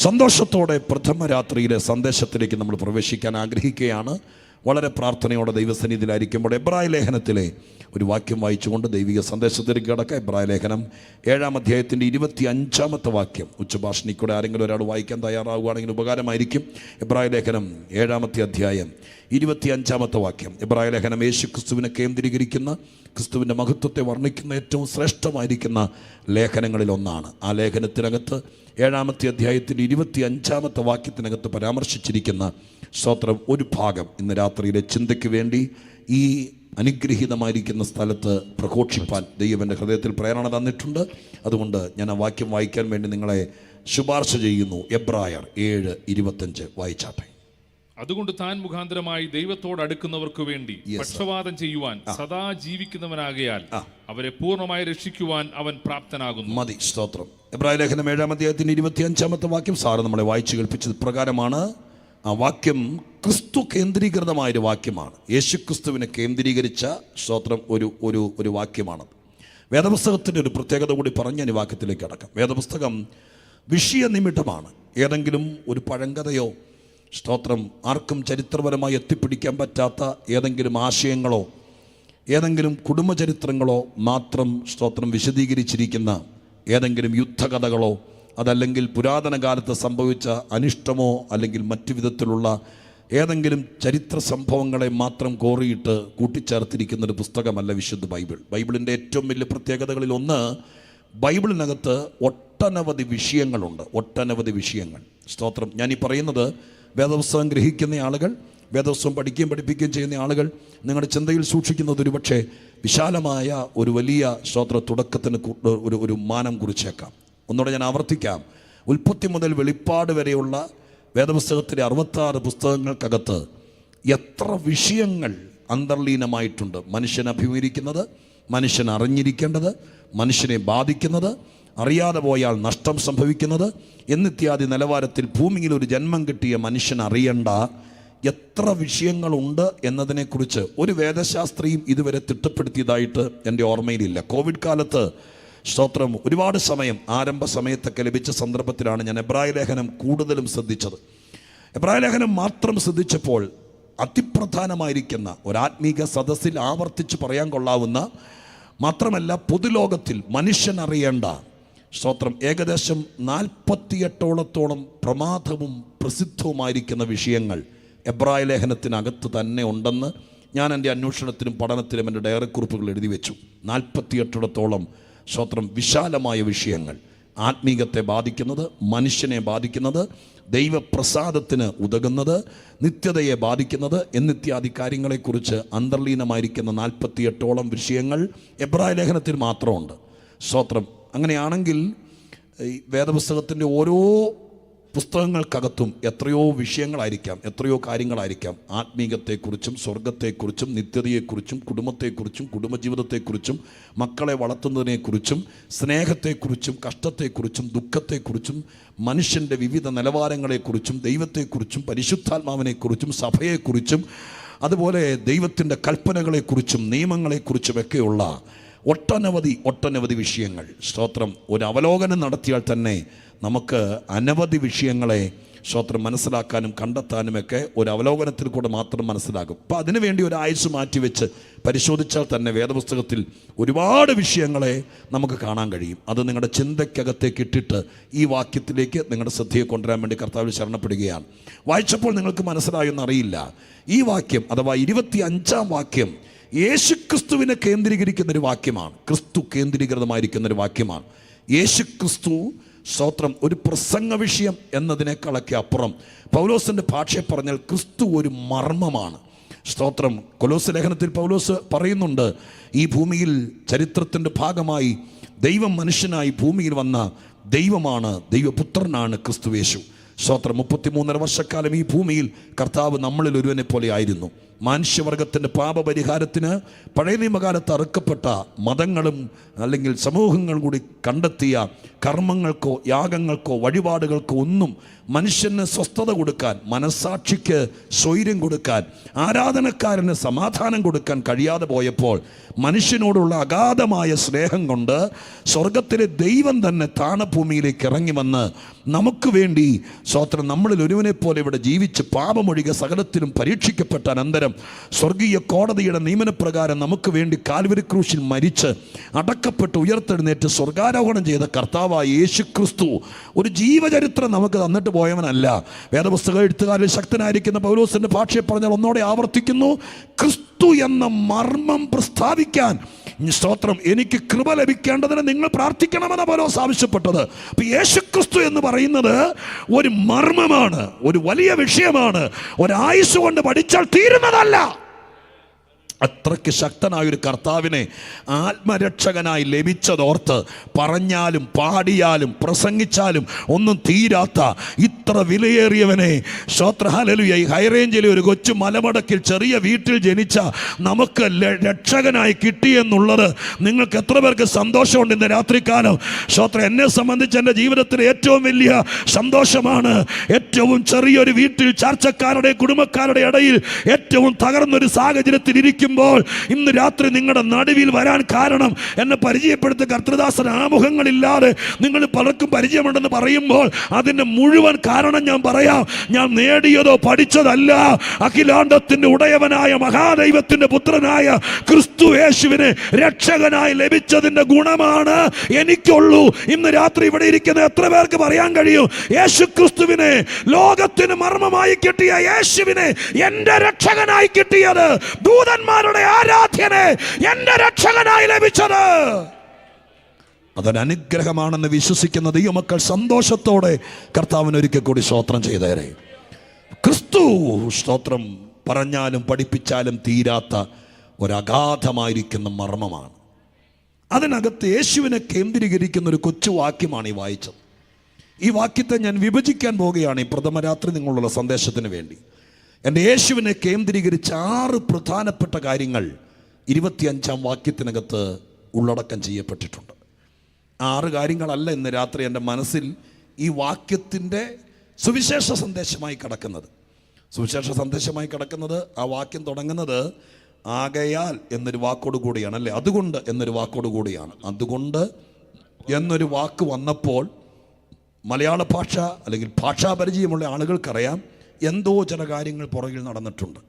സന്തോഷത്തോടെ പ്രഥമ രാത്രിയിലെ സന്ദേശത്തിലേക്ക് നമ്മൾ പ്രവേശിക്കാൻ ആഗ്രഹിക്കുകയാണ്. വളരെ പ്രാർത്ഥനയോടെ ദൈവസന്നിധിയിലായിരിക്കുമ്പോൾ എബ്രായ ലേഖനത്തിലെ ഒരു വാക്യം വായിച്ചുകൊണ്ട് ദൈവിക സന്ദേശത്തിലേക്ക് കടക്കാം. എബ്രായ ലേഖനം 7-ാം അധ്യായത്തിൻ്റെ 25-ാമത്തെ വാക്യം. ഉച്ചഭാഷണിക്കൂടെ ആരെങ്കിലും ഒരാൾ വായിക്കാൻ തയ്യാറാവുകയാണെങ്കിൽ ഉപകാരമായിരിക്കും. എബ്രായ ലേഖനം 7-ാമത്തെ അധ്യായം 25-ാമത്തെ വാക്യം. എബ്രായ ലേഖനം യേശുക്രിസ്തുവിനെ കേന്ദ്രീകരിക്കുന്ന, ക്രിസ്തുവിൻ്റെ മഹത്വത്തെ വർണ്ണിക്കുന്ന ഏറ്റവും ശ്രേഷ്ഠമായിരിക്കുന്ന ലേഖനങ്ങളിൽ ഒന്നാണ്. ആ ലേഖനത്തിനകത്ത് 7-ാമത്തെ അധ്യായത്തിൻ്റെ 25-ാമത്തെ വാക്യത്തിനകത്ത് പരാമർശിച്ചിരിക്കുന്ന സ്തോത്രം ഒരു ഭാഗം ഇന്ന് രാത്രിയിലെ ചിന്തയ്ക്ക് വേണ്ടി ഈ അനുഗ്രഹീതമായിരിക്കുന്ന സ്ഥലത്ത് പ്രഘോഷിപ്പാൻ ദൈവം എൻ്റെ ഹൃദയത്തിൽ പ്രേരണ തന്നിട്ടുണ്ട്. അതുകൊണ്ട് ഞാൻ ആ വാക്യം വായിക്കാൻ വേണ്ടി നിങ്ങളെ ശുപാർശ ചെയ്യുന്നു. എബ്രായർ 7:25 വായിച്ചാട്ടെ. അതുകൊണ്ട് താൻ മുഖാന്തരമായി ദൈവത്തോട് അടുക്കുന്നവർക്ക് വേണ്ടി പക്ഷപാതം ചെയ്യുവാൻ സദാ ജീവിക്കുന്നവനാകയാൽ അവരെ പൂർണ്ണമായി രക്ഷിക്കുവാൻ അവൻ പ്രാപ്തനാകുന്നു. മതി. സ്തോത്രം. എബ്രായ ലേഖനം 7-ാം അധ്യായത്തിന്റെ 25-ാമത്തെ വാക്യം സാറ് നമ്മളെ വായിച്ചു കേൾപ്പിച്ചത് പ്രകാരമാണ്. ആ വാക്യം ക്രിസ്തു കേന്ദ്രീകൃതമായൊരു വാക്യമാണ്. യേശുക്രിസ്തുവിനെ കേന്ദ്രീകരിച്ച സ്തോത്രം ഒരു വാക്യമാണ്. വേദപുസ്തകത്തിൻ്റെ ഒരു പ്രത്യേകത കൂടി പറഞ്ഞ് ഞാൻ ഈ വാക്യത്തിലേക്ക് അടക്കാം. വേദപുസ്തകം വിഷയനിമിത്തമാണ്. ഏതെങ്കിലും ഒരു പഴങ്കഥയോ സ്തോത്രം ആർക്കും ചരിത്രപരമായി എത്തിപ്പിടിക്കാൻ പറ്റാത്ത ഏതെങ്കിലും ആശയങ്ങളോ ഏതെങ്കിലും കുടുംബചരിത്രങ്ങളോ മാത്രം സ്തോത്രം വിശദീകരിച്ചിരിക്കുന്ന ഏതെങ്കിലും യുദ്ധകഥകളോ അതല്ലെങ്കിൽ പുരാതന കാലത്ത് സംഭവിച്ച അനിഷ്ടമോ അല്ലെങ്കിൽ മറ്റു വിധത്തിലുള്ള ഏതെങ്കിലും ചരിത്ര സംഭവങ്ങളെ മാത്രം കോറിയിട്ട് കൂട്ടിച്ചേർത്തിരിക്കുന്നൊരു പുസ്തകമല്ല വിശുദ്ധ ബൈബിൾ. ബൈബിളിൻ്റെ ഏറ്റവും വലിയ പ്രത്യേകതകളിൽ ഒന്ന്, ബൈബിളിനകത്ത് ഒട്ടനവധി വിഷയങ്ങളുണ്ട്. ഒട്ടനവധി വിഷയങ്ങൾ. സ്തോത്രം. ഞാനീ പറയുന്നത് വേദപുസ്തകം ഗ്രഹിക്കുന്ന ആളുകൾ, വേദപുസ്തകം പഠിക്കുകയും പഠിപ്പിക്കുകയും ചെയ്യുന്ന ആളുകൾ നിങ്ങളുടെ ചിന്തയിൽ സൂക്ഷിക്കുന്നത് ഒരു പക്ഷേ വിശാലമായ ഒരു വലിയ സ്തോത്ര തുടക്കത്തിന് ഒരു മാനം കുറിച്ചേക്കാം. ഒന്നുകൂടെ ഞാൻ ആവർത്തിക്കാം. ഉൽപ്പത്തി മുതൽ വെളിപ്പാട് വരെയുള്ള വേദപുസ്തകത്തിലെ 66 പുസ്തകങ്ങൾക്കകത്ത് എത്ര വിഷയങ്ങൾ അന്തർലീനമായിട്ടുണ്ട്. മനുഷ്യൻ അഭിമുഖീകരിക്കുന്നത്, മനുഷ്യൻ അറിഞ്ഞിരിക്കേണ്ടത്, മനുഷ്യനെ ബാധിക്കുന്നത്, അറിയാതെ പോയാൽ നഷ്ടം സംഭവിക്കുന്നത് എന്നിത്യാദി നിലവാരത്തിൽ ഭൂമിയിൽ ഒരു ജന്മം കിട്ടിയ മനുഷ്യൻ അറിയേണ്ട എത്ര വിഷയങ്ങളുണ്ട് എന്നതിനെക്കുറിച്ച് ഒരു വേദശാസ്ത്രിയും ഇതുവരെ തിട്ടപ്പെടുത്തിയതായിട്ട് എൻ്റെ ഓർമ്മയിലില്ല. കോവിഡ് കാലത്ത് സ്തോത്രം ഒരുപാട് സമയം ആരംഭ സമയത്തൊക്കെ ലഭിച്ച സന്ദർഭത്തിലാണ് ഞാൻ എബ്രായ ലേഖനം കൂടുതലും ശ്രദ്ധിച്ചത്. എബ്രായ ലേഖനം മാത്രം ശ്രദ്ധിച്ചപ്പോൾ അതിപ്രധാനമായിരിക്കുന്ന ഒരാത്മീക സദസ്സിൽ ആവർത്തിച്ച് പറയാൻ കൊള്ളാവുന്ന, മാത്രമല്ല പൊതുലോകത്തിൽ മനുഷ്യൻ അറിയേണ്ട സ്തോത്രം ഏകദേശം 48ഓളത്തോളം പ്രമാദവും പ്രസിദ്ധവുമായിരിക്കുന്ന വിഷയങ്ങൾ എബ്രായ ലേഖനത്തിനകത്ത് തന്നെ ഉണ്ടെന്ന് ഞാൻ എൻ്റെ അന്വേഷണത്തിലും പഠനത്തിലും എൻ്റെ ഡയറി കുറിപ്പുകൾ എഴുതി വെച്ചു. 48ഓളത്തോളം സ്തോത്രം വിശാലമായ വിഷയങ്ങൾ, ആത്മീകത്തെ ബാധിക്കുന്നത്, മനുഷ്യനെ ബാധിക്കുന്നത്, ദൈവപ്രസാദത്തിന് ഉതകുന്നത്, നിത്യതയെ ബാധിക്കുന്നത് എന്നിത്യാദി കാര്യങ്ങളെക്കുറിച്ച് അന്തർലീനമായിരിക്കുന്ന 48ഓളം വിഷയങ്ങൾ എബ്രായ ലേഖനത്തിൽ മാത്രമുണ്ട്. സ്തോത്രം. അങ്ങനെയാണെങ്കിൽ ഈ വേദപുസ്തകത്തിൻ്റെ ഓരോ പുസ്തകങ്ങൾക്കകത്തും എത്രയോ വിഷയങ്ങളായിരിക്കാം, എത്രയോ കാര്യങ്ങളായിരിക്കാം. ആത്മീകത്തെക്കുറിച്ചും സ്വർഗത്തെക്കുറിച്ചും നിത്യതയെക്കുറിച്ചും കുടുംബത്തെക്കുറിച്ചും കുടുംബജീവിതത്തെക്കുറിച്ചും മക്കളെ വളർത്തുന്നതിനെക്കുറിച്ചും സ്നേഹത്തെക്കുറിച്ചും കഷ്ടത്തെക്കുറിച്ചും ദുഃഖത്തെക്കുറിച്ചും മനുഷ്യൻ്റെ വിവിധ നിലവാരങ്ങളെക്കുറിച്ചും ദൈവത്തെക്കുറിച്ചും പരിശുദ്ധാത്മാവിനെക്കുറിച്ചും സഭയെക്കുറിച്ചും അതുപോലെ ദൈവത്തിൻ്റെ കൽപ്പനകളെക്കുറിച്ചും നിയമങ്ങളെക്കുറിച്ചുമൊക്കെയുള്ള ഒട്ടനവധി വിഷയങ്ങൾ. സ്തോത്രം. ഒരു അവലോകനം നടത്തിയാൽ തന്നെ നമുക്ക് അനവധി വിഷയങ്ങളെ സ്തോത്രം മനസ്സിലാക്കാനും കണ്ടെത്താനുമൊക്കെ ഒരു അവലോകനത്തിൽ കൂടെ മാത്രം മനസ്സിലാകും. അപ്പോൾ അതിനുവേണ്ടി ഒരു ആയുസ് മാറ്റിവെച്ച് പരിശോധിച്ചാൽ തന്നെ വേദപുസ്തകത്തിൽ ഒരുപാട് വിഷയങ്ങളെ നമുക്ക് കാണാൻ കഴിയും. അത് നിങ്ങളുടെ ചിന്തയ്ക്കകത്തേക്ക് ഇട്ടിട്ട് ഈ വാക്യത്തിലേക്ക് നിങ്ങളുടെ ശ്രദ്ധയെ കൊണ്ടുവരാൻ വേണ്ടി കർത്താവിൽ ശരണപ്പെടുകയാണ്. വായിച്ചപ്പോൾ നിങ്ങൾക്ക് മനസ്സിലായെന്നറിയില്ല. ഈ വാക്യം അഥവാ 25-ാം വാക്യം യേശുക്രിസ്തുവിനെ കേന്ദ്രീകരിക്കുന്നൊരു വാക്യമാണ്. ക്രിസ്തു കേന്ദ്രീകൃതമായിരിക്കുന്നൊരു വാക്യമാണ്. യേശുക്രിസ്തു സ്തോത്രം ഒരു പ്രസംഗ വിഷയം എന്നതിനേക്കാളൊക്കെ അപ്പുറം പൗലോസിൻ്റെ ഭാഷയെ പറഞ്ഞാൽ ക്രിസ്തു ഒരു മർമ്മമാണ്. സ്തോത്രം. കൊലോസ് ലേഖനത്തിൽ പൗലോസ് പറയുന്നുണ്ട്, ഈ ഭൂമിയിൽ ചരിത്രത്തിൻ്റെ ഭാഗമായി ദൈവം മനുഷ്യനായി ഭൂമിയിൽ വന്ന ദൈവമാണ്, ദൈവപുത്രനാണ് ക്രിസ്തു യേശു. സ്തോത്രം. 33.5 വർഷക്കാലം ഈ ഭൂമിയിൽ കർത്താവ് നമ്മളിൽ ഒരുവനെ പോലെ ആയിരുന്നു. മനുഷ്യവർഗത്തിൻ്റെ പാപപരിഹാരത്തിന് പഴയ നിയമകാലത്ത് അറുക്കപ്പെട്ട മതങ്ങളും അല്ലെങ്കിൽ സമൂഹങ്ങളും കൂടി കണ്ടെത്തിയ കർമ്മങ്ങൾക്കോ യാഗങ്ങൾക്കോ വഴിപാടുകൾക്കോ ഒന്നും മനുഷ്യന് സ്വസ്ഥത കൊടുക്കാൻ, മനസ്സാക്ഷിക്ക് സ്വൈര്യം കൊടുക്കാൻ, ആരാധനക്കാരന് സമാധാനം കൊടുക്കാൻ കഴിയാതെ പോയപ്പോൾ മനുഷ്യനോടുള്ള അഗാധമായ സ്നേഹം കൊണ്ട് സ്വർഗത്തിലെ ദൈവം തന്നെ താണഭൂമിയിലേക്ക് ഇറങ്ങി വന്ന് നമുക്ക് വേണ്ടി സ്വത്രം നമ്മളിൽ ഒരുവനെ പോലെ ഇവിടെ ജീവിച്ച് പാപമൊഴികെ സകലത്തിലും പരീക്ഷിക്കപ്പെട്ട അനന്തരം സ്വർഗീയ കോടതിയുടെ നിയമനപ്രകാരം നമുക്ക് വേണ്ടി കാൽവരി ക്രൂശിൽ മരിച്ച് അടക്കപ്പെട്ട് ഉയർത്തെഴുന്നേറ്റ് സ്വർഗാരോഹണം ചെയ്ത കർത്താവായ യേശു ക്രിസ്തു ഒരു ജീവചരിത്രം നമുക്ക് തന്നിട്ട് പോയവനല്ല. വേദപുസ്തക എഴുത്തുകാരിൽ ശക്തനായിരിക്കുന്ന പൗലോസിന്റെ ഭാഷയെ പറഞ്ഞാൽ ഒന്നോടെ ആവർത്തിക്കുന്നു, ക്രിസ്തു എന്ന മർമ്മം പ്രസ്താവിക്കാൻ സ്തോത്രം എനിക്ക് കൃപ ലഭിക്കേണ്ടതിന് നിങ്ങൾ പ്രാർത്ഥിക്കണമെന്ന പൗലോസ് ആവശ്യപ്പെട്ടത്. അപ്പൊ യേശു ക്രിസ്തു എന്ന് പറയുന്നത് ഒരു മർമ്മമാണ്, ഒരു വലിയ വിഷയമാണ്. ഒരായുസ് കൊണ്ട് പഠിച്ചാൽ തീരുന്നതല്ല. അത്രയ്ക്ക് ശക്തനായൊരു കർത്താവിനെ ആത്മരക്ഷകനായി ലഭിച്ചതോർത്ത് പറഞ്ഞാലും പാടിയാലും പ്രസംഗിച്ചാലും ഒന്നും തീരാത്ത ഇത്ര വിലയേറിയവനെ ഹല്ലേലൂയ, ഈ ഹൈറേഞ്ചിലെ ഒരു കൊച്ചു മലമടക്കിൽ ചെറിയ വീട്ടിൽ ജനിച്ച നമുക്ക് രക്ഷകനായി കിട്ടിയെന്നുള്ളത് നിങ്ങൾക്ക് എത്ര പേർക്ക് സന്തോഷമുണ്ട് ഇന്ന് രാത്രികാലം? എന്നെ സംബന്ധിച്ച് എൻ്റെ ജീവിതത്തിലെ ഏറ്റവും വലിയ സന്തോഷമാണ്. ഏറ്റവും ചെറിയൊരു വീട്ടിൽ ചാർച്ചക്കാരുടെ കുടുംബക്കാരുടെ ഇടയിൽ ഏറ്റവും തകർന്നൊരു സാഹചര്യത്തിൽ ഇരിക്കും ഇന്ന് രാത്രി നിങ്ങളുടെ നടുവിൽ വരാൻ കാരണം എന്നെ പരിചയപ്പെടുത്ത കർത്തൃദാസൻ ആമുഖങ്ങളില്ലാതെ നിങ്ങൾ പലർക്കും പരിചയമുണ്ടെന്ന് പറയുമ്പോൾ അതിന്റെ മുഴുവൻ കാരണം ഞാൻ പറയാം. ഞാൻ നേടിയതോ പഠിച്ചതല്ല, അഖിലാണ്ടത്തിന്റെ ഉടയവനായ മഹാദൈവത്തിന്റെ പുത്രനായ ക്രിസ്തു യേശുവിനെ രക്ഷകനായി ലഭിച്ചതിന്റെ ഗുണമാണ് എനിക്കുള്ളൂ. ഇന്ന് രാത്രി ഇവിടെ ഇരിക്കുന്ന എത്ര പേർക്ക് പറയാൻ കഴിയും, യേശു ക്രിസ്തുവിനെ, ലോകത്തിന് മർമ്മമായി കിട്ടിയ യേശുവിനെ എന്റെ രക്ഷകനായി കിട്ടിയത്, ദൂതന്മാരുടെ ആരാധ്യനെ എന്റെ രക്ഷകനായി ലഭിച്ചത് അതൊരനുഗ്രഹമാണെന്ന് വിശ്വസിക്കുന്ന ദൈവമക്കൾ സന്തോഷത്തോടെ കർത്താവിന് ഒരിക്കൽ കൂടി സ്തോത്രം ചെയ്തേരെ. ക്രിസ്തു സ്തോത്രം പറഞ്ഞാലും പഠിപ്പിച്ചാലും തീരാത്ത ഒരഗാധമായിരിക്കുന്ന മർമ്മമാണ്. അതിനകത്ത് യേശുവിനെ കേന്ദ്രീകരിക്കുന്ന ഒരു കൊച്ചു വാക്യമാണ് ഈ വായിച്ചത്. ഈ വാക്യത്തെ ഞാൻ വിഭജിക്കാൻ പോവുകയാണ് ഈ പ്രഥമ രാത്രി നിങ്ങളുള്ള സന്ദേശത്തിന് വേണ്ടി. എൻ്റെ യേശുവിനെ കേന്ദ്രീകരിച്ച 6 പ്രധാനപ്പെട്ട കാര്യങ്ങൾ 25-ാം വാക്യത്തിനകത്ത് ഉള്ളടക്കം ചെയ്യപ്പെട്ടിട്ടുണ്ട്. 6 കാര്യങ്ങളല്ല ഇന്ന് രാത്രി എൻ്റെ മനസ്സിൽ ഈ വാക്യത്തിൻ്റെ സുവിശേഷ സന്ദേശമായി കിടക്കുന്നത്. സുവിശേഷ സന്ദേശമായി കിടക്കുന്നത് ആ വാക്യം തുടങ്ങുന്നത് ആകയാൽ എന്നൊരു വാക്കോട് കൂടിയാണ്, അല്ലേ? അതുകൊണ്ട് എന്നൊരു വാക്കോട് കൂടിയാണ്. അതുകൊണ്ട് എന്നൊരു വാക്ക് വന്നപ്പോൾ മലയാള ഭാഷ അല്ലെങ്കിൽ ഭാഷാപരിചയമുള്ള ആളുകൾക്കറിയാം എന്തോ ചില കാര്യങ്ങൾ പുറകിൽ നടന്നിട്ടുണ്ട്.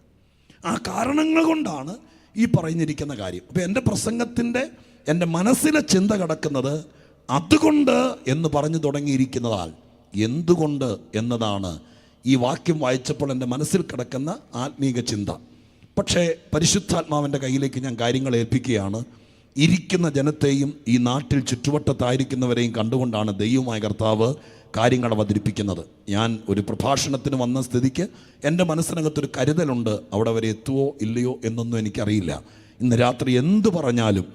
ആ കാരണങ്ങൾ കൊണ്ടാണ് ഈ പറഞ്ഞിരിക്കുന്ന കാര്യം. അപ്പോൾ എൻ്റെ പ്രസംഗത്തിൻ്റെ എൻ്റെ മനസ്സിലെ ചിന്ത കിടക്കുന്നത് അതുകൊണ്ട് എന്ന് പറഞ്ഞു തുടങ്ങിയിരിക്കുന്നതാൽ എന്തുകൊണ്ട് എന്നതാണ് ഈ വാക്യം വായിച്ചപ്പോൾ എൻ്റെ മനസ്സിൽ കിടക്കുന്ന ആത്മീക ചിന്ത. പക്ഷേ പരിശുദ്ധാത്മാവിൻ്റെ കയ്യിലേക്ക് ഞാൻ കാര്യങ്ങൾ ഏൽപ്പിക്കുകയാണ്. ഇരിക്കുന്ന ജനത്തെയും ഈ നാട്ടിൽ ചുറ്റുവട്ടത്തായിരിക്കുന്നവരെയും കണ്ടുകൊണ്ടാണ് ദൈവമായ കർത്താവ് കാര്യങ്ങൾ അവതരിപ്പിക്കുന്നത്. ഞാൻ ഒരു പ്രഭാഷണത്തിന് വന്ന സ്ഥിതിക്ക് എൻ്റെ മനസ്സിനകത്തൊരു കരുതലുണ്ട്, അവിടെ വരെ എത്തുവോ ഇല്ലയോ എന്നൊന്നും എനിക്കറിയില്ല. ഇന്ന് രാത്രി എന്തു പറഞ്ഞാലും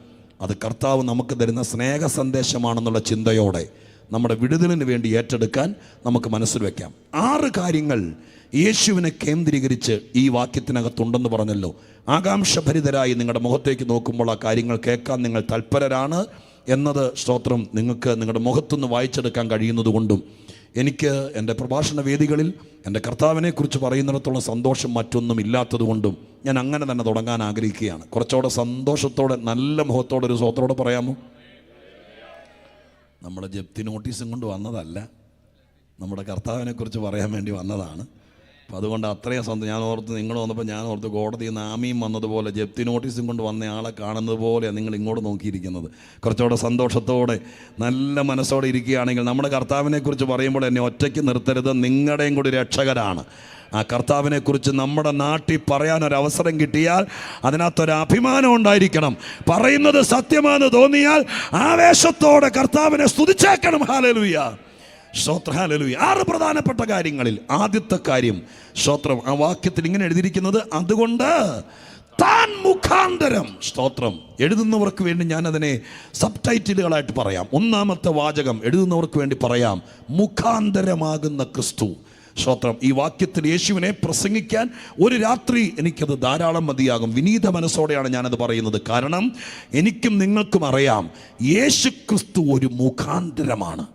അത് കർത്താവ് നമുക്ക് തരുന്ന സ്നേഹ സന്ദേശമാണെന്നുള്ള ചിന്തയോടെ നമ്മുടെ വിടുതലിന് വേണ്ടി ഏറ്റെടുക്കാൻ നമുക്ക് മനസ്സിൽ വയ്ക്കാം. 6 കാര്യങ്ങൾ യേശുവിനെ കേന്ദ്രീകരിച്ച് ഈ വാക്യത്തിനകത്തുണ്ടെന്ന് പറഞ്ഞല്ലോ. ആകാംക്ഷഭരിതരായി നിങ്ങളുടെ മുഖത്തേക്ക് നോക്കുമ്പോൾ ആ കാര്യങ്ങൾ കേൾക്കാൻ നിങ്ങൾ തൽപരരാണ് എന്നത് സ്തോത്രം നിങ്ങൾക്ക് നിങ്ങളുടെ മുഖത്തുനിന്ന് വായിച്ചെടുക്കാൻ കഴിയുന്നത് കൊണ്ടും എനിക്ക് എൻ്റെ പ്രഭാഷണ വേദികളിൽ എൻ്റെ കർത്താവിനെക്കുറിച്ച് പറയുന്നിടത്തോളം സന്തോഷം മറ്റൊന്നും ഇല്ലാത്തതുകൊണ്ടും ഞാൻ അങ്ങനെ തന്നെ തുടങ്ങാൻ ആഗ്രഹിക്കുകയാണ്. കുറച്ചുകൂടെ സന്തോഷത്തോടെ നല്ല മുഖത്തോടെ ഒരു സ്തോത്രത്തോടെ പറയാമോ? നമ്മുടെ ജപ്തി നോട്ടീസും കൊണ്ട് വന്നതല്ല, നമ്മുടെ കർത്താവിനെക്കുറിച്ച് പറയാൻ വേണ്ടി വന്നതാണ്. അപ്പോൾ അതുകൊണ്ട് അത്രയും ഞാൻ ഓർത്ത് നിങ്ങൾ വന്നപ്പോൾ ഞാൻ ഓർത്ത് കോടതിയിൽ നിന്ന് ആമീം വന്നതുപോലെ ജപ്തി നോട്ടീസും കൊണ്ട് വന്ന ആളെ കാണുന്നത് പോലെയാണ് നിങ്ങൾ ഇങ്ങോട്ട് നോക്കിയിരിക്കുന്നത്. കുറച്ചുകൂടെ സന്തോഷത്തോടെ നല്ല മനസ്സോടെ ഇരിക്കുകയാണെങ്കിൽ നമ്മുടെ കർത്താവിനെക്കുറിച്ച് പറയുമ്പോൾ എന്നെ ഒറ്റയ്ക്ക് നിർത്തരുത്, നിങ്ങളുടെയും കൂടി രക്ഷകരാണ്. ആ കർത്താവിനെക്കുറിച്ച് നമ്മുടെ നാട്ടിൽ പറയാനൊരവസരം കിട്ടിയാൽ അതിനകത്തൊരു അഭിമാനം ഉണ്ടായിരിക്കണം. പറയുന്നത് സത്യമാണെന്ന് തോന്നിയാൽ ആവേശത്തോടെ കർത്താവിനെ സ്തുതിച്ചേക്കണം. ഹല്ലേലൂയ, സ്തോത്രം, ഹല്ലേലൂയ. 6 പ്രധാനപ്പെട്ട കാര്യങ്ങളിൽ ആദ്യത്തെ കാര്യം സ്തോത്രം, ആ വാക്യത്തിൽ ഇങ്ങനെ എഴുതിയിരിക്കുന്നത് അതുകൊണ്ട് താൻ മുഖാന്തരം. സ്തോത്രം, എഴുതുന്നവർക്ക് വേണ്ടി ഞാനതിനെ സബ് ടൈറ്റിലുകളായിട്ട് പറയാം. 1-ാമത്തെ വാചകം എഴുതുന്നവർക്ക് വേണ്ടി പറയാം, മുഖാന്തരമാകുന്ന ക്രിസ്തു. സ്തോത്രം. ഈ വാക്യത്തിൽ യേശുവിനെ പ്രസംഗിക്കാൻ ഒരു രാത്രി എനിക്കത് ധാരാളം മതിയാകും. വിനീത മനസ്സോടെയാണ് ഞാനത് പറയുന്നത്. കാരണം എനിക്കും നിങ്ങൾക്കും അറിയാം യേശു ക്രിസ്തു ഒരു മുഖാന്തരമാണ്.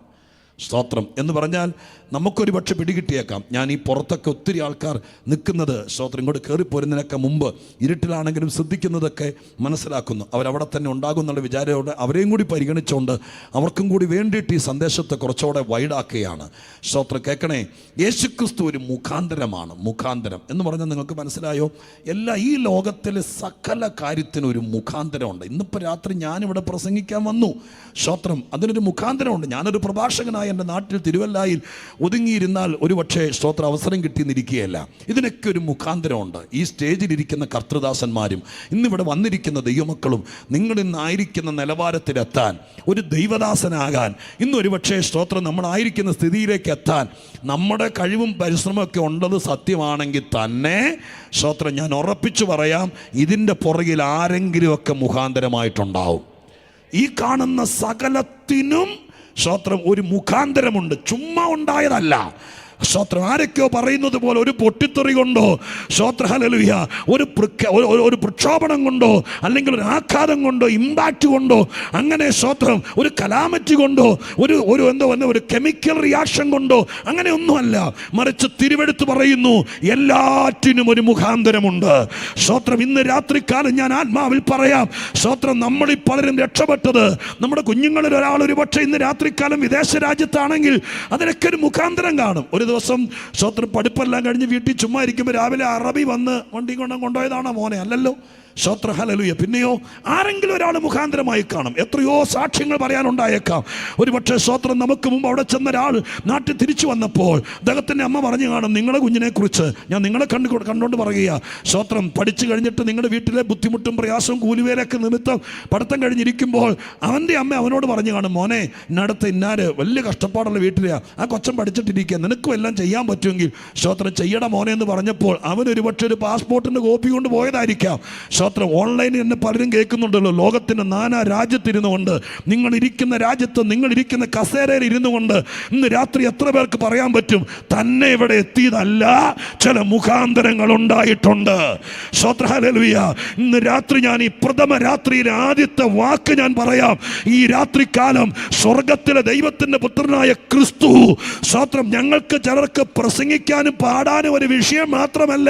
സ്തോത്രം. എന്ന് പറഞ്ഞാൽ നമുക്കൊരു പക്ഷെ പിടികിട്ടിയേക്കാം. ഞാൻ ഈ പുറത്തൊക്കെ ഒത്തിരി ആൾക്കാർ നിൽക്കുന്നത്, സ്തോത്രം, ഇങ്ങോട്ട് കയറിപ്പോരുന്നതിനൊക്കെ മുമ്പ് ഇരുട്ടിലാണെങ്കിലും ശ്രദ്ധിക്കുന്നതൊക്കെ മനസ്സിലാക്കുന്നു. അവരവിടെ തന്നെ ഉണ്ടാകും എന്നുള്ള വിചാരത്തോടെ അവരെയും കൂടി പരിഗണിച്ചുകൊണ്ട് അവർക്കും കൂടി വേണ്ടിയിട്ട് ഈ സന്ദേശത്തെ കുറച്ചുകൂടെ വൈഡാക്കുകയാണ്. സ്തോത്രം. കേൾക്കണേ, യേശുക്രിസ്തു ഒരു മുഖാന്തരമാണ്. മുഖാന്തരം എന്ന് പറഞ്ഞാൽ നിങ്ങൾക്ക് മനസ്സിലായോ? ഈ ലോകത്തിലെ സകല കാര്യത്തിനും ഒരു മുഖാന്തരമുണ്ട്. ഇന്നിപ്പോൾ രാത്രി ഞാനിവിടെ പ്രസംഗിക്കാൻ വന്നു. സ്തോത്രം. അതിനൊരു മുഖാന്തരമുണ്ട്. ഞാനൊരു പ്രഭാഷകനായ എൻ്റെ നാട്ടിൽ തിരുവല്ലായിൽ ഒതുങ്ങിയിരുന്നാൽ ഒരു പക്ഷേ സ്തോത്ര അവസരം കിട്ടിയെന്നിരിക്കുകയല്ല. ഇതിനൊക്കെ ഒരു മുഖാന്തരമുണ്ട്. ഈ സ്റ്റേജിലിരിക്കുന്ന കർത്തൃദാസന്മാരും ഇന്നിവിടെ വന്നിരിക്കുന്ന ദൈവമക്കളും നിങ്ങളിന്നായിരിക്കുന്ന നിലവാരത്തിലെത്താൻ, ഒരു ദൈവദാസനാകാൻ, ഇന്നൊരു പക്ഷേ സ്തോത്രം നമ്മളായിരിക്കുന്ന സ്ഥിതിയിലേക്ക് എത്താൻ നമ്മുടെ കഴിവും പരിശ്രമമൊക്കെ ഉള്ളത് സത്യമാണെങ്കിൽ തന്നെ സ്തോത്രം, ഞാൻ ഉറപ്പിച്ചു പറയാം, ഇതിൻ്റെ പുറകിൽ ആരെങ്കിലുമൊക്കെ മുഖാന്തരമായിട്ടുണ്ടാവും. ഈ കാണുന്ന സകലത്തിനും സ്തോത്രം ഒരു മുഖാന്തരമുണ്ട്. ചുമ്മാ ഉണ്ടായതല്ല. സ്തോത്രം. ആരൊക്കെയോ പറയുന്നത് പോലെ ഒരു പൊട്ടിത്തെറി കൊണ്ടോ, സ്തോത്ര ഹല്ലേലൂയ, ഒരു പ്രക്ഷോഭണം കൊണ്ടോ, അല്ലെങ്കിൽ ഒരു ആഘാതം കൊണ്ടോ, ഇമ്പാക്റ്റ് കൊണ്ടോ, അങ്ങനെ സ്തോത്രം ഒരു കലാമറ്റി കൊണ്ടോ, ഒരു കെമിക്കൽ റിയാക്ഷൻ കൊണ്ടോ അങ്ങനെ ഒന്നുമല്ല. മറിച്ച് തിരുവെടുത്ത് പറയുന്നു എല്ലാറ്റിനും ഒരു മുഖാന്തരമുണ്ട്. സ്തോത്രം. ഇന്ന് രാത്രിക്കാലം ഞാൻ ആത്മാവിൽ പറയാം, സ്തോത്രം, നമ്മളിൽ പലരും രക്ഷപ്പെട്ടത്, നമ്മുടെ കുഞ്ഞുങ്ങളിൽ ഒരാൾ ഒരു പക്ഷേ ഇന്ന് രാത്രിക്കാലം വിദേശ രാജ്യത്താണെങ്കിൽ അതിനൊക്കെ ഒരു മുഖാന്തരം കാണും. ഒരു ദിവസം സ്തോത്രം പഠിപ്പെല്ലാം കഴിഞ്ഞ് വീട്ടിൽ ചുമ്മാ ഇരിക്കുമ്പോൾ രാവിലെ അറബി വന്ന് വണ്ടി കൊണ്ടുപോയതാണോ മോനെ? അല്ലല്ലോ. സ്തോത്ര ഹല്ലേലൂയ. പിന്നെയോ ആരെങ്കിലും ഒരാൾ മുഖാന്തരമായി കാണും. എത്രയോ സാക്ഷ്യങ്ങൾ പറയാനുണ്ടായേക്കാം. ഒരു പക്ഷേ സ്തോത്രം നമുക്ക് മുമ്പ് അവിടെ ചെന്ന ഒരാൾ നാട്ടിൽ തിരിച്ചു വന്നപ്പോൾ അദ്ദേഹത്തിൻ്റെ അമ്മ പറഞ്ഞു കാണും, നിങ്ങളുടെ കുഞ്ഞിനെ കുറിച്ച് ഞാൻ നിങ്ങളെ കണ്ടുകൊണ്ട് പറയുക, സ്തോത്രം, പഠിച്ചു കഴിഞ്ഞിട്ട് നിങ്ങളുടെ വീട്ടിലെ ബുദ്ധിമുട്ടും പ്രയാസവും കൂലിവേലൊക്കെ നിമിത്തം പഠിത്തം കഴിഞ്ഞിരിക്കുമ്പോൾ അവൻ്റെ അമ്മ അവനോട് പറഞ്ഞു കാണും, മോനെ ഇന്നടത്ത് ഇന്നാര് വലിയ കഷ്ടപ്പാടുള്ള വീട്ടിലെയാണ്, ആ കൊച്ചൻ പഠിച്ചിട്ടിരിക്കുക, നിനക്കും എല്ലാം ചെയ്യാൻ പറ്റുമെങ്കിൽ സ്തോത്രം ചെയ്യട മോനെ എന്ന് പറഞ്ഞപ്പോൾ അവനൊരു പക്ഷേ ഒരു പാസ്പോർട്ടിൻ്റെ കോപ്പി കൊണ്ട് പോയതായിരിക്കാം. സ്തോത്രം. ഓൺലൈനിൽ തന്നെ പലരും കേൾക്കുന്നുണ്ടല്ലോ. ലോകത്തിൻ്റെ നാനാ രാജ്യത്തിരുന്നു കൊണ്ട്, നിങ്ങളിരിക്കുന്ന രാജ്യത്ത് നിങ്ങളിരിക്കുന്ന കസേരയിൽ ഇരുന്നു കൊണ്ട് ഇന്ന് രാത്രി എത്ര പേർക്ക് പറയാൻ പറ്റും തന്നെ ഇവിടെ എത്തിയതല്ല, ചില മുഖാന്തരങ്ങൾ ഉണ്ടായിട്ടുണ്ട്. സ്തോത്ര ഹല്ലേലൂയ. ഇന്ന് രാത്രി ഞാൻ ഈ പ്രഥമ രാത്രിയിലെ ആദ്യത്തെ വാക്ക് ഞാൻ പറയാം. ഈ രാത്രികാലം സ്വർഗത്തിലെ ദൈവത്തിൻ്റെ പുത്രനായ ക്രിസ്തു, സ്തോത്രം, ഞങ്ങൾക്ക് ചിലർക്ക് പ്രസംഗിക്കാനും പാടാനും ഒരു വിഷയം മാത്രമല്ല,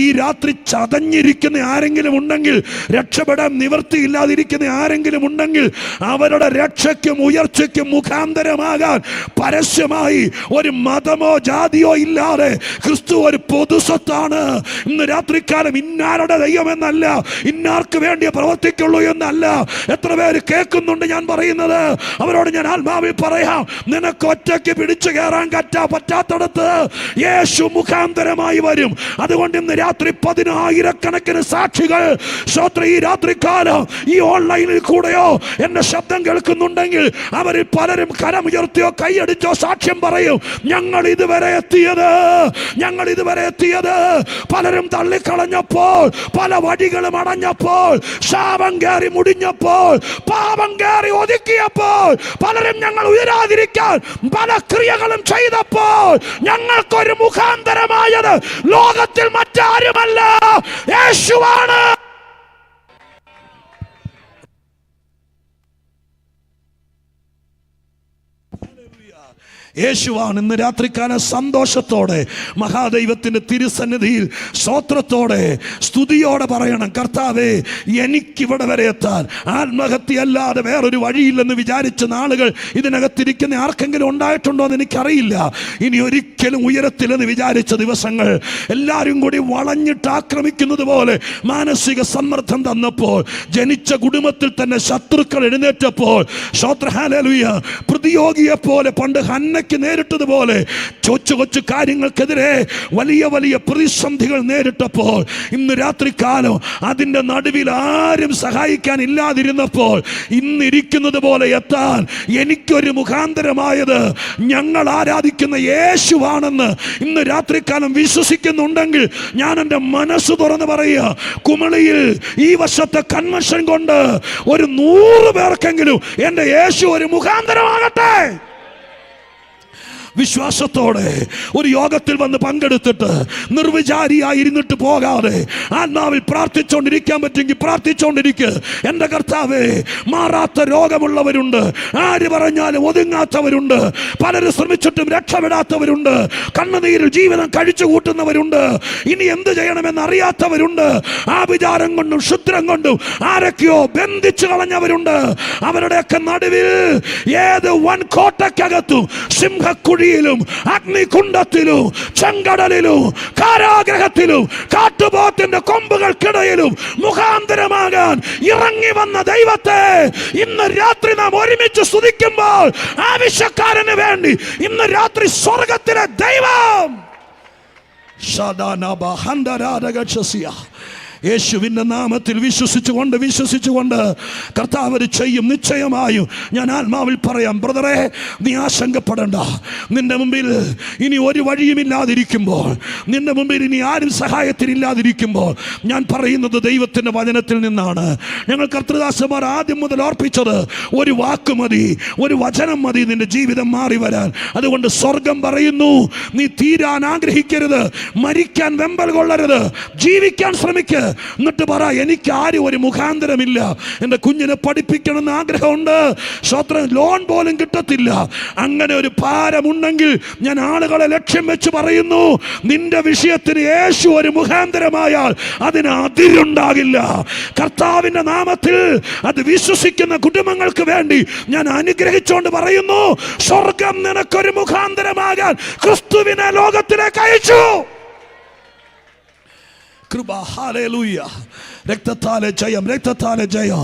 ഈ രാത്രി ചതഞ്ഞിരിക്കുന്ന ആരെങ്കിലും ഉണ്ടെങ്കിൽ, രക്ഷപ്പെടാൻ നിവൃത്തിയില്ലാതിരിക്കുന്ന ആരെങ്കിലും ഉണ്ടെങ്കിൽ, അവരുടെ രക്ഷയ്ക്കും ഉയർച്ചയ്ക്കും മുഖാന്തരമാകാൻ പരസ്യമായി ഒരു മതമോ ജാതിയോ ഇല്ലാതെ ക്രിസ്തു ഒരു പൊതുസ്വത്താണ്. ഇന്ന് രാത്രിക്കാലം ഇന്നാരുടെ ദൈവമെന്നല്ല, ഇന്നാർക്ക് വേണ്ടിയേ പ്രവർത്തിക്കുള്ളൂ എന്നല്ല. എത്ര പേര് കേൾക്കുന്നുണ്ട് ഞാൻ പറയുന്നത്? അവരോട് ഞാൻ ആത്മാവിൽ പറയാം, നിനക്ക് ഒറ്റയ്ക്ക് പിടിച്ചു കയറാൻ പറ്റാത്തടത്ത് യേശു മുഖാന്തരമായി വരും. അതുകൊണ്ട് ഇന്ന് രാത്രി 10,000 സാക്ഷികൾ ഈ രാത്രികാലം ഈ ഓൺലൈനിൽ കൂടെയോ എന്റെ ശബ്ദം കേൾക്കുന്നുണ്ടെങ്കിൽ അവരിൽ പലരും കരമുയർത്തിയോ കൈയടിച്ചോ സാക്ഷ്യം പറയും, ഞങ്ങൾ ഇതുവരെ എത്തിയത് പലരും തള്ളിക്കളഞ്ഞപ്പോൾ, പല വഴികളും അടഞ്ഞപ്പോൾ, ശാപം കയറി മുടിഞ്ഞപ്പോൾ, പാപം കയറി ഒതുക്കിയപ്പോൾ, പലരും ഞങ്ങൾ ഉയരാതിരിക്കാൻ പല ക്രിയകളും ചെയ്തപ്പോൾ ഞങ്ങൾക്കൊരു മുഖാന്തരമായത് ലോകത്തിൽ മറ്റാരുമല്ല, യേശുവാണ്. യേശുവാണ്. ഇന്ന് രാത്രിക്കാലം സന്തോഷത്തോടെ മഹാദൈവത്തിൻ്റെ തിരുസന്നിധിയിൽ സ്തോത്രത്തോടെ സ്തുതിയോടെ പറയണം, കർത്താവേ, എനിക്കിവിടെ വരെ എത്താൻ ആത്മഹത്യയല്ലാതെ വേറൊരു വഴിയില്ലെന്ന് വിചാരിച്ച നാളുകൾ ഇതിനകത്തിരിക്കുന്ന ആർക്കെങ്കിലും ഉണ്ടായിട്ടുണ്ടോ എന്ന് എനിക്കറിയില്ല. ഇനി ഒരിക്കലും ഉയരത്തില്ലെന്ന് വിചാരിച്ച ദിവസങ്ങൾ എല്ലാവരും കൂടി വളഞ്ഞിട്ട് ആക്രമിക്കുന്നത് പോലെ മാനസിക സമ്മർദ്ദം തന്നപ്പോൾ, ജനിച്ച കുടുംബത്തിൽ തന്നെ ശത്രുക്കൾ എഴുന്നേറ്റപ്പോൾ, സ്തോത്ര ഹല്ലേലൂയ, പ്രതിയോഗിയെ പോലെ പണ്ട് ഹന്ന നേരിട്ടതുപോലെ കൊച്ചു കാര്യങ്ങൾക്കെതിരെ വലിയ വലിയ പ്രതിസന്ധികൾ നേരിട്ടപ്പോൾ, ഇന്ന് രാത്രികാലം അതിൻ്റെ നടുവിൽ ആരും സഹായിക്കാൻ ഇല്ലാതിരുന്നപ്പോൾ ഇന്നിരിക്കുന്നത് പോലെ എത്താൻ എനിക്കൊരു മുഖാന്തരമായത് ഞങ്ങൾ ആരാധിക്കുന്ന യേശുവാണെന്ന് ഇന്ന് രാത്രികാലം വിശ്വസിക്കുന്നുണ്ടെങ്കിൽ ഞാൻ എൻ്റെ മനസ്സ് തുറന്ന് പറയുക, കുമളിയിൽ ഈ വർഷത്തെ കൺവെൻഷൻ കൊണ്ട് ഒരു 100 പേർക്കെങ്കിലും എൻ്റെ യേശു ഒരു മുഖാന്തരമാകട്ടെ. വിശ്വാസത്തോടെ ഒരു യോഗത്തിൽ വന്ന് പങ്കെടുത്തിട്ട് നിർവിചാരിയായി ഇരുന്നിട്ട് പോകാതെ ആത്മാവിൽ പ്രാർത്ഥിച്ചുകൊണ്ടിരിക്കാൻ പറ്റുമെങ്കിൽ പ്രാർത്ഥിച്ചുകൊണ്ടിരിക്കുക. എൻ്റെ കർത്താവേ, മാറാത്ത രോഗമുള്ളവരുണ്ട്, ആര് പറഞ്ഞാലും ഒതുങ്ങാത്തവരുണ്ട്, പലരും ശ്രമിച്ചിട്ടും രക്ഷപ്പെടാത്തവരുണ്ട്, കണ്ണുനീരിൽ ജീവിതം കഴിച്ചു കൂട്ടുന്നവരുണ്ട്, ഇനി എന്ത് ചെയ്യണമെന്ന് അറിയാത്തവരുണ്ട്, ആഭിചാരം കൊണ്ടും ക്ഷുദ്രം കൊണ്ടും ആരൊക്കെയോ ബന്ധിച്ചു കളഞ്ഞവരുണ്ട്. അവരുടെയൊക്കെ നടുവിൽ ഏത് വൻകോട്ടയ്ക്കകത്തും സിംഹക്കുഴിയിലും അഗ്നികുണ്ഡത്തിലും ചെങ്കടലിലും കാരാഗ്രഹത്തിലും കാട്ടുപോത്തിന്റെ കൊമ്പുകൾക്കിടയിലും മുഖാന്തരമാകാൻ ഇറങ്ങി വന്ന ദൈവത്തെ ഇന്ന് രാത്രി നാം ഒരുമിച്ച് സ്തുതിക്കുമ്പോൾ ആവശ്യക്കാരന് വേണ്ടി ഇന്ന് രാത്രി സ്വർഗത്തിലെ ദൈവം യേശുവിൻ്റെ നാമത്തിൽ വിശ്വസിച്ചുകൊണ്ട് കർത്താവ് ചെയ്യും. നിശ്ചയമായും ഞാൻ ആത്മാവിൽ പറയാം, ബ്രദറെ, നീ ആശങ്കപ്പെടണ്ട. നിന്റെ മുമ്പിൽ ഇനി ഒരു വഴിയുമില്ലാതിരിക്കുമ്പോൾ, നിന്റെ മുമ്പിൽ ഇനി ആരും സഹായത്തിനില്ലാതിരിക്കുമ്പോൾ ഞാൻ പറയുന്നത് ദൈവത്തിൻ്റെ വചനത്തിൽ നിന്നാണ്. ഞങ്ങൾ കർത്തൃദാസന്മാർ ആദ്യം മുതൽ ഓർപ്പിച്ചത് ഒരു വാക്ക് മതി, ഒരു വചനം മതി നിന്റെ ജീവിതം മാറി വരാൻ. അതുകൊണ്ട് സ്വർഗം പറയുന്നു, നീ തീരാൻ ആഗ്രഹിക്കരുത്, മരിക്കാൻ വെമ്പൽ കൊള്ളരുത്, ജീവിക്കാൻ ശ്രമിക്കുക. എന്നിട്ട് പറ, എനിക്ക് ആരും ഒരു മുഖാന്തരമില്ല, എൻ്റെ കുഞ്ഞിനെ പഠിപ്പിക്കണമെന്ന് ആഗ്രഹമുണ്ട്, സ്വത്രം ലോൺ പോലും കിട്ടത്തില്ല. അങ്ങനെ ഒരു ഭാരമുണ്ടെങ്കിൽ ഞാൻ ആളുകളെ ലക്ഷ്യം വെച്ച് പറയുന്നു, നിന്റെ വിഷയത്തിന് യേശു ഒരു മുഖാന്തരമായാൽ അതിന് അതിരുണ്ടാകില്ല. കർത്താവിൻ്റെ നാമത്തിൽ അത് വിശ്വസിക്കുന്ന കുടുംബങ്ങൾക്ക് വേണ്ടി ഞാൻ അനുഗ്രഹിച്ചുകൊണ്ട് പറയുന്നു, സ്വർഗം നിനക്കൊരു മുഖാന്തരമാകാൻ ക്രിസ്തുവിനെ ലോകത്തിലേക്ക് അയച്ചു. കൃപ, ഹല്ലേലൂയ. രക്തത്താലെ ജയം, രക്തത്താലെ ജയം.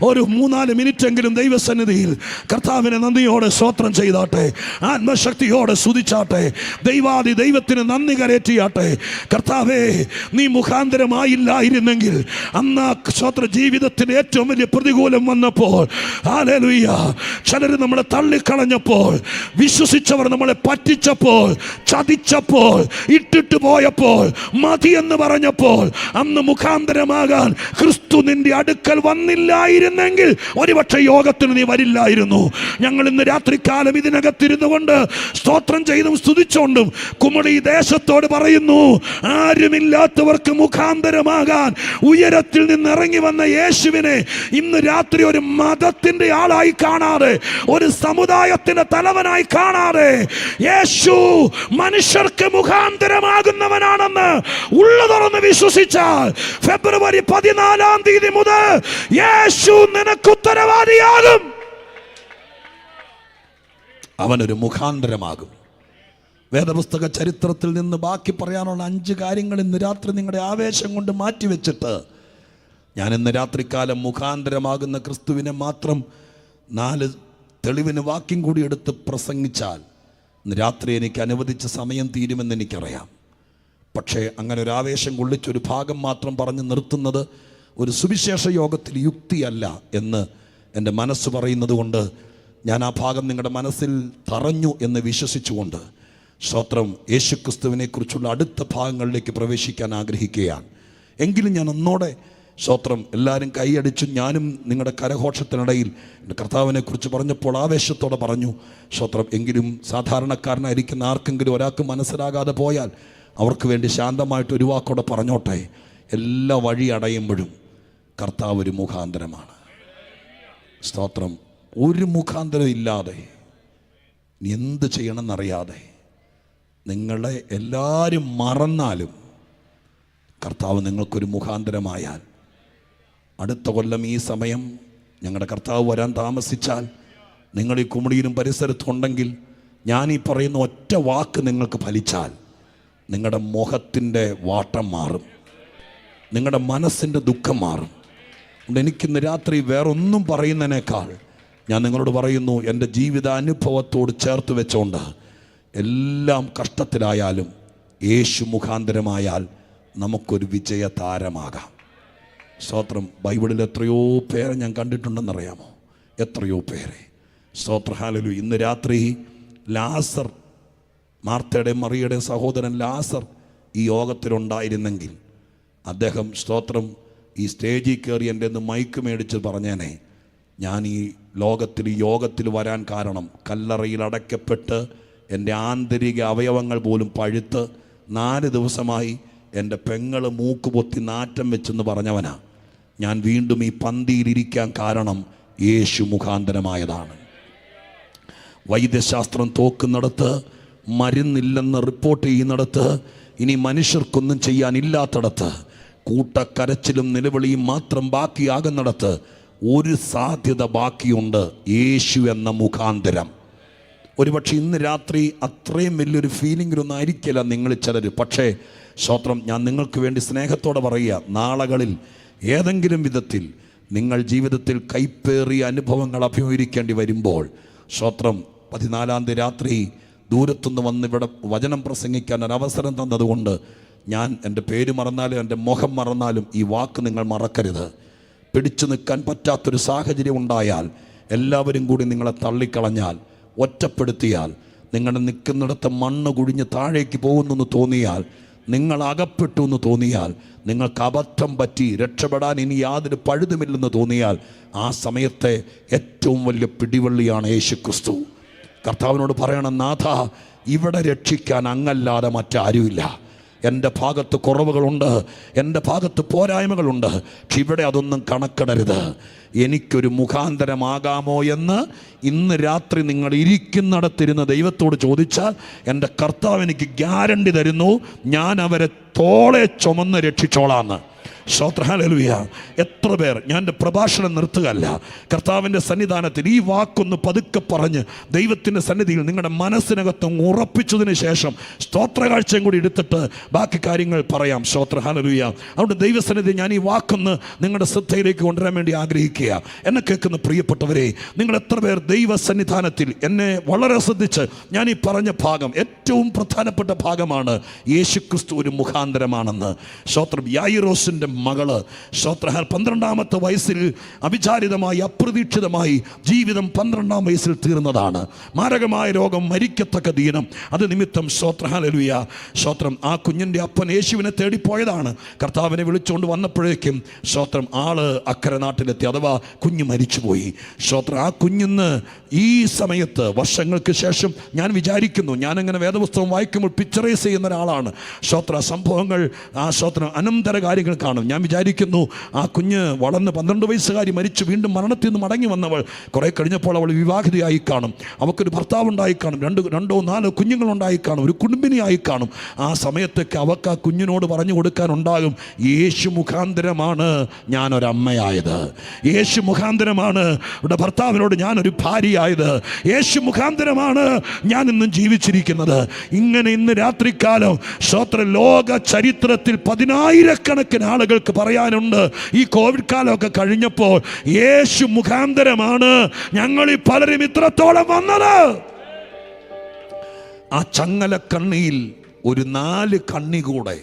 ഒരു 3-4 മിനിറ്റെങ്കിലും ദൈവസന്നിധിയിൽ കർത്താവിനെ നന്ദിയോടെ സ്തോത്രം ചെയ്താട്ടെ, ആത്മശക്തിയോടെ സ്തുതിച്ചാട്ടെ, ദൈവാദി ദൈവത്തിന് നന്ദി കരേറ്റിയാട്ടെ. കർത്താവേ, നീ മുഖാന്തരമായില്ലായിരുന്നെങ്കിൽ അന്ന് സ്തോത്ര ജീവിതത്തിന് ഏറ്റവും വലിയ പ്രതികൂലം വന്നപ്പോൾ, ഹല്ലേലൂയ, ചിലർ നമ്മളെ തള്ളിക്കളഞ്ഞപ്പോൾ, വിശ്വസിച്ചവർ നമ്മളെ പറ്റിച്ചപ്പോൾ, ചതിച്ചപ്പോൾ, ഇട്ടിട്ട് പോയപ്പോൾ, മതി എന്ന് പറഞ്ഞപ്പോൾ, അന്ന് മുഖാന്തരമാകാൻ ക്രിസ്തു നിന്റെ അടുക്കൽ വന്നില്ലായിരുന്നെങ്കിൽ ഒരുപക്ഷെ യോഗത്തിന് നീ വരില്ലായിരുന്നു. ഞങ്ങൾ ഇന്ന് രാത്രികാലം ഇതിനകത്തിരുന്നു കൊണ്ട് സ്തോത്രം ചെയ്തും സ്തുതിച്ചോണ്ടും കുമളി ദേശത്തോട് പറയുന്നു, ആരുമില്ലാത്തവർക്ക് മുഖാന്തരമാകാൻ ഉയരത്തിൽ നിന്ന് ഇറങ്ങി വന്ന യേശുവിനെ ഇന്ന് രാത്രി ഒരു മതത്തിന്റെ ആളായി കാണാതെ, ഒരു സമുദായത്തിന്റെ തലവനായി കാണാതെ, യേശു മനുഷ്യർക്ക് മുഖാന്തരമാകുന്നവനാണെന്ന് ഉള്ള തുറന്ന് വിശ്വസിച്ചാൽ ഫെബ്രുവരി 14 തീയതി മുതൽ യേശു നിനക്ക് ഉത്തരവാദിയാകും. അവനൊരു മുഖാന്തരമാകും. വേദപുസ്തക ചരിത്രത്തിൽ നിന്ന് ബാക്കി പറയാനുള്ള 5 കാര്യങ്ങൾ ഇന്ന് രാത്രി നിങ്ങളുടെ ആവേശം കൊണ്ട് മാറ്റിവെച്ചിട്ട് ഞാൻ ഇന്ന് രാത്രികാലം മുഖാന്തരമാകുന്ന ക്രിസ്തുവിനെ മാത്രം 4 തെളിവിന് വാക്യം കൂടി എടുത്ത് പ്രസംഗിച്ചാൽ ഇന്ന് രാത്രി എനിക്ക് അനുവദിച്ച സമയം തീരുമെന്ന് എനിക്കറിയാം. പക്ഷേ അങ്ങനെ ഒരു ആവേശം കൊള്ളിച്ചൊരു ഭാഗം മാത്രം പറഞ്ഞ് നിർത്തുന്നത് ഒരു സുവിശേഷ യോഗത്തിൽ യുക്തിയല്ല എന്ന് എൻ്റെ മനസ്സ് പറയുന്നത് കൊണ്ട് ഞാൻ ആ ഭാഗം നിങ്ങളുടെ മനസ്സിൽ തറഞ്ഞു എന്ന് വിശ്വസിച്ചുകൊണ്ട് സ്തോത്രം യേശുക്രിസ്തുവിനെ കുറിച്ചുള്ള അടുത്ത ഭാഗങ്ങളിലേക്ക് പ്രവേശിക്കാൻ ആഗ്രഹിക്കുകയാണ്. എങ്കിലും ഞാൻ ഒന്നോടെ സ്തോത്രം എല്ലാവരും കൈയടിച്ചു. ഞാനും നിങ്ങളുടെ കരഘോഷത്തിനിടയിൽ എൻ്റെ കർത്താവിനെ കുറിച്ച് പറഞ്ഞപ്പോൾ ആവേശത്തോടെ പറഞ്ഞു സ്തോത്രം. എങ്കിലും സാധാരണക്കാരനായിരിക്കുന്ന ആർക്കെങ്കിലും ഒരാൾക്ക് മനസ്സിലാകാതെ പോയാൽ അവർക്ക് വേണ്ടി ശാന്തമായിട്ട് ഒരു വാക്കോടെ പറഞ്ഞോട്ടെ. എല്ലാ വഴി അടയുമ്പോഴും കർത്താവ് ഒരു മുഖാന്തരമാണ്. സ്തോത്രം. ഒരു മുഖാന്തരം ഇല്ലാതെ എന്ത് ചെയ്യണമെന്നറിയാതെ നിങ്ങളെ എല്ലാവരും മറന്നാലും കർത്താവ് നിങ്ങൾക്കൊരു മുഖാന്തരമായാൽ, അടുത്ത കൊല്ലം ഈ സമയം ഞങ്ങളുടെ കർത്താവ് വരാൻ താമസിച്ചാൽ, നിങ്ങൾ ഈ കുമളിയിലും പരിസരത്തുണ്ടെങ്കിൽ ഞാൻ ഈ പറയുന്ന ഒറ്റ വാക്ക് നിങ്ങൾക്ക് ഫലിച്ചാൽ നിങ്ങളുടെ മുഖത്തിൻ്റെ വാട്ടം മാറും, നിങ്ങളുടെ മനസ്സിൻ്റെ ദുഃഖം മാറും. അതുകൊണ്ട് എനിക്കിന്ന് രാത്രി വേറൊന്നും പറയുന്നതിനേക്കാൾ ഞാൻ നിങ്ങളോട് പറയുന്നു, എൻ്റെ ജീവിതാനുഭവത്തോട് ചേർത്ത് വെച്ചുകൊണ്ട് എല്ലാം കഷ്ടത്തിലായാലും യേശു മുഖാന്തരമായാൽ നമുക്കൊരു വിജയതാരമാകാം. സ്തോത്രം. ബൈബിളിൽ എത്രയോ പേരെ ഞാൻ കണ്ടിട്ടുണ്ടെന്നറിയാമോ? എത്രയോ പേരെ. സ്തോത്ര, ഹല്ലേലൂയ. ഇന്ന് രാത്രി ലാസർ, മാർത്തയുടെയും മറിയയുടെയും സഹോദരൻ ലാസർ ഈ യോഗത്തിലുണ്ടായിരുന്നെങ്കിൽ അദ്ദേഹം സ്തോത്രം ഈ സ്റ്റേജിൽ കയറി എൻ്റെ ഒന്ന് മൈക്ക് മേടിച്ച് പറഞ്ഞേനെ, ഞാൻ ഈ യോഗത്തിൽ വരാൻ കാരണം കല്ലറയിൽ അടയ്ക്കപ്പെട്ട് എൻ്റെ ആന്തരിക അവയവങ്ങൾ പോലും പഴുത്ത് 4 ദിവസമായി എൻ്റെ പെങ്ങള് മൂക്ക് പൊത്തി നാറ്റം വെച്ചെന്ന് പറഞ്ഞവനാ. ഞാൻ വീണ്ടും ഈ പന്തിയിലിരിക്കാൻ കാരണം യേശു മുഖാന്തരമായതാണ്. വൈദ്യശാസ്ത്രം തോക്കുന്നിടത്ത്, മരുന്നില്ലെന്ന് റിപ്പോർട്ട് ചെയ്യുന്നിടത്ത്, ഇനി മനുഷ്യർക്കൊന്നും ചെയ്യാനില്ലാത്തിടത്ത്, കൂട്ടക്കരച്ചിലും നിലവിളിയും മാത്രം ബാക്കിയാകുന്നിടത്ത് ഒരു സാധ്യത ബാക്കിയുണ്ട്: യേശു എന്ന മുഖാന്തരം. ഒരുപക്ഷെ ഇന്ന് രാത്രി അത്രയും വലിയൊരു ഫീലിങ്ങിലൊന്നും ആയിരിക്കില്ല നിങ്ങൾ ചിലർ. പക്ഷേ സ്തോത്രം, ഞാൻ നിങ്ങൾക്ക് വേണ്ടി സ്നേഹത്തോടെ പറയുക, നാളുകളിൽ ഏതെങ്കിലും വിധത്തിൽ നിങ്ങൾ ജീവിതത്തിൽ കൈപ്പേറിയ അനുഭവങ്ങൾ അഭിമുഖീകരിക്കേണ്ടി വരുമ്പോൾ, സ്തോത്രം, 14-ാം തീയതി രാത്രി ദൂരത്തുനിന്ന് വന്ന് ഇവിടെ വചനം പ്രസംഗിക്കാൻ ഒരവസരം തന്നതുകൊണ്ട് ഞാൻ എൻ്റെ പേര് മറന്നാലും എൻ്റെ മുഖം മറന്നാലും ഈ വാക്ക് നിങ്ങൾ മറക്കരുത്. പിടിച്ചു നിൽക്കാൻ പറ്റാത്തൊരു സാഹചര്യം ഉണ്ടായാൽ, എല്ലാവരും കൂടി നിങ്ങളെ തള്ളിക്കളഞ്ഞാൽ, ഒറ്റപ്പെടുത്തിയാൽ, നിങ്ങളുടെ നിൽക്കുന്നിടത്ത് മണ്ണ് കുഴിഞ്ഞ് താഴേക്ക് പോകുന്നെന്ന് തോന്നിയാൽ, നിങ്ങൾ അകപ്പെട്ടു എന്ന് തോന്നിയാൽ, നിങ്ങൾക്ക് അബദ്ധം പറ്റി രക്ഷപ്പെടാൻ ഇനി യാതൊരു പഴുതുമില്ലെന്ന് തോന്നിയാൽ, ആ സമയത്തെ ഏറ്റവും വലിയ പിടിവള്ളിയാണ് യേശുക്രിസ്തു. കർത്താവിനോട് പറയണം, നാഥ, ഇവിടെ രക്ഷിക്കാൻ അങ്ങല്ലാതെ മറ്റാരുമില്ല. എൻ്റെ ഭാഗത്ത് കുറവുകളുണ്ട്, എൻ്റെ ഭാഗത്ത് പോരായ്മകളുണ്ട്, പക്ഷെ ഇവിടെ അതൊന്നും കണക്കിടരുത്. എനിക്കൊരു മുഖാന്തരമാകാമോ എന്ന് ഇന്ന് രാത്രി നിങ്ങൾ ഇരിക്കുന്നിടത്തിരുന്ന് ദൈവത്തോട് ചോദിച്ചാൽ, എൻ്റെ കർത്താവ് എനിക്ക് ഗ്യാരണ്ടി തരുന്നു, ഞാൻ അവരെ തോളെ ചുമന്ന് രക്ഷിച്ചോളാന്ന്. സ്തോത്രം, ഹല്ലേലൂയ. എത്ര പേർ, ഞാൻ എൻ്റെ പ്രഭാഷണം നിർത്തുകയല്ല, കർത്താവിൻ്റെ സന്നിധാനത്തിൽ ഈ വാക്കൊന്ന് പതുക്കെ പറഞ്ഞ് ദൈവത്തിൻ്റെ സന്നിധിയിൽ നിങ്ങളുടെ മനസ്സിനകത്ത് ഉറപ്പിച്ചതിന് ശേഷം സ്തോത്രകാഴ്ചയും കൂടി എടുത്തിട്ട് ബാക്കി കാര്യങ്ങൾ പറയാം. സ്തോത്രം, ഹല്ലേലൂയ. അതുകൊണ്ട് ദൈവസന്നിധി ഞാൻ ഈ വാക്കൊന്ന് നിങ്ങളുടെ ശ്രദ്ധയിലേക്ക് കൊണ്ടുവരാൻ വേണ്ടി ആഗ്രഹിക്കുക. എന്നെ കേൾക്കുന്ന പ്രിയപ്പെട്ടവരെ, നിങ്ങൾ എത്ര പേർ ദൈവസന്നിധാനത്തിൽ എന്നെ വളരെ ശ്രദ്ധിച്ച് ഞാൻ ഈ പറഞ്ഞ ഭാഗം ഏറ്റവും പ്രധാനപ്പെട്ട ഭാഗമാണ്, യേശുക്രിസ്തു ഒരു മുഖാന്തരമാണെന്ന്. സ്തോത്രം, യായിറോസിൻ്റെ മകള്, സ്തോത്രം, 12-ാമത്തെ വയസ്സിൽ അവിചാരിതമായി അപ്രതീക്ഷിതമായി ജീവിതം 12-ാം വയസ്സിൽ തീർന്നതാണ്. മാരകമായ രോഗം, മരിക്കത്തക്ക ദീനം. അത് നിമിത്തം, സ്തോത്രം, ഹല്ലേലൂയ, സ്തോത്രം, ആ കുഞ്ഞിൻ്റെ അപ്പൻ യേശുവിനെ തേടിപ്പോയതാണ്. കർത്താവിനെ വിളിച്ചുകൊണ്ട് വന്നപ്പോഴേക്കും, സ്തോത്രം, ആള് അക്കരെ നാട്ടിലെത്തി, അഥവാ കുഞ്ഞ് മരിച്ചുപോയി. സ്തോത്രം, ആ കുഞ്ഞിന്ന് ഈ സമയത്ത് വർഷങ്ങൾക്ക് ശേഷം ഞാൻ വിചാരിക്കുന്നു, ഞാനങ്ങനെ വേദപുസ്തകം വായിക്കുമ്പോൾ പിക്ചറൈസ് ചെയ്യുന്ന ഒരാളാണ്. സ്തോത്ര, സംഭവങ്ങൾ, ആ സ്തോത്രം, അനന്തര കാര്യങ്ങൾ കാണും. ഞാൻ വിചാരിക്കുന്നു, ആ കുഞ്ഞ് വളർന്ന് 12 വയസ്സുകാരി മരിച്ചു, വീണ്ടും മരണത്തിൽ നിന്ന് മടങ്ങി വന്നവൾ കുറേ കഴിഞ്ഞപ്പോൾ അവൾ വിവാഹിതയായി കാണും, അവൾക്കൊരു ഭർത്താവുണ്ടായി കാണും, 2-4 കുഞ്ഞുങ്ങളുണ്ടായി കാണും, ഒരു കുടുംബിനിയായി കാണും. ആ സമയത്തൊക്കെ അവൾക്ക് ആ കുഞ്ഞിനോട് പറഞ്ഞു കൊടുക്കാനുണ്ടാകും, യേശു മുഖാന്തരമാണ് ഞാനൊരമ്മയായത്, യേശു മുഖാന്തരമാണ് ഇവിടെ ഭർത്താവിനോട് ഞാനൊരു ഭാര്യയായത്, യേശു മുഖാന്തരമാണ് ഞാൻ ഇന്നും ജീവിച്ചിരിക്കുന്നത്. ഇങ്ങനെ ഇന്ന് രാത്രികാലം, സ്തോത്ര, ലോക ചരിത്രത്തിൽ 10,000-കണക്കിന് ആളുകൾക്ക് പറയാനുണ്ട്. ഈ കോവിഡ് കാലമൊക്കെ കഴിഞ്ഞപ്പോൾ യേശു മുഖാന്തരമാണ് ഞങ്ങളിൽ പലരും ഇത്രത്തോളം വന്നത്. ആ ചങ്ങലക്കണ്ണിയിൽ ഒരു 4 കണ്ണി കൂടെ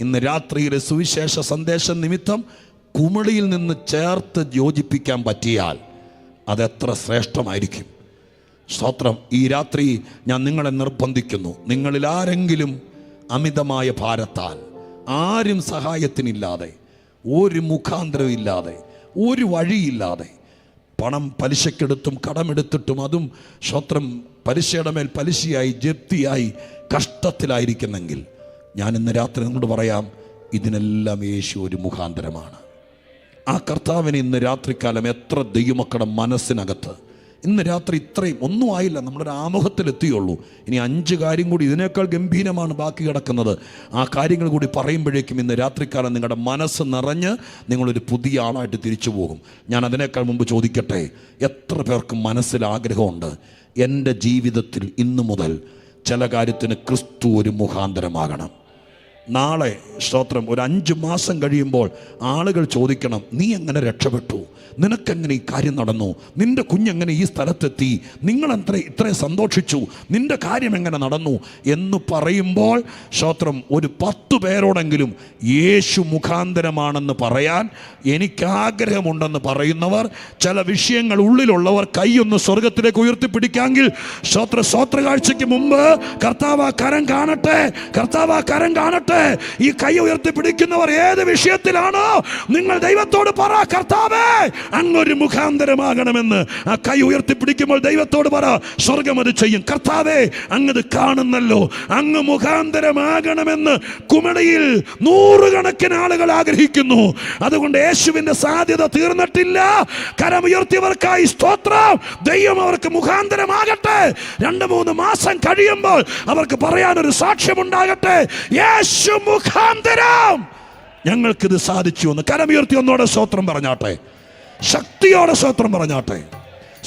ഇന്ന് രാത്രിയിലെ സുവിശേഷ സന്ദേശം നിമിത്തം കുമിളിയിൽ നിന്ന് ചേർത്ത് യോജിപ്പിക്കാൻ പറ്റിയാൽ അതെത്ര ശ്രേഷ്ഠമായിരിക്കും. സ്തോത്രം, ഈ രാത്രി ഞാൻ നിങ്ങളെ നിർബന്ധിക്കുന്നു, നിങ്ങളിൽ ആരെങ്കിലും അമിതമായ ഭാരത്താൽ, ആരും സഹായത്തിനില്ലാതെ, ഒരു മുഖാന്തരം ഇല്ലാതെ, ഒരു വഴിയില്ലാതെ, പണം പലിശക്കെടുത്തും കടമെടുത്തിട്ടും അതും സ്തോത്രം പലിശയുടെ മേൽ പലിശയായി ജപ്തിയായി കഷ്ടത്തിലായിരിക്കുന്നെങ്കിൽ, ഞാൻ ഇന്ന് രാത്രി നിങ്ങളോട് പറയാം, ഇതിനെല്ലാം യേശു ഒരു മുഖാന്തരമാണ്. ആ കർത്താവിന് ഇന്ന് രാത്രികാലം എത്ര ദൈവമക്കളുടെ മനസ്സിനകത്ത് ഇന്ന് രാത്രി ഇത്രയും ഒന്നും ആയില്ല, നമ്മളൊരു ആമുഖത്തിലെത്തിയുള്ളൂ. ഇനി 5 കാര്യം കൂടി ഇതിനേക്കാൾ ഗംഭീരമാണ് ബാക്കി കിടക്കുന്നത്. ആ കാര്യങ്ങൾ കൂടി പറയുമ്പോഴേക്കും ഇന്ന് രാത്രിക്കാലം നിങ്ങളുടെ മനസ്സ് നിറഞ്ഞ് നിങ്ങളൊരു പുതിയ ആളായിട്ട് തിരിച്ചു പോകും. ഞാൻ അതിനേക്കാൾ മുമ്പ് ചോദിക്കട്ടെ, എത്ര പേർക്ക് മനസ്സിൽ ആഗ്രഹമുണ്ട്, എൻ്റെ ജീവിതത്തിൽ ഇന്നു മുതൽ ചില കാര്യത്തിന് ക്രിസ്തു ഒരു മുഖാന്തരമാകണം? നാളെ സ്തോത്രം ഒരു 5 മാസം കഴിയുമ്പോൾ ആളുകൾ ചോദിക്കണം, നീ എങ്ങനെ രക്ഷപ്പെട്ടു, നിനക്കെങ്ങനെ ഈ കാര്യം നടന്നു, നിന്റെ കുഞ്ഞെങ്ങനെ ഈ സ്ഥലത്തെത്തി, നിങ്ങൾ ഇത്രയും സന്തോഷിച്ചു, നിന്റെ കാര്യം എങ്ങനെ നടന്നു എന്ന് പറയുമ്പോൾ സ്തോത്രം ഒരു 10 പേരോടെങ്കിലും യേശു മുഖാന്തരമാണെന്ന് പറയാൻ എനിക്കാഗ്രഹമുണ്ടെന്ന് പറയുന്നവർ, ചില വിഷയങ്ങൾ ഉള്ളിലുള്ളവർ കൈയൊന്ന് സ്വർഗത്തിലേക്ക് ഉയർത്തിപ്പിടിക്കാമെങ്കിൽ സ്തോത്ര കാഴ്ചയ്ക്ക് മുമ്പ് കർത്താവ് കരം കാണട്ടെ, കർത്താവ് കരം കാണട്ടെ. ഈ കൈ ഉയർത്തിപ്പിടിക്കുന്നവർ ഏത് വിഷയത്തിലാണോ നിങ്ങൾ ദൈവത്തോട് പറ, കർത്താവേ അങ്ങൊരു മുഖാന്തരമാകണമെന്ന്. ആ കൈ ഉയർത്തിപ്പിടിക്കുമ്പോൾ ദൈവത്തോട് പറ, സ്വർഗം അത് ചെയ്യും. കർത്താവേ അങ്ങത് കാണുന്നല്ലോ, അങ്ങ് മുഖാന്തരമാകണമെന്ന് കുമളിയിൽ നൂറുകണക്കിന് ആളുകൾ ആഗ്രഹിക്കുന്നു. അതുകൊണ്ട് യേശുവിന്റെ സാധ്യത തീർന്നിട്ടില്ല. കരമുയർത്തിയവർക്കായി സ്തോത്രം. ദൈവം അവർക്ക് മുഖാന്തരമാകട്ടെ. 2-3 മാസം കഴിയുമ്പോൾ അവർക്ക് പറയാനൊരു സാക്ഷ്യമുണ്ടാകട്ടെ, യേശു മുഖാന്തരം ഞങ്ങൾക്കിത് സാധിച്ചു എന്ന്. കരമുയർത്തി ഒന്നോടെ സ്തോത്രം പറഞ്ഞാട്ടെ, ശക്തിയോടെ സ്തോത്രം പറഞ്ഞാട്ടെ.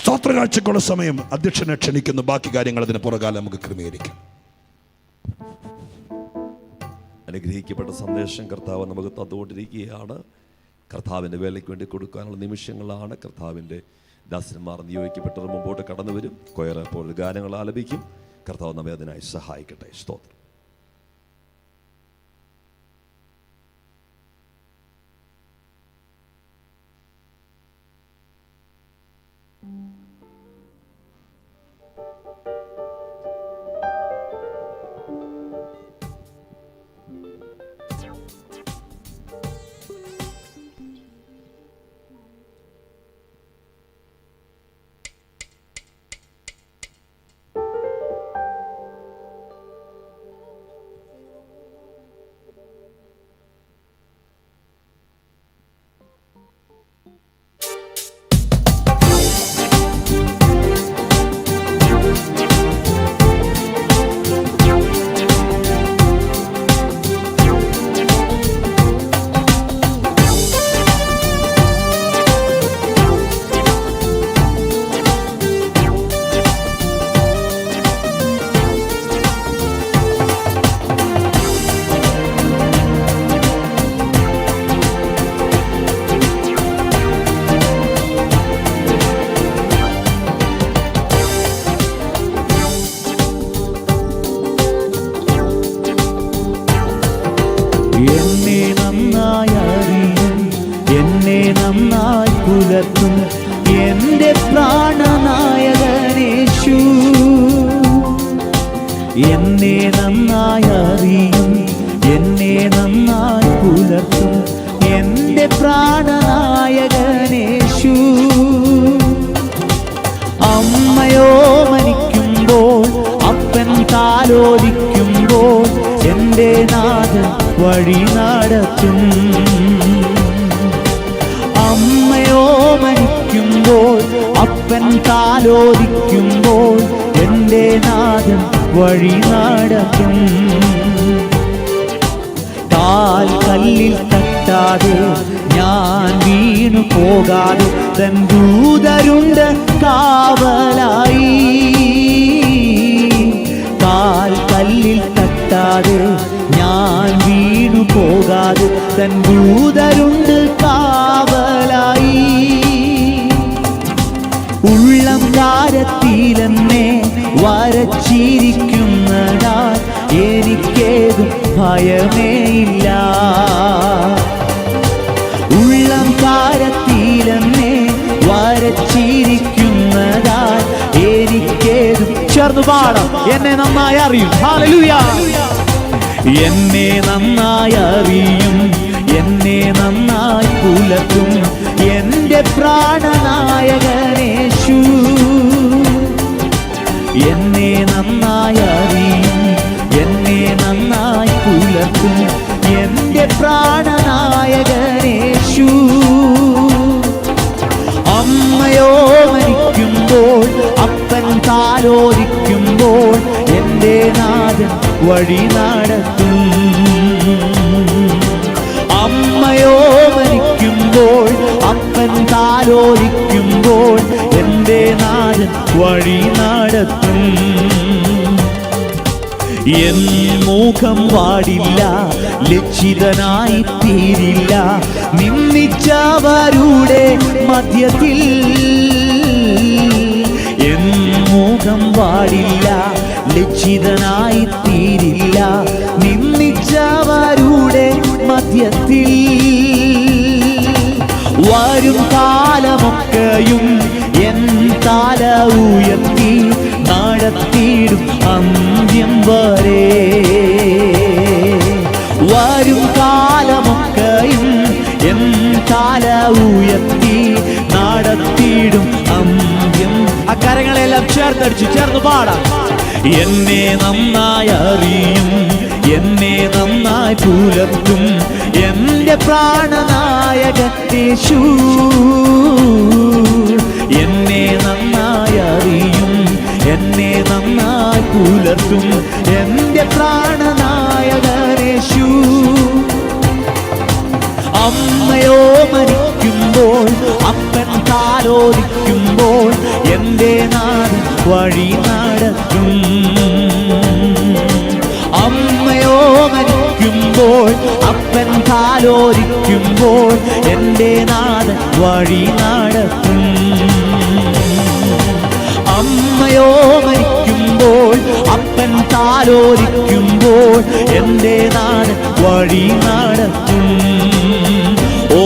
സ്തോത്ര കാഴ്ചക്കുള്ള സമയം അധ്യക്ഷനെ ക്ഷണിക്കുന്നു. ബാക്കി കാര്യങ്ങൾ അതിന് പുറകാലം നമുക്ക് ക്രമീകരിക്കാം. അനുഗ്രഹിക്കപ്പെട്ട സന്ദേശം കർത്താവ് നമുക്ക് തന്നുകൊണ്ടിരിക്കുകയാണ്. കർത്താവിൻ്റെ വേലയ്ക്ക് വേണ്ടി കൊടുക്കാനുള്ള നിമിഷങ്ങളാണ്. കർത്താവിൻ്റെ ദാസന്മാർ നിയോഗിക്കപ്പെട്ടവർ മുമ്പോട്ട് കടന്നു വരും. കൊയർ അപ്പോൾ ഗാനങ്ങൾ ആലപിക്കും. കർത്താവ് നമ്മെ അതിനായി സഹായിക്കട്ടെ. സ്തോത്രം. എന്റെ പ്രാണനായകനേശു എന്നെ നന്നായി അറിയും, എന്നെ നന്നായി പുലർത്തും എന്റെ പ്രാണനായകനേശു. അമ്മയോ മരിക്കുമ്പോൾ അപ്പൻ താലോലിക്കുമ്പോൾ എന്റെ നാഥൻ വഴി നടത്തും. അമ്മയോ മരിക്കുമ്പോൾ അപ്പൻ താലോലിക്കുമ്പോൾ എന്റെ നാഥൻ വഴി നടത്തും. കാൽ കല്ലിൽ തട്ടാതെ ഞാൻ വീണു പോകാതെ തൻ ദൂതരുണ്ട് കാവലായി. കാൽ കല്ലിൽ തട്ടാതെ ഞാൻ വീണു പോകാതെ തൻ ദൂതരുണ്ട് കാവലായി. ഉള്ളം കാരത്തിലെന്നെ വരച്ചിരിക്കുന്നതാൽ എനിക്കേതും ഭയമേയില്ല. ഉള്ളം കാരത്തിലെന്നെ വരച്ചിരിക്കുന്നതാൽ എനിക്കേതും. ചേർന്ന് പാടാം. എന്നെ നന്നായി അറിയും. ഹല്ലേലൂയ. എന്നെ നന്നായി അറിയും, എന്നെ നന്നായി പുലർത്തും എന്റെ പ്രാണനായകനേശു. എന്നെ നന്നായി അറിയും, എന്നെ നന്നായി പുലർത്തും എന്റെ പ്രാണനായകനേശു. അമ്മയോ മരിക്കുമ്പോൾ അപ്പൻ താലോലിക്കുമ്പോൾ എന്റെ നാഥൻ വഴി നടത്തും. അമ്മയോ മരിക്കുമ്പോൾ അപ്പൻ താലോലിക്കുമ്പോൾ എന്റെ നാഥൻ വഴി നടത്തും. എൻ മുഖം വാടില്ല, ലജ്ജിതനായി തീരില്ല നിന്ദിച്ചവരുടെ മധ്യത്തിൽ. എൻ മുഖം വാടില്ല, ലജ്ജിതനായി തീരില്ല നിന്ദിച്ചവരുടെ മധ്യത്തിൽ. വരും കാലമൊക്കെയും എൻ തല ഉയർത്തി നടത്തിയിടും അന്ത്യം വരെ. കൈത്തടിച്ച് ചേർന്ന് പാടാം. എന്നെ നന്നായി അറിയും, എന്നെ നന്നായി പുലർത്തും എന്റെ പ്രാണനായകൻ യേശു. എന്നെ നന്നായി അറിയും, എന്നെ നന്നായി പുലർത്തും എന്റെ പ്രാണനായകൻ യേശു. അമ്മയോ മരിക്കുമ്പോൾ, അപ്പൻ താലോലിക്കുമ്പോൾ എന്റെ നാഥൻ വഴി നടത്തും. അമ്മയോ മരിക്കുമ്പോൾ, അപ്പൻ താലോലിക്കുമ്പോൾ എന്റെ നാഥൻ വഴി നടത്തും. അമ്മയോ മരിക്കുമ്പോൾ, അപ്പൻ താലോലിക്കുമ്പോൾ എന്റെ നാഥൻ വഴി നടത്തും. ഓ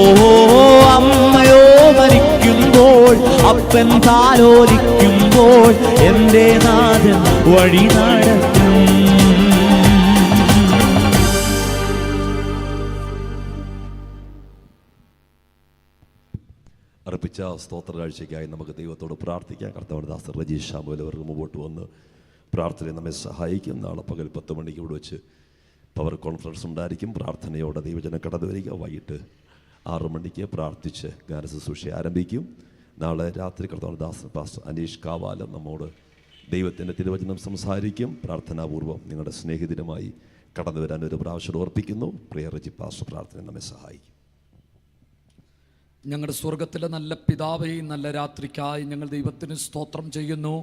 അമ്മയോ മരിക്കുമ്പോൾ, അപ്പൻ താലോലിക്കുമ്പോൾ എന്റെ നാഥൻ വഴി നടത്തും. അർപ്പിച്ച സ്തോത്ര കാഴ്ചയ്ക്കായി നമുക്ക് ദൈവത്തോട് പ്രാർത്ഥിക്കാം. കർത്താവിന്റെ ദാസർ രജീഷ് ശാമുവേൽ അവർ മുമ്പോട്ട് വന്ന് പ്രാർത്ഥനയെ നമ്മെ സഹായിക്കും. നാളെ പകൽ 10 മണിക്ക് ഇവിടെ വെച്ച് പവർ കോൺഫറൻസ് ഉണ്ടായിരിക്കും. പ്രാർത്ഥനയോടെ ദൈവജനം കടന്നു വരിക. വൈകിട്ട് 6 മണിക്ക് പ്രാർത്ഥിച്ച് ഗാനശുശ്രൂഷ ആരംഭിക്കും. നാളെ രാത്രി കർത്താവിന്റെ ദാസൻ പാസ്റ്റർ അനീഷ് കാവാലം നമ്മോട് ദൈവത്തിൻ്റെ തിരുവചനം സംസാരിക്കും. പ്രാർത്ഥനാപൂർവ്വം നിങ്ങളുടെ സ്നേഹിതരുമായി കടന്നു വരാൻ ഒരു പ്രാവശ്യം ഓർപ്പിക്കുന്നു. പ്രിയ റജി പാസ്റ്റർ പ്രാർത്ഥന നമ്മെ സഹായിക്കും. ഞങ്ങളുടെ സ്വർഗത്തിലെ നല്ല പിതാവേ, നല്ല രാത്രിക്കായി ഞങ്ങൾ ദൈവത്തിന് സ്തോത്രം ചെയ്യുന്നു.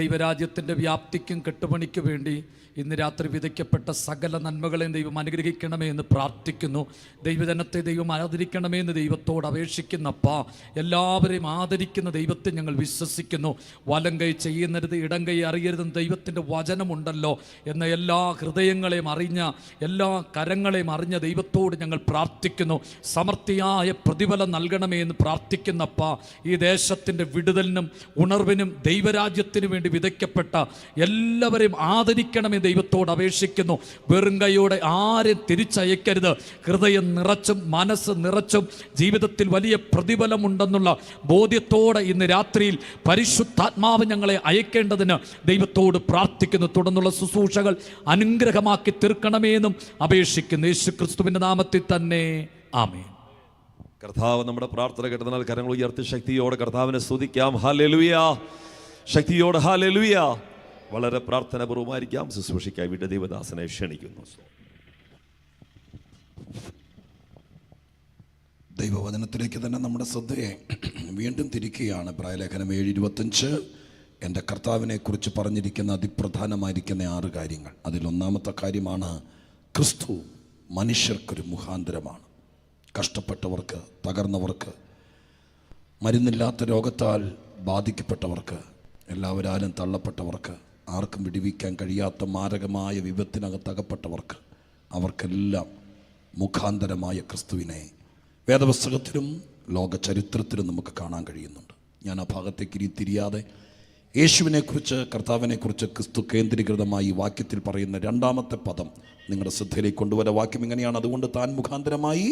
ദൈവരാജ്യത്തിൻ്റെ വ്യാപ്തിക്കും കെട്ടുപണിക്ക് വേണ്ടി ഇന്ന് രാത്രി വിതയ്ക്കപ്പെട്ട സകല നന്മകളെയും ദൈവം അനുഗ്രഹിക്കണമേ എന്ന് പ്രാർത്ഥിക്കുന്നു. ദൈവജനത്തെ ദൈവം ആദരിക്കണമേ എന്ന് ദൈവത്തോട് അപേക്ഷിക്കുന്നപ്പാ. എല്ലാവരെയും ആദരിക്കുന്ന ദൈവത്തെ ഞങ്ങൾ വിശ്വസിക്കുന്നു. വലം കൈ ചെയ്യുന്നരുത്, ഇടം കൈ അറിയരുതെന്ന് ദൈവത്തിൻ്റെ വചനമുണ്ടല്ലോ എന്ന എല്ലാ ഹൃദയങ്ങളെയും അറിഞ്ഞ, എല്ലാ കരങ്ങളെയും അറിഞ്ഞ ദൈവത്തോട് ഞങ്ങൾ പ്രാർത്ഥിക്കുന്നു. സമൃദ്ധിയായ പ്രതിഫലം നൽകണമേ എന്ന് പ്രാർത്ഥിക്കുന്നപ്പാ. ഈ ദേശത്തിൻ്റെ വിടുതലിനും ഉണർവിനും ദൈവരാജ്യത്തിനു വേണ്ടി വിതയ്ക്കപ്പെട്ട എല്ലാവരെയും ആദരിക്കണമേ ദൈവത്തോട് അപേക്ഷിക്കുന്നു. വെറും കൈയോടെ ആരും തിരിച്ചയക്കരുത്. ഹൃദയം നിറച്ചും മനസ്സ് നിറച്ചും ജീവിതത്തിൽ വലിയ പ്രതിഫലമുണ്ടെന്നുള്ള ബോധ്യത്തോടെ ഇന്ന് രാത്രിയിൽ പരിശുദ്ധാത്മാവ് ഞങ്ങളെ അയക്കേണ്ടതിന് ദൈവത്തോട് പ്രാർത്ഥിക്കുന്നു. തുടർന്നുള്ള ശുശ്രൂഷകൾ അനുഗ്രഹമാക്കി തീർക്കണമേ എന്നും അപേക്ഷിക്കുന്നു. യേശുക്രിസ്തുവിന്റെ നാമത്തിൽ തന്നെ ആമേൻ. കർത്താവ് നമ്മുടെ പ്രാർത്ഥന കേട്ടതിനാൽ കരങ്ങൾ ഉയർത്തി ശക്തിയോടെ കർത്താവിനെ സ്തുതിക്കാം. ഹല്ലേലൂയ. ശക്തിയോടെ ഹല്ലേലൂയ. വളരെ പ്രാർത്ഥനാപൂർവമായിരിക്കാം. ശുശ്രൂഷയ്ക്കായി വിട്ട ദൈവദാസനെ ക്ഷണിക്കുന്നു. ദൈവവചനത്തിലേക്ക് തന്നെ നമ്മുടെ ശ്രദ്ധയെ വീണ്ടും തിരിക്കുകയാണ്. പ്രായലേഖനം 7:25 എൻ്റെ കർത്താവിനെ കുറിച്ച് പറഞ്ഞിരിക്കുന്ന അതിപ്രധാനമായിരിക്കുന്ന 6 കാര്യങ്ങൾ. അതിലൊന്നാമത്തെ കാര്യമാണ് ക്രിസ്തു മനുഷ്യർക്കൊരു മുഖാന്തരമാണ്. കഷ്ടപ്പെട്ടവർക്ക്, തകർന്നവർക്ക്, മരുന്നില്ലാത്ത രോഗത്താൽ ബാധിക്കപ്പെട്ടവർക്ക്, എല്ലാവരാലും തള്ളപ്പെട്ടവർക്ക്, ആർക്കും വിടുവിക്കാൻ കഴിയാത്ത മാരകമായ വിപത്തിനകത്തകപ്പെട്ടവർക്ക്, അവർക്കെല്ലാം മുഖാന്തരമായ ക്രിസ്തുവിനെ വേദപുസ്തകത്തിലും ലോക ചരിത്രത്തിലും നമുക്ക് കാണാൻ കഴിയുന്നുണ്ട്. ഞാൻ ആ ഭാഗത്തേക്ക് തിരിയാതെ യേശുവിനെക്കുറിച്ച്, കർത്താവിനെക്കുറിച്ച് ക്രിസ്തു കേന്ദ്രീകൃതമായി ഈ വാക്യത്തിൽ പറയുന്ന 2ാമത്തെ പദം നിങ്ങളുടെ ശ്രദ്ധയിലേക്ക് കൊണ്ടുവരാൻ. വാക്യം ഇങ്ങനെയാണ്: അതുകൊണ്ട് താൻ മുഖാന്തരമായി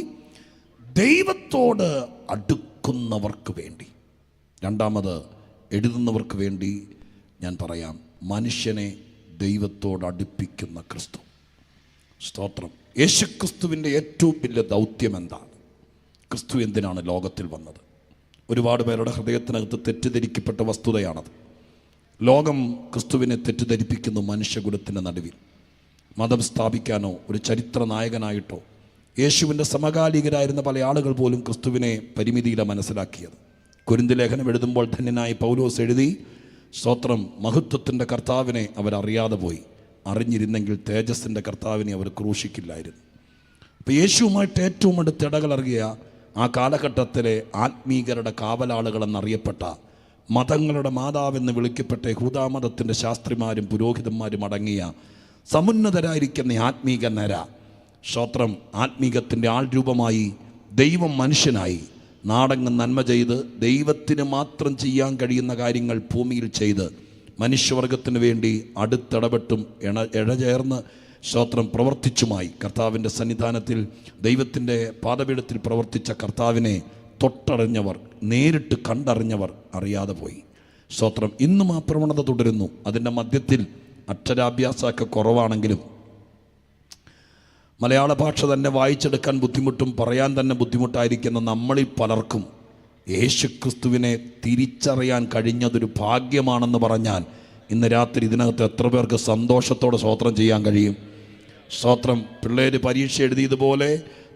ദൈവത്തോട് അടുക്കുന്നവർക്ക് വേണ്ടി. 2ാമത് എഴുതുന്നവർക്ക് വേണ്ടി ഞാൻ പറയാം, മനുഷ്യനെ ദൈവത്തോട് അടുപ്പിക്കുന്ന ക്രിസ്തു. സ്തോത്രം. യേശുക്രിസ്തുവിൻ്റെ ഏറ്റവും വലിയ ദൗത്യം എന്താണ്? ക്രിസ്തു എന്തിനാണ് ലോകത്തിൽ വന്നത്? ഒരുപാട് പേരുടെ ഹൃദയത്തിനകത്ത് തെറ്റിദ്ധരിക്കപ്പെട്ട വസ്തുതയാണത്. ലോകം ക്രിസ്തുവിനെ തെറ്റിദ്ധരിപ്പിക്കുന്നു. മനുഷ്യകുലത്തിൻ്റെ നടുവിൽ മതം സ്ഥാപിക്കാനോ ഒരു ചരിത്ര നായകനായിട്ടോ യേശുവിൻ്റെ സമകാലികരായിരുന്ന പല ആളുകൾ പോലും ക്രിസ്തുവിനെ പരിമിതിയിലാണ് മനസ്സിലാക്കിയത്. കൊരിന്ത് ലേഖനം എഴുതുമ്പോൾ ധന്യനായി പൗലോസ് എഴുതി, സ്തോത്രം, മഹത്വത്തിൻ്റെ കർത്താവിനെ അവരറിയാതെ പോയി. അറിഞ്ഞിരുന്നെങ്കിൽ തേജസ്സിൻ്റെ കർത്താവിനെ അവർ ക്രൂശിക്കില്ലായിരുന്നു. അപ്പോൾ യേശുവുമായിട്ട് ഏറ്റവും അടുത്ത് ഇടകലറിയ ആ കാലഘട്ടത്തിലെ ആത്മീകരുടെ കാവലാളുകളെന്നറിയപ്പെട്ട, മതങ്ങളുടെ മാതാവെന്ന് വിളിക്കപ്പെട്ട യഹൂദാമതത്തിൻ്റെ ശാസ്ത്രിമാരും പുരോഹിതന്മാരും അടങ്ങിയ സമുന്നതരായിരിക്കുന്ന ആത്മീക നര, സ്തോത്രം, ആത്മീകത്തിൻ്റെ ആൾരൂപമായി ദൈവം മനുഷ്യനായി നാടെങ്ങും നന്മ ചെയ്ത് ദൈവത്തിന് മാത്രം ചെയ്യാൻ കഴിയുന്ന കാര്യങ്ങൾ ഭൂമിയിൽ ചെയ്ത് മനുഷ്യവർഗത്തിന് വേണ്ടി അടുത്തിടപെട്ടും ഇഴചേർന്ന് സ്തോത്രം പ്രവർത്തിച്ചുമായി കർത്താവിൻ്റെ സന്നിധാനത്തിൽ ദൈവത്തിൻ്റെ പാദപീഠത്തിൽ പ്രവർത്തിച്ച കർത്താവിനെ തൊട്ടറിഞ്ഞവർ, നേരിട്ട് കണ്ടറിഞ്ഞവർ അറിയാതെ പോയി. സ്തോത്രം. ഇന്നും ആ പ്രവണത തുടരുന്നു. അതിൻ്റെ മധ്യത്തിൽ അക്ഷരാഭ്യാസമൊക്കെ കുറവാണെങ്കിലും മലയാള ഭാഷ തന്നെ വായിച്ചെടുക്കാൻ ബുദ്ധിമുട്ടും പറയാൻ തന്നെ ബുദ്ധിമുട്ടായിരിക്കുന്ന നമ്മളിൽ പലർക്കും യേശുക്രിസ്തുവിനെ തിരിച്ചറിയാൻ കഴിഞ്ഞതൊരു ഭാഗ്യമാണെന്ന് പറഞ്ഞാൽ ഇന്ന് രാത്രി ഇതിനകത്ത് എത്ര പേർക്ക് സന്തോഷത്തോടെ സ്തോത്രം ചെയ്യാൻ കഴിയും? സ്തോത്രം. പിള്ളേർ പരീക്ഷ എഴുതിയതുപോലെ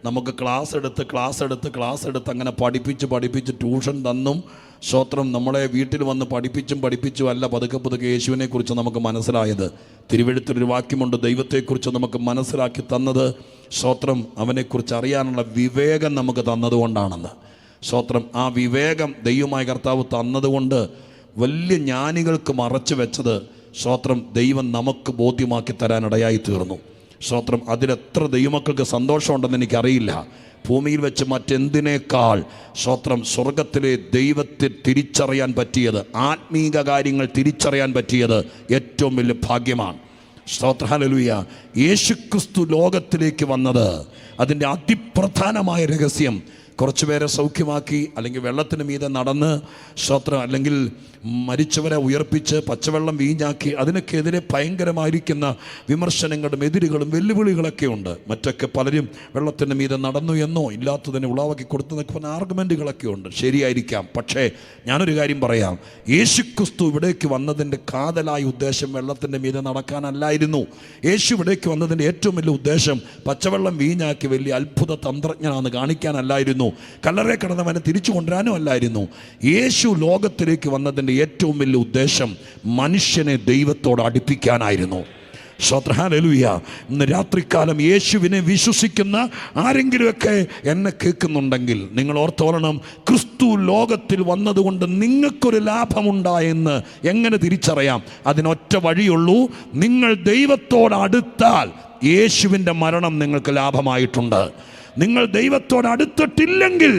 നമുക്ക് ക്ലാസ് എടുത്ത് അങ്ങനെ പഠിപ്പിച്ച് ട്യൂഷൻ തന്നും സ്തോത്രം നമ്മളെ വീട്ടിൽ വന്ന് പഠിപ്പിച്ചും അല്ല പതുക്കെ യേശുവിനെക്കുറിച്ച് നമുക്ക് മനസ്സിലായത്. തിരുവെഴുത്തിലൊരു വാക്യമുണ്ട്, ദൈവത്തെക്കുറിച്ച് നമുക്ക് മനസ്സിലാക്കി തന്നത് സ്തോത്രം അവനെക്കുറിച്ച് അറിയാനുള്ള വിവേകം നമുക്ക് തന്നതുകൊണ്ടാണെന്ന്. സ്തോത്രം. ആ വിവേകം ദൈവമായ കർത്താവ് തന്നതുകൊണ്ട് വലിയ ജ്ഞാനികൾക്ക് മറച്ചു വെച്ചത് സ്തോത്രം ദൈവം നമുക്ക് ബോധ്യമാക്കി തരാനിടയായി തീർന്നു. സ്തോത്രം. അതിലെത്ര ദൈവമക്കൾക്ക് സന്തോഷമുണ്ടെന്ന് എനിക്കറിയില്ല. ഭൂമിയിൽ വെച്ച് മറ്റെന്തിനേക്കാൾ സ്തോത്രം സ്വർഗത്തിലെ ദൈവത്തെ തിരിച്ചറിയാൻ പറ്റിയത്, ആത്മീക കാര്യങ്ങൾ തിരിച്ചറിയാൻ പറ്റിയത് ഏറ്റവും വലിയ ഭാഗ്യമാണ്. സ്തോത്രം. ഹല്ലേലൂയ. യേശുക്രിസ്തു ലോകത്തിലേക്ക് വന്നത് അതിൻ്റെ അതിപ്രധാനമായ രഹസ്യം കുറച്ച് പേരെ സൗഖ്യമാക്കി, അല്ലെങ്കിൽ വെള്ളത്തിന് മീതെ നടന്ന് സ്തോത്രം, അല്ലെങ്കിൽ മരിച്ചവരെ ഉയർപ്പിച്ച് പച്ചവെള്ളം വീഞ്ഞാക്കി, അതിനൊക്കെതിരെ ഭയങ്കരമായിരിക്കുന്ന വിമർശനങ്ങളും എതിരുകളും വെല്ലുവിളികളൊക്കെ ഉണ്ട്. മറ്റൊക്കെ പലരും വെള്ളത്തിന് മീതെ നടന്നു എന്നോ ഇല്ലാത്തതിനെ ഉളവാക്കി കൊടുത്തെന്നൊക്കെ പറഞ്ഞ ആർഗ്യുമെൻറ്റുകളൊക്കെ ഉണ്ട്. ശരിയായിരിക്കാം. പക്ഷേ ഞാനൊരു കാര്യം പറയാം, യേശുക്രിസ്തു ഇവിടേക്ക് വന്നതിൻ്റെ കാതലായ ഉദ്ദേശം വെള്ളത്തിൻ്റെ മീതെ നടക്കാനല്ലായിരുന്നു. യേശു ഇവിടേക്ക് വന്നതിൻ്റെ ഏറ്റവും വലിയ ഉദ്ദേശം പച്ചവെള്ളം വീഞ്ഞാക്കി വലിയ അത്ഭുത തന്ത്രജ്ഞനാണെന്ന് കാണിക്കാനല്ലായിരുന്നു. കല്ലറെ കിടന്നവനെ തിരിച്ചു കൊണ്ടുവരാനും അല്ലായിരുന്നു. യേശു ലോകത്തിലേക്ക് വന്നതിൻ്റെ ഏറ്റവും വലിയ ഉദ്ദേശം മനുഷ്യനെ ദൈവത്തോട് അടുപ്പിക്കാനായിരുന്നു. ഹല്ലേലൂയ. ഇന്ന് രാത്രികാലം യേശുവിനെ വിശ്വസിക്കുന്ന ആരെങ്കിലുമൊക്കെ എന്നെ കേൾക്കുന്നുണ്ടെങ്കിൽ നിങ്ങൾ ഓർത്തോളണം, ക്രിസ്തു ലോകത്തിൽ വന്നതുകൊണ്ട് നിങ്ങൾക്കൊരു ലാഭമുണ്ടായെന്ന് എങ്ങനെ തിരിച്ചറിയാം? അതിനൊറ്റ വഴിയുള്ളൂ, നിങ്ങൾ ദൈവത്തോട് അടുത്താൽ യേശുവിൻ്റെ മരണം നിങ്ങൾക്ക് ലാഭമായിട്ടുണ്ട്. നിങ്ങൾ ദൈവത്തോട് അടുത്തിട്ടില്ലെങ്കിൽ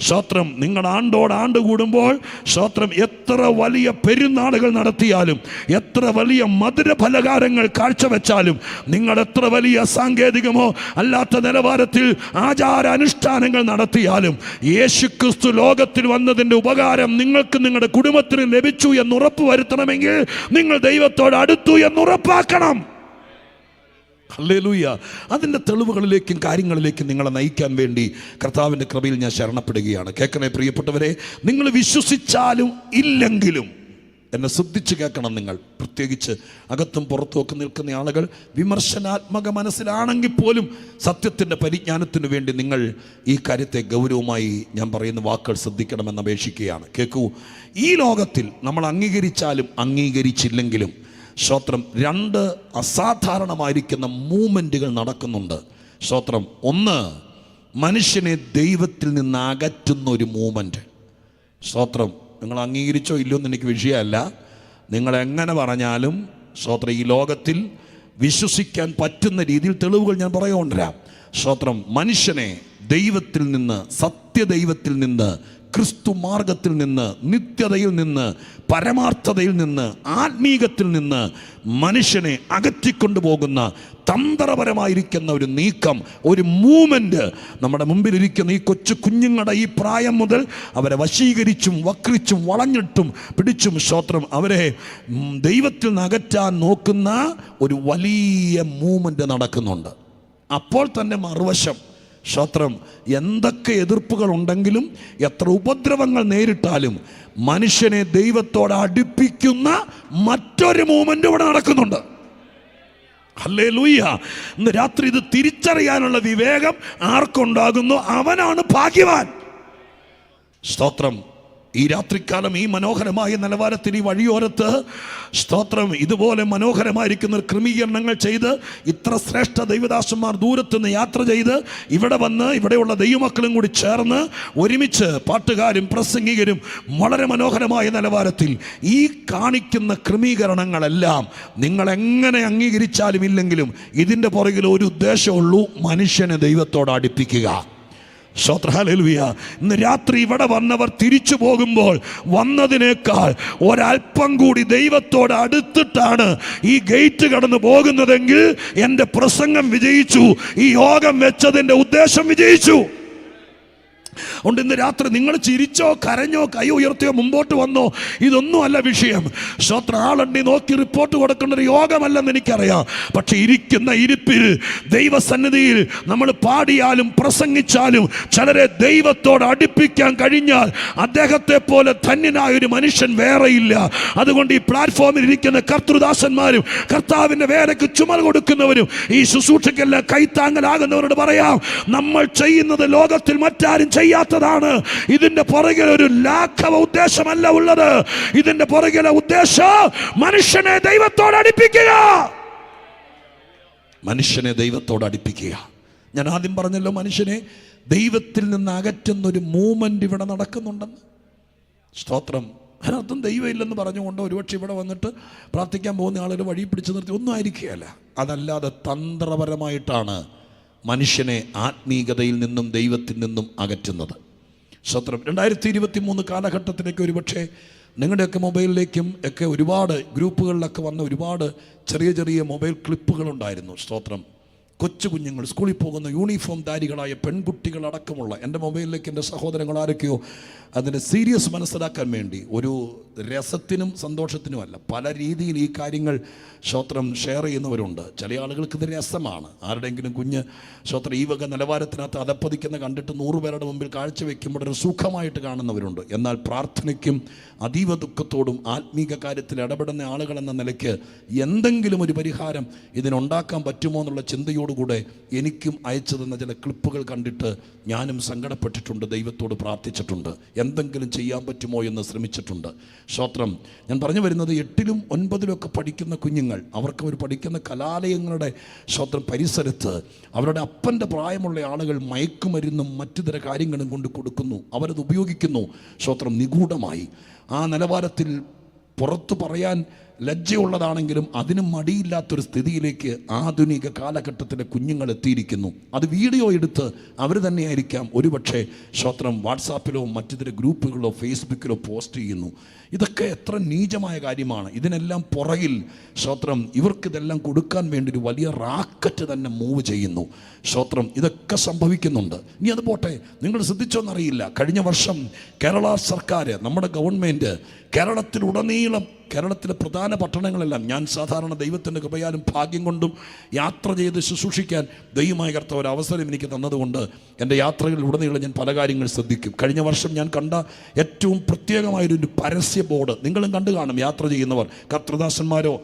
സ്തോത്രം നിങ്ങൾ ആണ്ടോടാണ്ട് കൂടുമ്പോൾ സ്തോത്രം എത്ര വലിയ പെരുന്നാളുകൾ നടത്തിയാലും, എത്ര വലിയ മധുര ഫലഹാരങ്ങൾ കാഴ്ചവെച്ചാലും, നിങ്ങൾ എത്ര വലിയ സാങ്കേതികമോ അല്ലാത്ത നിലവാരത്തിൽ ആചാര അനുഷ്ഠാനങ്ങൾ നടത്തിയാലും, യേശുക്രിസ്തു ലോകത്തിൽ വന്നതിൻ്റെ ഉപകാരം നിങ്ങൾക്ക് നിങ്ങളുടെ കുടുംബത്തിന് ലഭിച്ചു എന്ന് ഉറപ്പ് വരുത്തണമെങ്കിൽ നിങ്ങൾ ദൈവത്തോട് അടുത്തു എന്ന് ഉറപ്പാക്കണം. ഹല്ലേലൂയ. അതിൻ്റെ തെളിവുകളിലേക്കും കാര്യങ്ങളിലേക്കും നിങ്ങളെ നയിക്കാൻ വേണ്ടി കർത്താവിൻ്റെ കൃപയിൽ ഞാൻ ശരണപ്പെടുകയാണ്. കേൾക്കണേ പ്രിയപ്പെട്ടവരെ, നിങ്ങൾ വിശ്വസിച്ചാലും ഇല്ലെങ്കിലും എന്നെ ശ്രദ്ധിച്ച് കേൾക്കണം. നിങ്ങൾ പ്രത്യേകിച്ച് അകത്തും പുറത്തും ഒക്കെ നിൽക്കുന്ന ആളുകൾ വിമർശനാത്മക മനസ്സിലാണെങ്കിൽ പോലും സത്യത്തിൻ്റെ പരിജ്ഞാനത്തിനു വേണ്ടി നിങ്ങൾ ഈ കാര്യത്തെ ഗൗരവമായി ഞാൻ പറയുന്ന വാക്കുകൾ ശ്രദ്ധിക്കണമെന്ന് അപേക്ഷിക്കുകയാണ്. കേൾക്കൂ, ഈ ലോകത്തിൽ നമ്മൾ അംഗീകരിച്ചാലും അംഗീകരിച്ചില്ലെങ്കിലും സ്തോത്രം രണ്ട് അസാധാരണമായിരിക്കുന്ന മൂവ്മെൻറ്റുകൾ നടക്കുന്നുണ്ട്. സ്തോത്രം. ഒന്ന്, മനുഷ്യനെ ദൈവത്തിൽ നിന്ന് അകറ്റുന്ന ഒരു മൂവ്മെൻറ്റ്. സ്തോത്രം. നിങ്ങൾ അംഗീകരിച്ചോ ഇല്ലയോ എന്ന് എനിക്ക് വിഷയമല്ല. നിങ്ങൾ എങ്ങനെ പറഞ്ഞാലും സ്തോത്രം ഈ ലോകത്തിൽ വിശ്വസിക്കാൻ പറ്റുന്ന രീതിയിൽ തെളിവുകൾ ഞാൻ പറയുകൊണ്ടുവരാം. സ്തോത്രം. മനുഷ്യനെ ദൈവത്തിൽ നിന്ന്, സത്യദൈവത്തിൽ നിന്ന്, ക്രിസ്തു മാർഗത്തിൽ നിന്ന്, നിത്യതയിൽ നിന്ന്, പരമാർത്ഥതയിൽ നിന്ന്, ആത്മീകത്തിൽ നിന്ന് മനുഷ്യനെ അകറ്റിക്കൊണ്ടുപോകുന്ന തന്ത്രപരമായിരിക്കുന്ന ഒരു നീക്കം, ഒരു മൂവ്മെൻറ്റ് നമ്മുടെ മുമ്പിലിരിക്കുന്ന ഈ കൊച്ചു കുഞ്ഞുങ്ങളുടെ ഈ പ്രായം മുതൽ അവരെ വശീകരിച്ചും വക്രിച്ചും വളഞ്ഞിട്ടും പിടിച്ചും സ്തോത്രം അവരെ ദൈവത്തിൽ നിന്ന് അകറ്റാൻ നോക്കുന്ന ഒരു വലിയ മൂവ്മെൻറ്റ് നടക്കുന്നുണ്ട്. അപ്പോൾ തന്നെ മറുവശം സ്തോത്രം എന്തൊക്കെ എതിർപ്പുകൾ ഉണ്ടെങ്കിലും, എത്ര ഉപദ്രവങ്ങൾ നേരിട്ടാലും മനുഷ്യനെ ദൈവത്തോട് അടുപ്പിക്കുന്ന മറ്റൊരു മൂവ്മെന്റ് ഇവിടെ നടക്കുന്നുണ്ട്. ഹല്ലേലൂയ. ഇന്ന് രാത്രി ഇത് തിരിച്ചറിയാനുള്ള വിവേകം ആർക്കുണ്ടാകുന്നു അവനാണ് ഭാഗ്യവാൻ. സ്തോത്രം. ഈ രാത്രിക്കാലം ഈ മനോഹരമായ നിലവാരത്തിൽ ഈ വഴിയോരത്ത് സ്തോത്രം ഇതുപോലെ മനോഹരമായിരിക്കുന്ന ക്രമീകരണങ്ങൾ ചെയ്ത് ഇത്ര ശ്രേഷ്ഠ ദൈവദാസന്മാർ ദൂരത്തുനിന്ന് യാത്ര ചെയ്ത് ഇവിടെ വന്ന് ഇവിടെയുള്ള ദൈവമക്കളും കൂടി ചേർന്ന് ഒരുമിച്ച് പാട്ടുകാരും പ്രസംഗികരും വളരെ മനോഹരമായ നിലവാരത്തിൽ ഈ കാണിക്കുന്ന ക്രമീകരണങ്ങളെല്ലാം നിങ്ങൾ എങ്ങനെ അംഗീകരിച്ചാലും ഇല്ലെങ്കിലും ഇതിൻ്റെ പുറകിൽ ഒരു ഉദ്ദേശമുള്ളൂ, മനുഷ്യനെ ദൈവത്തോട് അടുപ്പിക്കുക. ഹല്ലേലൂയ. ഇന്ന് രാത്രി ഇവിടെ വന്നവർ തിരിച്ചു പോകുമ്പോൾ വന്നതിനേക്കാൾ ഒരല്പം കൂടി ദൈവത്തോട് അടുത്തിട്ടാണ് ഈ ഗേറ്റ് കടന്നു പോകുന്നതെങ്കിൽ എൻ്റെ പ്രസംഗം വിജയിച്ചു, ഈ യോഗം വെച്ചതിൻ്റെ ഉദ്ദേശം വിജയിച്ചു. അതുകൊണ്ട് ഇന്ന് രാത്രി നിങ്ങൾ ചിരിച്ചോ കരഞ്ഞോ കൈ ഉയർത്തിയോ മുമ്പോട്ട് വന്നോ ഇതൊന്നുമല്ല വിഷയം. സ്തോത്രം. ആളെണ്ണി നോക്കി റിപ്പോർട്ട് കൊടുക്കേണ്ട ഒരു യോഗമല്ലെന്ന് എനിക്കറിയാം. പക്ഷെ ഇരിക്കുന്ന ഇരിപ്പിൽ ദൈവസന്നിധിയിൽ നമ്മൾ പാടിയാലും പ്രസംഗിച്ചാലും ചിലരെ ദൈവത്തോട് അടുപ്പിക്കാൻ കഴിഞ്ഞാൽ അദ്ദേഹത്തെ പോലെ ധന്യനായ ഒരു മനുഷ്യൻ വേറെയില്ല. അതുകൊണ്ട് ഈ പ്ലാറ്റ്ഫോമിൽ ഇരിക്കുന്ന കർത്തൃദാസന്മാരും കർത്താവിന്റെ വേലയ്ക്ക് ചുമൽ കൊടുക്കുന്നവരും ഈ ശുശ്രൂഷയ്ക്കെല്ലാം കൈത്താങ്ങലാകുന്നവരോട് പറയാം, നമ്മൾ ചെയ്യുന്നത് ലോകത്തിൽ മറ്റാരും ചെയ്യാത്തതാണ്. ഇതിന്റെ പുറകിൽ ഒരു ലാഘവ ഉദ്ദേശമല്ല ഉള്ളത്. ഇതിന്റെ പുറകിലെ ഉദ്ദേശം മനുഷ്യനെ ദൈവത്തോട് അടുപ്പിക്കുക. മനുഷ്യനെ ദൈവത്തോട് അടുപ്പിക്കുക. ഞാൻ ആദ്യം പറഞ്ഞല്ലോ, മനുഷ്യനെ ദൈവത്തിൽ നിന്ന് അകറ്റുന്നൊരു മൂവ്മെന്റ് ഇവിടെ നടക്കുന്നുണ്ടെന്ന്. സ്തോത്രം. അതിനർത്ഥം ദൈവം ഇല്ലെന്ന് പറഞ്ഞുകൊണ്ട് ഒരുപക്ഷെ ഇവിടെ വന്നിട്ട് പ്രാർത്ഥിക്കാൻ പോകുന്ന ആളുകൾ വഴി പിടിച്ചു നിർത്തി ഒന്നും ആയിരിക്കുകയല്ല. അതല്ലാതെ തന്ത്രപരമായിട്ടാണ് മനുഷ്യനെ ആത്മീകതയിൽ നിന്നും ദൈവത്തിൽ നിന്നും അകറ്റുന്നത്. സ്തോത്രം. 2023 കാലഘട്ടത്തിലേക്ക് ഒരുപക്ഷെ നിങ്ങളുടെയൊക്കെ മൊബൈലിലേക്കും ഒക്കെ ഒരുപാട് ഗ്രൂപ്പുകളിലൊക്കെ വന്ന ഒരുപാട് ചെറിയ ചെറിയ മൊബൈൽ ക്ലിപ്പുകളുണ്ടായിരുന്നു. സ്തോത്രം. കൊച്ചു കുഞ്ഞുങ്ങൾ, സ്കൂളിൽ പോകുന്ന യൂണിഫോം ധാരികളായ പെൺകുട്ടികളടക്കമുള്ള എൻ്റെ മൊബൈലിലേക്ക് എൻ്റെ സഹോദരങ്ങൾ ആരൊക്കെയോ അതിനെ സീരിയസ് മനസ്സിലാക്കാൻ വേണ്ടി, ഒരു രസത്തിനും സന്തോഷത്തിനുമല്ല, പല രീതിയിൽ ഈ കാര്യങ്ങൾ സ്തോത്രം ഷെയർ ചെയ്യുന്നവരുണ്ട്. ചില ആളുകൾക്ക് ഇത് രസമാണ്. ആരുടെയെങ്കിലും കുഞ്ഞ് സ്തോത്രം ഈ വക നിലവാരത്തിനകത്ത് അതപ്പതിക്കുന്ന കണ്ടിട്ട് 100 പേരുടെ മുമ്പിൽ കാഴ്ചവെക്കുമ്പോൾ ഒരു സുഖമായിട്ട് കാണുന്നവരുണ്ട്. എന്നാൽ പ്രാർത്ഥനയ്ക്കും അതീവ ദുഃഖത്തോടും ആത്മീക കാര്യത്തിൽ ഇടപെടുന്ന ആളുകളെന്ന നിലയ്ക്ക് എന്തെങ്കിലും ഒരു പരിഹാരം ഇതിനുണ്ടാക്കാൻ പറ്റുമോ എന്നുള്ള ചിന്തയോടുകൂടെ എനിക്കും അയച്ചു തന്ന ചില ക്ലിപ്പുകൾ കണ്ടിട്ട് ഞാനും സങ്കടപ്പെട്ടിട്ടുണ്ട്, ദൈവത്തോട് പ്രാർത്ഥിച്ചിട്ടുണ്ട്, എന്തെങ്കിലും ചെയ്യാൻ പറ്റുമോ എന്ന് ശ്രമിച്ചിട്ടുണ്ട്. സ്തോത്രം. ഞാൻ പറഞ്ഞു വരുന്നത് 8ലും 9ലും ഒക്കെ പഠിക്കുന്ന കുഞ്ഞുങ്ങൾ, അവർക്ക് അവർ പഠിക്കുന്ന കലാലയങ്ങളുടെ സ്തോത്രം പരിസരത്ത് അവരുടെ അപ്പൻ്റെ പ്രായമുള്ള ആളുകൾ മയക്കുമരുന്നും മറ്റു തര കാര്യങ്ങളും കൊണ്ട് കൊടുക്കുന്നു. അവരത് ഉപയോഗിക്കുന്നു. സ്തോത്രം. നിഗൂഢമായി ആ നിലവാരത്തിൽ പുറത്തു പറയാൻ ലജ്ജയുള്ളതാണെങ്കിലും അതിനും മടിയില്ലാത്തൊരു സ്ഥിതിയിലേക്ക് ആധുനിക കാലഘട്ടത്തിലെ കുഞ്ഞുങ്ങൾ എത്തിയിരിക്കുന്നു. അത് വീഡിയോ എടുത്ത് അവർ തന്നെയായിരിക്കാം ഒരുപക്ഷെ സ്തോത്രം വാട്സാപ്പിലോ മറ്റു ഗ്രൂപ്പുകളിലോ ഫേസ്ബുക്കിലോ പോസ്റ്റ് ചെയ്യുന്നു. ഇതൊക്കെ എത്ര നീചമായ കാര്യമാണ്. ഇതിനെല്ലാം പുറകിൽ സ്തോത്രം ഇവർക്കിതെല്ലാം കൊടുക്കാൻ വേണ്ടി ഒരു വലിയ റാക്കറ്റ് തന്നെ മൂവ് ചെയ്യുന്നു. സ്തോത്രം. ഇതൊക്കെ സംഭവിക്കുന്നുണ്ട്. ഇനി അത് പോട്ടെ, നിങ്ങൾ ശ്രദ്ധിച്ചോന്നറിയില്ല, കഴിഞ്ഞ വർഷം കേരള സർക്കാർ, നമ്മുടെ ഗവൺമെൻറ് കേരളത്തിലുടനീളം, കേരളത്തിലെ പ്രധാന പട്ടണങ്ങളെല്ലാം, ഞാൻ സാധാരണ ദൈവത്തിൻ്റെ കൃപയാലും ഭാഗ്യം കൊണ്ടും യാത്ര ചെയ്ത് ശുശ്രൂഷിക്കാൻ ദൈവമായ കർത്താവ് ഒരു അവസരം എനിക്ക് തന്നതുകൊണ്ട് എൻ്റെ യാത്രകളിലുടനീളം ഞാൻ പല കാര്യങ്ങൾ ശ്രദ്ധിക്കും. കഴിഞ്ഞ വർഷം ഞാൻ കണ്ട ഏറ്റവും പ്രത്യേകമായൊരു പരസ്യ ബോർഡ് നിങ്ങളും കണ്ടു കാണും. യാത്ര ചെയ്യുന്നവർ, കർത്തൃദാസന്മാരോ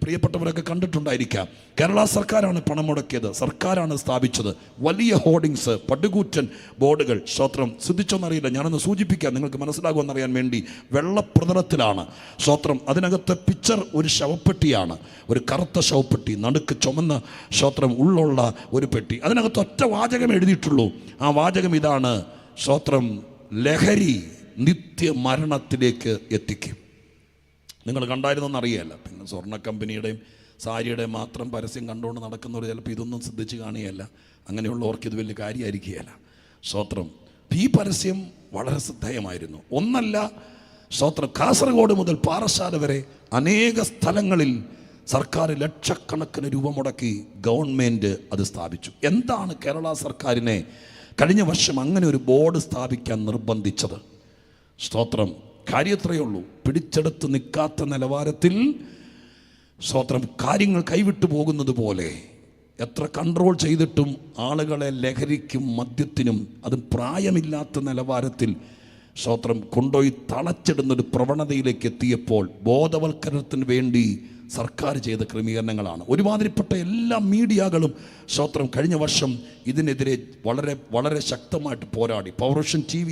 പ്രിയപ്പെട്ടവരൊക്കെ കണ്ടിട്ടുണ്ടായിരിക്കാം. കേരള സർക്കാരാണ് പണം മുടക്കിയത്, സർക്കാരാണ് സ്ഥാപിച്ചത്. വലിയ ഹോർഡിങ്സ്, പടുകൂറ്റൻ ബോർഡുകൾ. സ്തോത്രം. ശ്രദ്ധിച്ചോന്നറിയില്ല, ഞാനൊന്ന് സൂചിപ്പിക്കാം നിങ്ങൾക്ക് മനസ്സിലാകുമെന്നറിയാൻ വേണ്ടി. വെള്ളപ്രതലത്തിലാണ് സ്തോത്രം. അതിനകത്ത് പിക്ചർ ഒരു ശവപ്പെട്ടിയാണ്, ഒരു കറുത്ത ശവപ്പെട്ടി, നടുക്ക് ചുമന്ന സ്തോത്രം ഉള്ളുള്ള ഒരു പെട്ടി. അതിനകത്ത് ഒറ്റ വാചകം എഴുതിയിട്ടുള്ളൂ. ആ വാചകം ഇതാണ്: സ്തോത്രം, ലഹരി നിത്യമരണത്തിലേക്ക് എത്തിക്കും. നിങ്ങൾ കണ്ടായിരുന്നൊന്നറിയല്ല. പിന്നെ സ്വർണ്ണ കമ്പനിയുടെയും സാരിയുടെയും മാത്രം പരസ്യം കണ്ടുകൊണ്ട് നടക്കുന്നവർ ചിലപ്പോൾ ഇതൊന്നും ശ്രദ്ധിച്ച് കാണുകയല്ല. അങ്ങനെയുള്ളവർക്ക് ഇത് വലിയ കാര്യമായിരിക്കുകയല്ല. സ്തോത്രം. ഈ പരസ്യം വളരെ ശ്രദ്ധേയമായിരുന്നു. ഒന്നല്ല, സ്തോത്രം, കാസർഗോഡ് മുതൽ പാറശാല വരെ അനേക സ്ഥലങ്ങളിൽ സർക്കാർ ലക്ഷക്കണക്കിന് രൂപ മുടക്കി ഗവൺമെൻറ് അത് സ്ഥാപിച്ചു. എന്താണ് കേരള സർക്കാരിനെ കഴിഞ്ഞ വർഷം അങ്ങനെ ഒരു ബോർഡ് സ്ഥാപിക്കാൻ നിർബന്ധിച്ചത്? സ്തോത്രം. കാര്യത്രയേ ഉള്ളൂ. പിടിച്ചെടുത്ത് നിൽക്കാത്ത നിലവാരത്തിൽ സ്തോത്രം കാര്യങ്ങൾ കൈവിട്ടു പോകുന്നത് പോലെ എത്ര കൺട്രോൾ ചെയ്തിട്ടും ആളുകളെ ലഹരിക്കും മദ്യത്തിനും അതും പ്രായമില്ലാത്ത നിലവാരത്തിൽ സ്തോത്രം കൊണ്ടുപോയി തളച്ചിടുന്നൊരു പ്രവണതയിലേക്ക് എത്തിയപ്പോൾ ബോധവൽക്കരണത്തിന് വേണ്ടി സർക്കാർ ചെയ്ത ക്രമീകരണങ്ങളാണ്. ഒരുമാതിരിപ്പെട്ട എല്ലാ മീഡിയകളും സ്തോത്രം കഴിഞ്ഞ വർഷം ഇതിനെതിരെ വളരെ വളരെ ശക്തമായിട്ട് പോരാടി. പൗരുഷൻ TV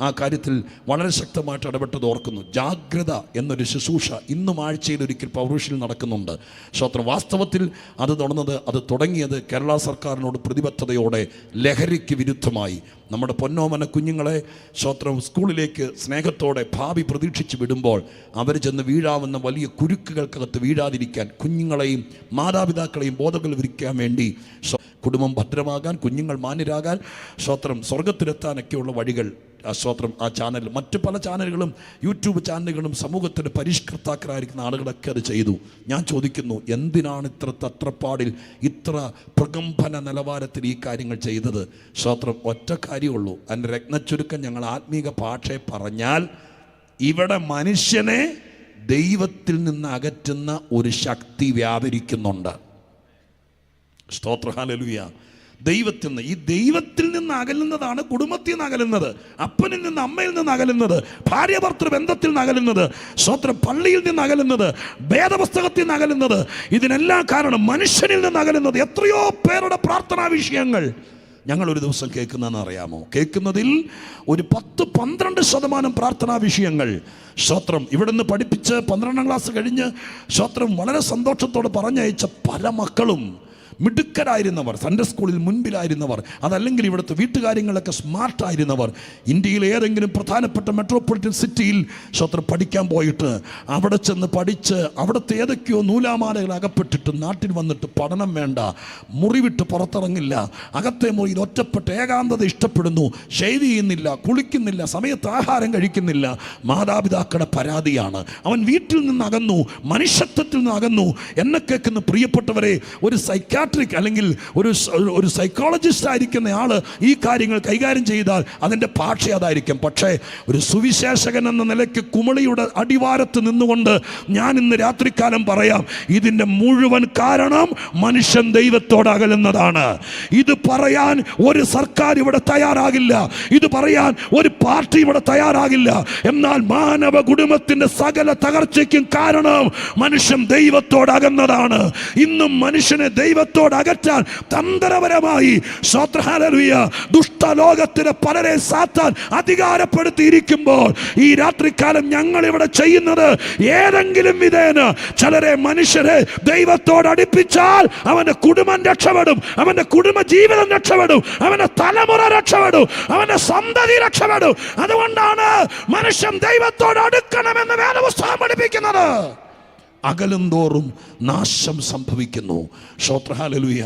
ആ കാര്യത്തിൽ വളരെ ശക്തമായിട്ട് ഇടപെട്ടത് ഓർക്കുന്നു. ജാഗ്രത എന്നൊരു ശുശ്രൂഷ ഇന്നും ആഴ്ചയിൽ ഒരിക്കൽ പൗരുഷനിൽ നടക്കുന്നുണ്ട്. സ്തോത്രം. വാസ്തവത്തിൽ അത് തുടങ്ങിയത് കേരള സർക്കാരിനോട് പ്രതിബദ്ധതയോടെ ലഹരിക്ക് വിരുദ്ധമായി നമ്മുടെ പൊന്നോമന കുഞ്ഞുങ്ങളെ സ്തോത്രം സ്കൂളിലേക്ക് സ്നേഹത്തോടെ ഭാവി പ്രതീക്ഷിച്ച് വിടുമ്പോൾ അവർ ചെന്ന് വീഴാവുന്ന വലിയ കുരുക്കുകൾക്കകത്ത് വീഴാതിരിക്കാൻ കുഞ്ഞുങ്ങളെയും മാതാപിതാക്കളെയും ബോധവൽക്കരിക്കാൻ വേണ്ടി കുടുംബം ഭദ്രമാകാൻ, കുഞ്ഞുങ്ങൾ മാന്യരാകാൻ, സ്തോത്രം സ്വർഗത്തിലെത്താനൊക്കെയുള്ള വഴികൾ സ്തോത്രം ആ ചാനൽ, മറ്റ് പല ചാനലുകളും യൂട്യൂബ് ചാനലുകളും സമൂഹത്തിൻ്റെ പരിഷ്കർത്താക്കളായിരിക്കുന്ന ആളുകളൊക്കെ അത് ചെയ്തു. ഞാൻ ചോദിക്കുന്നു, എന്തിനാണ് ഇത്ര തത്രപ്പാടിൽ ഇത്ര പ്രകമ്പന നിലവാരത്തിൽ ഈ കാര്യങ്ങൾ ചെയ്തത്? സ്തോത്രം ഒറ്റ കാര്യമുള്ളൂ. അതിൻ്റെ രത്നച്ചുരുക്കം ഞങ്ങൾ ആത്മീക ഭാഷയെ പറഞ്ഞാൽ, ഇവിടെ മനുഷ്യനെ ദൈവത്തിൽ നിന്ന് അകറ്റുന്ന ഒരു ശക്തി വ്യാപരിക്കുന്നുണ്ട്. സ്തോത്ര ഹല്ലേലൂയ. ദൈവത്തിൽ നിന്ന് അകലുന്നതാണ് കുടുംബത്തിൽ നിന്ന് അകലുന്നത്, അപ്പനിൽ നിന്ന് അമ്മയിൽ നിന്ന് അകലുന്നത്, ഭാര്യ ഭർത്തൃ ബന്ധത്തിൽ നിന്ന് അകലുന്നത്, സ്തോത്രം പള്ളിയിൽ നിന്ന് അകലുന്നത്, വേദപുസ്തകത്തിൽ നിന്ന് അകലുന്നത്. ഇതിനെല്ലാം കാരണം മനുഷ്യനിൽ നിന്ന് അകലുന്നത്. എത്രയോ പേരുടെ പ്രാർത്ഥനാ വിഷയങ്ങൾ ഞങ്ങളൊരു ദിവസം കേൾക്കുന്നതെന്ന് അറിയാമോ? കേൾക്കുന്നതിൽ ഒരു 10-12% പ്രാർത്ഥനാ വിഷയങ്ങൾ. സ്തോത്രം ഇവിടുന്ന് പഠിപ്പിച്ച് 12ാം ക്ലാസ് കഴിഞ്ഞ് സ്തോത്രം വളരെ സന്തോഷത്തോടെ പറഞ്ഞയച്ച പല മക്കളും മിടുക്കരായിരുന്നവർ, സൺഡേ സ്കൂളിൽ മുൻപിലായിരുന്നവർ, അതല്ലെങ്കിൽ ഇവിടുത്തെ വീട്ടുകാര്യങ്ങളൊക്കെ സ്മാർട്ടായിരുന്നവർ, ഇന്ത്യയിലെ ഏതെങ്കിലും പ്രധാനപ്പെട്ട മെട്രോപൊളിറ്റൻ സിറ്റിയിൽ സ്തോത്രം പഠിക്കാൻ പോയിട്ട് അവിടെ ചെന്ന് പഠിച്ച് അവിടുത്തെ ഏതൊക്കെയോ നൂലാമാലകൾ അകപ്പെട്ടിട്ട് നാട്ടിൽ വന്നിട്ട് പഠനം വേണ്ട, മുറിവിട്ട് പുറത്തിറങ്ങില്ല, അകത്തെ മുറിയിൽ ഒറ്റപ്പെട്ട് ഏകാന്തത ഇഷ്ടപ്പെടുന്നു, ഷേവ് ചെയ്യുന്നില്ല, കുളിക്കുന്നില്ല, സമയത്ത് ആഹാരം കഴിക്കുന്നില്ല. മാതാപിതാക്കളുടെ പരാതിയാണ്. അവൻ വീട്ടിൽ നിന്ന് അകന്നു, മനുഷ്യത്വത്തിൽ നിന്ന് അകന്നു. എന്നെ കേൾക്കുന്ന പ്രിയപ്പെട്ടവരെ, ഒരു അല്ലെങ്കിൽ ഒരു സൈക്കോളജിസ്റ്റ് ആയിരിക്കുന്ന ആള് ഈ കാര്യങ്ങൾ കൈകാര്യം ചെയ്താൽ അതിൻ്റെ ഭാഷ അതായിരിക്കും. പക്ഷേ ഒരു സുവിശേഷകൻ എന്ന നിലയ്ക്ക് കുമളിയുടെ അടിവാരത്ത് നിന്നുകൊണ്ട് ഞാൻ ഇന്ന് രാത്രികാലം പറയാം, ഇതിൻ്റെ മുഴുവൻ കാരണം മനുഷ്യൻ ദൈവത്തോട് അകലുന്നതാണ്. ഇത് പറയാൻ ഒരു സർക്കാർ ഇവിടെ തയ്യാറാകില്ല, ഇത് പറയാൻ ഒരു പാർട്ടി ഇവിടെ തയ്യാറാകില്ല. എന്നാൽ മാനവ കുടുംബത്തിൻ്റെ സകല തകർച്ചയ്ക്കും കാരണം മനുഷ്യൻ ദൈവത്തോട് അകന്നതാണ്. ഇന്നും മനുഷ്യനെ ദൈവത്തോട് അകറ്റാൻ തന്ത്രപരമായി ദുഷ്ടലോകത്തിന് പലരെ സാത്താൻ അധികാരപ്പെടുത്തിയിരിക്കുമ്പോൾ ഈ രാത്രികാലം ഞങ്ങൾ ഇവിടെ ചെയ്യുന്നത്, ഏതെങ്കിലും വിധേന ചിലരെ മനുഷ്യരെ ദൈവത്തോട് അടുപ്പിച്ചാൽ അവന്റെ കുടുംബം രക്ഷപ്പെടും, അവന്റെ കുടുംബ ജീവിതം രക്ഷപ്പെടും, അവന്റെ തലമുറ രക്ഷപ്പെടും, അവന്റെ സന്തതി രക്ഷപ്പെടും. അതുകൊണ്ടാണ് മനുഷ്യൻ ദൈവത്തോട് അടുക്കണമെന്ന് വേദപുസ്തകം പഠിപ്പിക്കുന്നത്. അകലുന്തോറും നാശം സംഭവിക്കുന്നു. സ്തോത്രം ഹല്ലേലൂയ.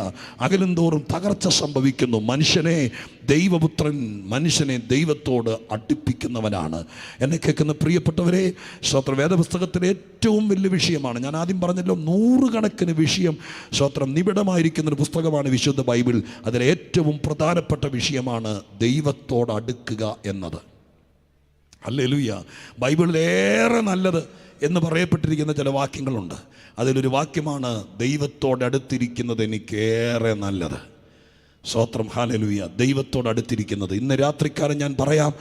അകലുന്തോറും തകർച്ച സംഭവിക്കുന്നു. മനുഷ്യനെ ദൈവത്തോട് അടുപ്പിക്കുന്നവനാണ്. എന്നെ കേൾക്കുന്ന പ്രിയപ്പെട്ടവരെ, സ്തോത്രം വേദപുസ്തകത്തിലെ ഏറ്റവും വലിയ വിഷയമാണ്. ഞാൻ ആദ്യം പറഞ്ഞല്ലോ, 100 കണക്കിന് വിഷയം സ്തോത്രം നിബിഡമായിരിക്കുന്നൊരു പുസ്തകമാണ് വിശുദ്ധ ബൈബിൾ. അതിലെ ഏറ്റവും പ്രധാനപ്പെട്ട വിഷയമാണ് ദൈവത്തോട് അടുക്കുക എന്നത്. ഹല്ലേലൂയ. ബൈബിളിലേറെ നല്ലത് എന്ന് പറയപ്പെട്ടിരിക്കുന്ന ചില വാക്യങ്ങളുണ്ട്. അതിലൊരു വാക്യമാണ്, ദൈവത്തോടടുത്തിരിക്കുന്നത് എനിക്കേറെ നല്ലത്. സ്തോത്രം ഹല്ലേലൂയ. ദൈവത്തോടടുത്തിരിക്കുന്നത്. ഇന്ന് രാത്രിക്കാലം ഞാൻ പറയാം,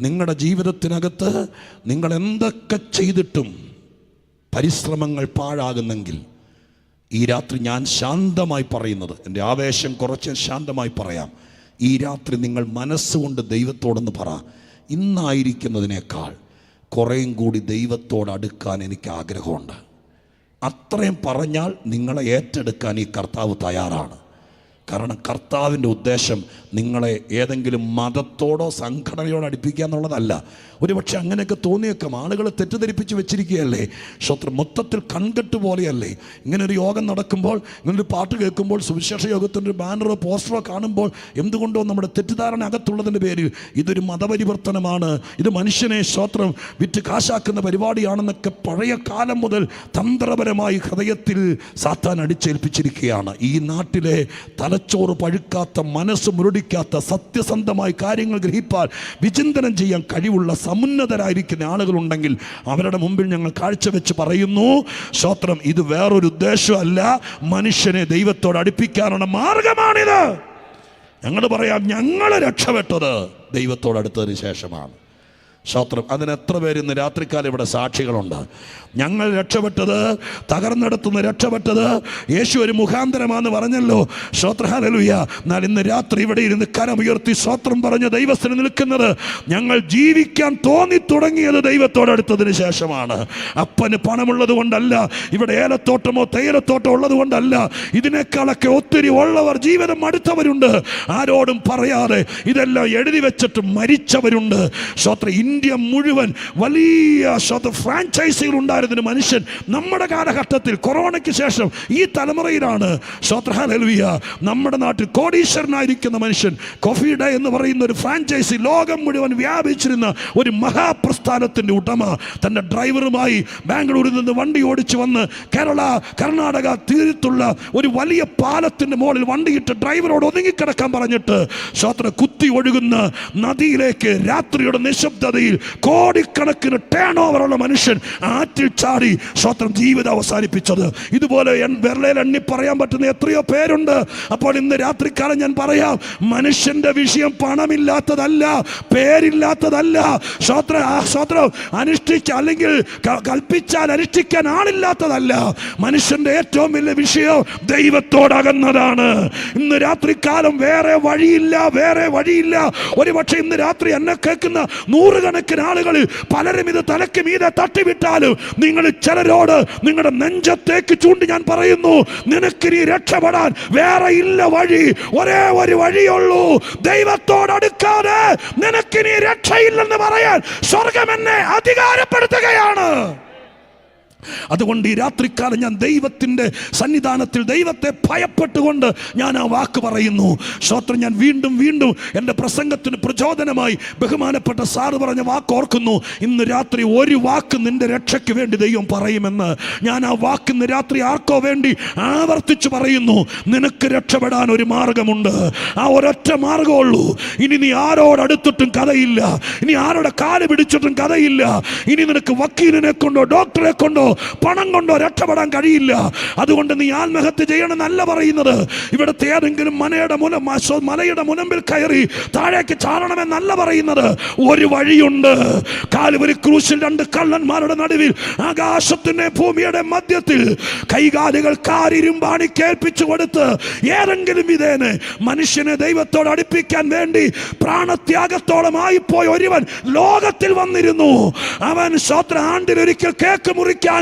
നിങ്ങളുടെ ജീവിതത്തിനകത്ത് നിങ്ങൾ എന്തൊക്കെ ചെയ്തിട്ടും പരിശ്രമങ്ങൾ പാഴാകുന്നെങ്കിൽ, ഈ രാത്രി ഞാൻ ശാന്തമായി പറയുന്നത്, എൻ്റെ ആവേശം കുറച്ച് ശാന്തമായി പറയാം, ഈ രാത്രി നിങ്ങൾ മനസ്സുകൊണ്ട് ദൈവത്തോടെന്ന് പറ, ഇന്നായിരിക്കുന്നതിനേക്കാൾ കുറേയും കൂടി ദൈവത്തോട് അടുക്കാൻ എനിക്ക് ആഗ്രഹമുണ്ട്. അത്രയും പറഞ്ഞാൽ നിങ്ങളെ ഏറ്റെടുക്കാൻ ഈ കർത്താവ് തയ്യാറാണ്. കാരണം കർത്താവിൻ്റെ ഉദ്ദേശം നിങ്ങളെ ഏതെങ്കിലും മതത്തോടോ സംഘടനയോടോ അടുപ്പിക്കുക എന്നുള്ളതല്ല. ഒരുപക്ഷെ അങ്ങനെയൊക്കെ തോന്നിയേക്കാം. ആളുകൾ തെറ്റിദ്ധരിപ്പിച്ച് വെച്ചിരിക്കുകയല്ലേ. സ്തോത്രം മൊത്തത്തിൽ കൺകെട്ട് പോലെയല്ലേ. ഇങ്ങനൊരു യോഗം നടക്കുമ്പോൾ, ഇങ്ങനൊരു പാട്ട് കേൾക്കുമ്പോൾ, സുവിശേഷ യോഗത്തിൻ്റെ ഒരു ബാനറോ പോസ്റ്ററോ കാണുമ്പോൾ എന്തുകൊണ്ടോ നമ്മുടെ തെറ്റിദ്ധാരണ അകത്തുള്ളതിൻ്റെ പേരിൽ ഇതൊരു മതപരിവർത്തനമാണ്, ഇത് മനുഷ്യനെ സ്തോത്രം വിറ്റ് കാശാക്കുന്ന പരിപാടിയാണെന്നൊക്കെ പഴയ കാലം മുതൽ തന്ത്രപരമായി ഹൃദയത്തിൽ സാത്താൻ അടിച്ചേൽപ്പിച്ചിരിക്കുകയാണ്. ഈ നാട്ടിലെ തലച്ചോറ് പഴുക്കാത്ത, മനസ്സ് മുരടിക്കാത്ത, സത്യസന്ധമായി കാര്യങ്ങൾ ഗ്രഹിപ്പാൻ വിചിന്തനം ചെയ്യാൻ കഴിവുള്ള സമുന്നതരായിരിക്കുന്ന ആളുകളുണ്ടെങ്കിൽ അവരുടെ മുമ്പിൽ ഞങ്ങൾ കാഴ്ചവെച്ച് പറയുന്നു, സ്തോത്രം, ഇത് വേറൊരു ഉദ്ദേശമല്ല, മനുഷ്യനെ ദൈവത്തോട് അടുപ്പിക്കാനുള്ള മാർഗമാണിത്. ഞങ്ങൾ പറയാം, ഞങ്ങൾ രക്ഷപ്പെട്ടത് ദൈവത്തോടടുത്തതിന് ശേഷമാണ്. സ്തോത്രം. അതിന് എത്ര പേര് ഇന്ന് രാത്രിക്കാലം ഇവിടെ സാക്ഷികളുണ്ട്? ഞങ്ങൾ രക്ഷപ്പെട്ടത്, തകർന്നെടുത്തുനിന്ന് രക്ഷപ്പെട്ടത് യേശു ഒരു മുഖാന്തരമാണെന്ന് പറഞ്ഞല്ലോ. സ്തോത്രം ഹല്ലേലൂയ. എന്നാൽ ഇന്ന് രാത്രി ഇവിടെ ഇരുന്ന് കരമുയർത്തി സ്തോത്രം പറഞ്ഞ ദൈവസ്ഥന് നിൽക്കുന്നത്, ഞങ്ങൾ ജീവിക്കാൻ തോന്നി തുടങ്ങിയത് ദൈവത്തോടടുത്തതിന് ശേഷമാണ്. അപ്പന് പണമുള്ളത് കൊണ്ടല്ല, ഇവിടെ ഏലത്തോട്ടമോ തേയിലത്തോട്ടമോ ഉള്ളത് കൊണ്ടല്ല. ഇതിനേക്കാളൊക്കെ ഒത്തിരി ഉള്ളവർ, ജീവിതം അടുത്തവരുണ്ട്, ആരോടും പറയാതെ ഇതെല്ലാം എഴുതി വെച്ചിട്ട് മരിച്ചവരുണ്ട്. സ്തോത്രം. ഇന്ത്യ മുഴുവൻ വലിയ ഫ്രാഞ്ചൈസികൾ ഉണ്ടായിരുന്നു. ഉണ്ടായിരുന്നൊരു മനുഷ്യൻ നമ്മുടെ കാലഘട്ടത്തിൽ കൊറോണയ്ക്ക് ശേഷം ഈ തലമുറയിലാണ് ഹല്ലേലൂയ നമ്മുടെ നാട്ടിൽ കോടീശ്വരനായിരിക്കുന്ന മനുഷ്യൻ കോഫി ഡേ എന്ന് പറയുന്ന ഒരു ഫ്രാഞ്ചൈസി ലോകം മുഴുവൻ വ്യാപിച്ചിരുന്ന ഒരു മഹാപ്രസ്ഥാനത്തിൻ്റെ ഉടമ തൻ്റെ ഡ്രൈവറുമായി ബാംഗ്ലൂരിൽ നിന്ന് വണ്ടി ഓടിച്ചു വന്ന് കർണാടക തീരത്തുള്ള ഒരു വലിയ പാലത്തിൻ്റെ മുകളിൽ വണ്ടിയിട്ട് ഡ്രൈവറോട് ഒതുങ്ങിക്കിടക്കാൻ പറഞ്ഞിട്ട് കുത്തി ഒഴുകുന്ന നദിയിലേക്ക് രാത്രിയുടെ നിശബ്ദതയിൽ കോടിക്കണക്കിന് ടേൺ ഓവറുള്ള മനുഷ്യൻ ആറ്റിൽ ചാടി ജീവിതം അവസാനിപ്പിച്ചത്. ഇതുപോലെ വിരലിൽ എണ്ണി പറയാൻ പറ്റുന്ന എത്രയോ പേരുണ്ട്. അപ്പോൾ ഇന്ന് രാത്രിക്കാലം ഞാൻ പറയാം, മനുഷ്യന്റെ വിഷയം പണമില്ലാത്തതല്ല, പേരില്ലാത്തതല്ല, അനുഷ്ഠിച്ച അല്ലെങ്കിൽ കൽപ്പിച്ചാൽ അനുഷ്ഠിക്കാൻ ആളില്ലാത്തതല്ല. മനുഷ്യന്റെ ഏറ്റവും വലിയ വിഷയം ദൈവത്തോടകന്നതാണ്. ഇന്ന് രാത്രിക്കാലം വേറെ വഴിയില്ല, വേറെ വഴിയില്ല. ഒരുപക്ഷെ ഇന്ന് രാത്രി എന്നെ കേൾക്കുന്ന നൂറുകണക്കിന് ആളുകളിൽ പലരും ഇത് തലയ്ക്ക് മീതെ തട്ടിവിട്ടാലും നിങ്ങൾ ചിലരോട് നിങ്ങളുടെ നെഞ്ചത്തേക്ക് ചൂണ്ടി ഞാൻ പറയുന്നു, നിനക്കിനി രക്ഷപ്പെടാൻ വേറെ ഇല്ല വഴി. ഒരേ ഒരു വഴിയുള്ളൂ, ദൈവത്തോടടുക്കാതെ നിനക്കിനി രക്ഷയില്ലെന്ന് പറയാൻ സ്വർഗം എന്നെ അധികാരപ്പെടുത്തുകയാണ്. അതുകൊണ്ട് ഈ രാത്രിക്കാലം ഞാൻ ദൈവത്തിൻ്റെ സന്നിധാനത്തിൽ ദൈവത്തെ ഭയപ്പെട്ടുകൊണ്ട് ഞാൻ ആ വാക്ക് പറയുന്നു. ഞാൻ വീണ്ടും വീണ്ടും എൻ്റെ പ്രസംഗത്തിന് പ്രചോദനമായി ബഹുമാനപ്പെട്ട സാറ് പറഞ്ഞ വാക്ക് ഓർക്കുന്നു. ഇന്ന് രാത്രി ഒരു വാക്ക് നിന്റെ രക്ഷയ്ക്ക് വേണ്ടി ദൈവം പറയുമെന്ന്. ഞാൻ ആ വാക്ക് ഇന്ന് രാത്രി ആർക്കോ വേണ്ടി ആവർത്തിച്ച് പറയുന്നു. നിനക്ക് രക്ഷപ്പെടാൻ ഒരു മാർഗമുണ്ട്, ആ ഒരൊറ്റ മാർഗമുള്ളൂ. ഇനി നീ ആരോടടുത്തിട്ടും കഥയില്ല, ഇനി ആരുടെ കാല് പിടിച്ചിട്ടും കഥയില്ല. ഇനി നിനക്ക് വക്കീലിനെ കൊണ്ടോ ഡോക്ടറെ കൊണ്ടോ പണം കൊണ്ടോ രക്ഷപ്പെടാൻ കഴിയില്ല. അതുകൊണ്ട് നീ ആത്മഹത്യ ചെയ്യണമെന്നല്ല പറയുന്നത്. ഇവിടുത്തെ ഏതെങ്കിലും മലയുടെ മുനമ്പിൽ കയറി താഴേക്ക് ചാടണമെന്നല്ല പറയുന്നത്. ഒരു വഴിയുണ്ട്. കാൽവരി ക്രൂശിൽ രണ്ട് കള്ളന്മാരുടെ നടുവിൽ ആകാശത്തിന്റെ ഭൂമിയുടെ മധ്യത്തിൽ കൈകാലുകൾ കാരിരുമ്പാണി കേൾപ്പിച്ചു കൊടുത്ത് ഏതെങ്കിലും വിധേന മനുഷ്യനെ ദൈവത്തോട് അടുപ്പിക്കാൻ വേണ്ടി പ്രാണത്യാഗത്തോളം ആയിപ്പോയ ഒരുവൻ ലോകത്തിൽ വന്നിരുന്നു. അവൻ ആണ്ടിലൊരിക്കൽ കേക്ക് മുറിക്കാൻ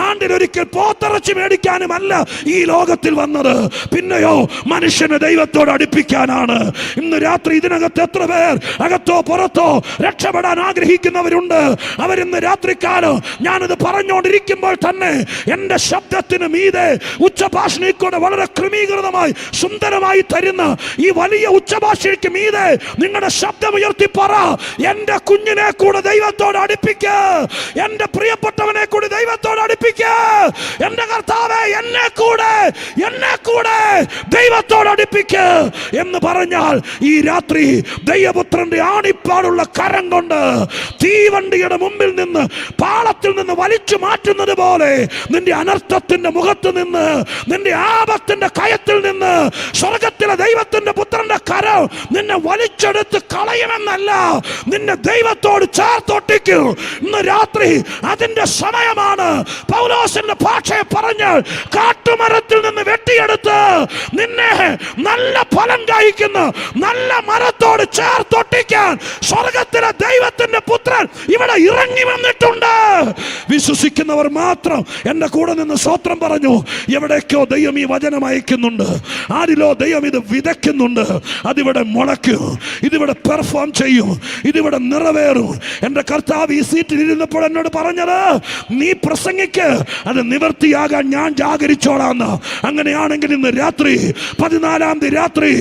ആണ്ടിലൊരിക്കൽ പോത്തിറച്ചി മേടിക്കാനും അല്ല ഈ ലോകത്തിൽ വന്നത്. പിന്നെയോ മനുഷ്യനെ ദൈവത്തോട് അടുപ്പിക്കാനാണ്. ഇന്ന് രാത്രി ഇതിനകത്ത് എത്ര പേർ അകത്തോ പുറത്തോ രക്ഷപ്പെടാൻ ആഗ്രഹിക്കുന്നവരുണ്ട്? അവരിന്ന് രാത്രിക്കാലം ഞാനത് പറഞ്ഞുകൊണ്ടിരിക്കുമ്പോൾ തന്നെ എന്റെ ശബ്ദത്തിന് മീതെ ഉച്ചഭാഷണിക്കൂടെ വളരെ ക്രമീകൃതമായി സുന്ദരമായി തരുന്ന ഈ വലിയ ഉച്ചഭാഷയ്ക്ക് മീതെ നിങ്ങളുടെ ശബ്ദം ഉയർത്തി പറ, എന്റെ കുഞ്ഞിനെ കൂടെ ദൈവത്തോട് അടുപ്പിക്ക, എന്റെ പ്രിയപ്പെട്ടവനെ കൂടി ദൈവത്തോട് അടുപ്പിക്ക, എന്റെ കർത്താവേ എന്നെ കൂടെ ദൈവത്തോട് അടുപ്പിക്ക എന്ന് പറഞ്ഞാൽ ഈ രാത്രി ദൈവപുത്രന്റെ ആണിപ്പാടുള്ള കരം കൊണ്ട് തീവണ്ടിയുടെ മുമ്പിൽ നിന്ന് പാളത്തിൽ നിന്ന് വലിച്ചു മാറ്റുന്നത് പോലെ നിന്റെ അനർത്ഥത്തിന്റെ മുഖത്ത് നിന്ന്, നിന്റെ ആപത്തിന്റെ കയത്തിൽ നിന്ന് സ്വർഗത്തിലെ ദൈവത്തിന്റെ പുത്രന്റെ കരം നിന്നെ വലിച്ചെടുത്ത് കളയുമെന്നല്ല, നിന്നെ ദൈവത്തോട് ചേർത്തൊട്ടിക്കും. ഇന്ന് രാത്രി അതിന്റെ സമയമാണ്. പൗലോസിന്റെ ഭാഷയെ പറഞ്ഞാൽ കാട്ടുമരത്തിൽ നിന്ന് വെട്ടിയെടുത്ത് നിന്നെ നല്ല ഫലം കായ്ക്കുന്ന നല്ല മരത്തോട് ചേർത്തൊട്ടിക്കാൻ സ്വർഗത്തിലെ ദൈവത്തിന്റെ പുത്രൻ ഇവിടെ ഇറങ്ങി വന്നിട്ടുണ്ട്. വിശ്വസിക്കുന്നവർ മാത്രം എന്റെ കൂടെ നിന്ന് സ്തോത്രം പറഞ്ഞു. എവിടേക്കോ ദൈവം ഈ വചനം അയക്കുന്നുണ്ട്, ആരിലോ ദൈവം ഇത് വിതയ്ക്കുന്നുണ്ട്. അതിവിടെ മുളയ്ക്കും, ഇതിവിടെ പെർഫോം ചെയ്യും, ഇതിവിടെ നിറവേറും. എന്റെ കർത്താവ് ഈ സീറ്റിൽ ഇരുന്നപ്പോൾ എന്നോട് പറഞ്ഞത്, നീ പ്രസംഗിക്ക്, അത് നിവർത്തിയാകാൻ ഞാൻ ജാഗരിച്ചോളാന്ന്. അങ്ങനെയാണെങ്കിൽ ഇന്ന് രാത്രി 14-ാം തീയതി രാത്രി,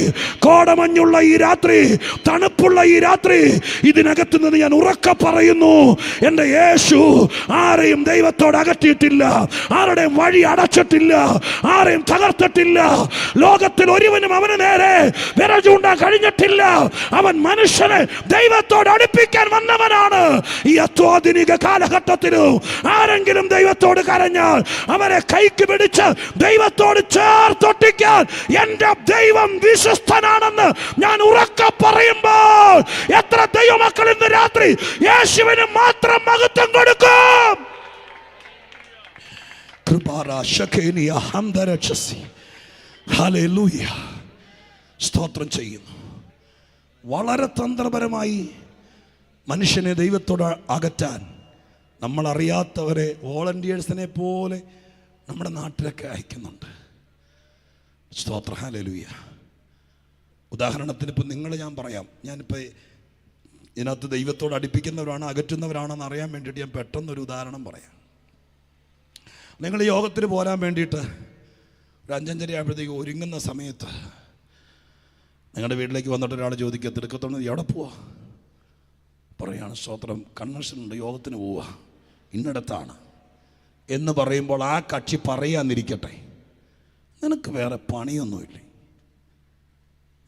കോടമഞ്ഞുള്ള ഈ രാത്രി, തണുപ്പുള്ള ഈ രാത്രി, ഇതിനകത്ത് നിന്ന് ഞാൻ ഉറക്കെ പറയുന്നു, എന്റെ യേശു ആരെയും ദൈവത്തോട് അകറ്റിയിട്ടില്ല, ആരുടെയും വഴി അടച്ചിട്ടില്ല, ആരെയും തകർത്തിട്ടില്ല. ലോകത്തിൽ ഒരുവനും അവന് നേരെ വിരൽ ചൂണ്ടാൻ കഴിഞ്ഞിട്ടില്ല. അവൻ മനുഷ്യനെ ദൈവത്തോട് അടുപ്പിക്കാൻ വന്നവനാണ്. ഈ അത്യാധുനിക കാലഘട്ടത്തിലും ആരെങ്കിലും ദൈവത്തോട് കരഞ്ഞാൽ അവരെ കൈക്ക് പിടിച്ച് ദൈവത്തോട് ചേർത്തൊട്ടിക്കാൻ എന്റെ ദൈവം വിശ്വസ്തനാണെന്ന് ഞാൻ ഉറക്കെ പറയുമ്പോൾ എത്ര ദൈവമക്കൾ ഇന്ന് രാത്രി യേശുവിന് മാത്രം മഹത്വം കൊടുക്കും. സ്തോത്രം ചെയ്യുന്നു. വളരെ തന്ത്രപരമായി മനുഷ്യനെ ദൈവത്തോട് അകറ്റാൻ നമ്മൾ അറിയാത്തവരെ വോളണ്ടിയേഴ്സിനെ പോലെ നമ്മുടെ നാട്ടിലൊക്കെ അയക്കുന്നുണ്ട്. സ്തോത്രം, ഹല്ലേലൂയ. ഉദാഹരണത്തിന് ഇപ്പം നിങ്ങളെ ഞാൻ പറയാം, ഞാനിപ്പോൾ ഇതിനകത്ത് ദൈവത്തോട് അടുപ്പിക്കുന്നവരാണ് അകറ്റുന്നവരാണെന്ന് അറിയാൻ വേണ്ടിയിട്ട് ഞാൻ പെട്ടെന്നൊരു ഉദാഹരണം പറയാം. നിങ്ങൾ ഈ യോഗത്തിന് പോരാൻ വേണ്ടിയിട്ട് ഒരു 5:30 ആകുമ്പോഴത്തേക്ക് ഒരുങ്ങുന്ന സമയത്ത് നിങ്ങളുടെ വീട്ടിലേക്ക് വന്നിട്ട് ഒരാൾ ചോദിക്കുക, തിടുക്കത്തോണ്ട് എവിടെ പോവാ? പറയാണ്, സ്തോത്രം, കൺവെൻഷൻ ഉണ്ട്, യോഗത്തിന് പോവുക, ഇന്നിടത്താണ് എന്ന് പറയുമ്പോൾ ആ കക്ഷി പറയാന്നിരിക്കട്ടെ, നിനക്ക് വേറെ പണിയൊന്നുമില്ലേ?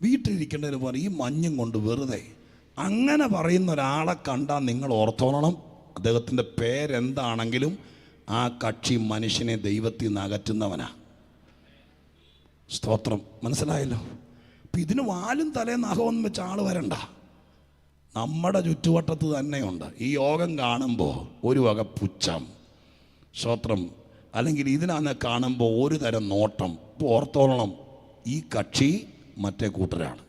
വീട്ടിലിരിക്കേണ്ടതിന് പോലെ ഈ മഞ്ഞും കൊണ്ട് വെറുതെ അങ്ങനെ പറയുന്ന ഒരാളെ കണ്ടാൽ നിങ്ങൾ ഓർത്തോളണം, അദ്ദേഹത്തിൻ്റെ പേരെന്താണെങ്കിലും ആ കക്ഷി മനുഷ്യനെ ദൈവത്തിൽ നിന്ന് അകറ്റുന്നവനാ. സ്തോത്രം, മനസ്സിലായല്ലോ? അപ്പം ഇതിന് വാലും തലേന്ന് അകമെന്ന് വെച്ച ആൾ വരണ്ട. നമ്മുടെ ചുറ്റുവട്ടത്ത് തന്നെയുണ്ട്. ഈ യോഗം കാണുമ്പോൾ ഒരു വക പുച്ഛം, സ്തോത്രം, അല്ലെങ്കിൽ ഇതിനെ കാണുമ്പോൾ ഒരു തരം നോട്ടം. ഇപ്പോൾ ഓർത്തോളണം, ഈ കക്ഷി മറ്റേ കൂട്ടരാണ്.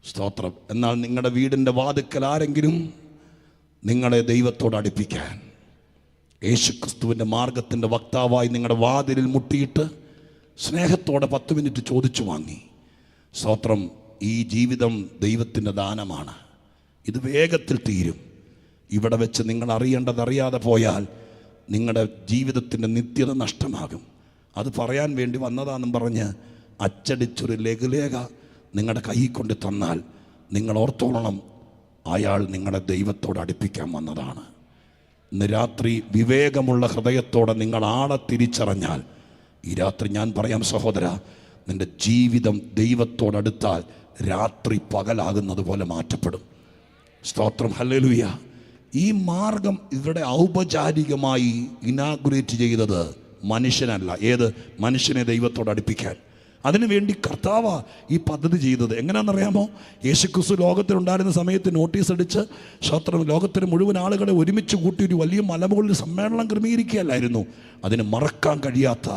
സ്തോത്രം. എന്നാൽ നിങ്ങളുടെ വീടിൻ്റെ വാതിക്കൽ ആരെങ്കിലും നിങ്ങളെ ദൈവത്തോട് അടുപ്പിക്കാൻ യേശുക്രിസ്തുവിൻ്റെ മാർഗത്തിൻ്റെ വക്താവായി നിങ്ങളുടെ വാതിലിൽ മുട്ടിയിട്ട് സ്നേഹത്തോടെ 10 മിനിറ്റ് ചോദിച്ചു വാങ്ങി, സ്തോത്രം, ഈ ജീവിതം ദൈവത്തിൻ്റെ ദാനമാണ്, ഇത് വേഗത്തിൽ തീരും, ഇവിടെ വെച്ച് നിങ്ങൾ അറിയേണ്ടതറിയാതെ പോയാൽ നിങ്ങളുടെ ജീവിതത്തിൻ്റെ നിത്യത നഷ്ടമാകും, അത് പറയാൻ വേണ്ടി വന്നതാണെന്നും പറഞ്ഞ് അച്ചടിച്ചൊരു ലഘുലേഖ നിങ്ങളുടെ കയ്യിൽ കൊണ്ട് തന്നാൽ നിങ്ങൾ ഓർത്തോളണം, അയാൾ നിങ്ങളെ ദൈവത്തോട് അടുപ്പിക്കാൻ വന്നതാണ്. ഇന്ന് രാത്രി വിവേകമുള്ള ഹൃദയത്തോടെ നിങ്ങൾ ആളെ തിരിച്ചറിഞ്ഞാൽ ഈ രാത്രി ഞാൻ പറയാം സഹോദര, നിൻ്റെ ജീവിതം ദൈവത്തോടടുത്താൽ രാത്രി പകലാകുന്നത് പോലെ മാറ്റപ്പെടും. സ്തോത്രം, ഹല്ലേലൂയ. ഈ മാർഗം ഇവിടെ ഔപചാരികമായി ഇനാഗുറേറ്റ് ചെയ്തത് മനുഷ്യനല്ല. ഏത്? മനുഷ്യനെ ദൈവത്തോട് അടുപ്പിക്കാൻ. അതിനുവേണ്ടി കർത്താവ് ഈ പദ്ധതി ചെയ്തത്. എങ്ങനെയാണെന്നറിയാമോ? യേശുക്രിസ്തു ലോകത്തിലുണ്ടായിരുന്ന സമയത്ത് നോട്ടീസ് അടിച്ച് സ്തോത്രം ലോകത്തിലെ മുഴുവൻ ആളുകളെ ഒരുമിച്ച് കൂട്ടി ഒരു വലിയ മലമുകളിൽ സമ്മേളനം ക്രമീകരിക്കുകയല്ലായിരുന്നു. അതിന് മറക്കാൻ കഴിയാത്ത,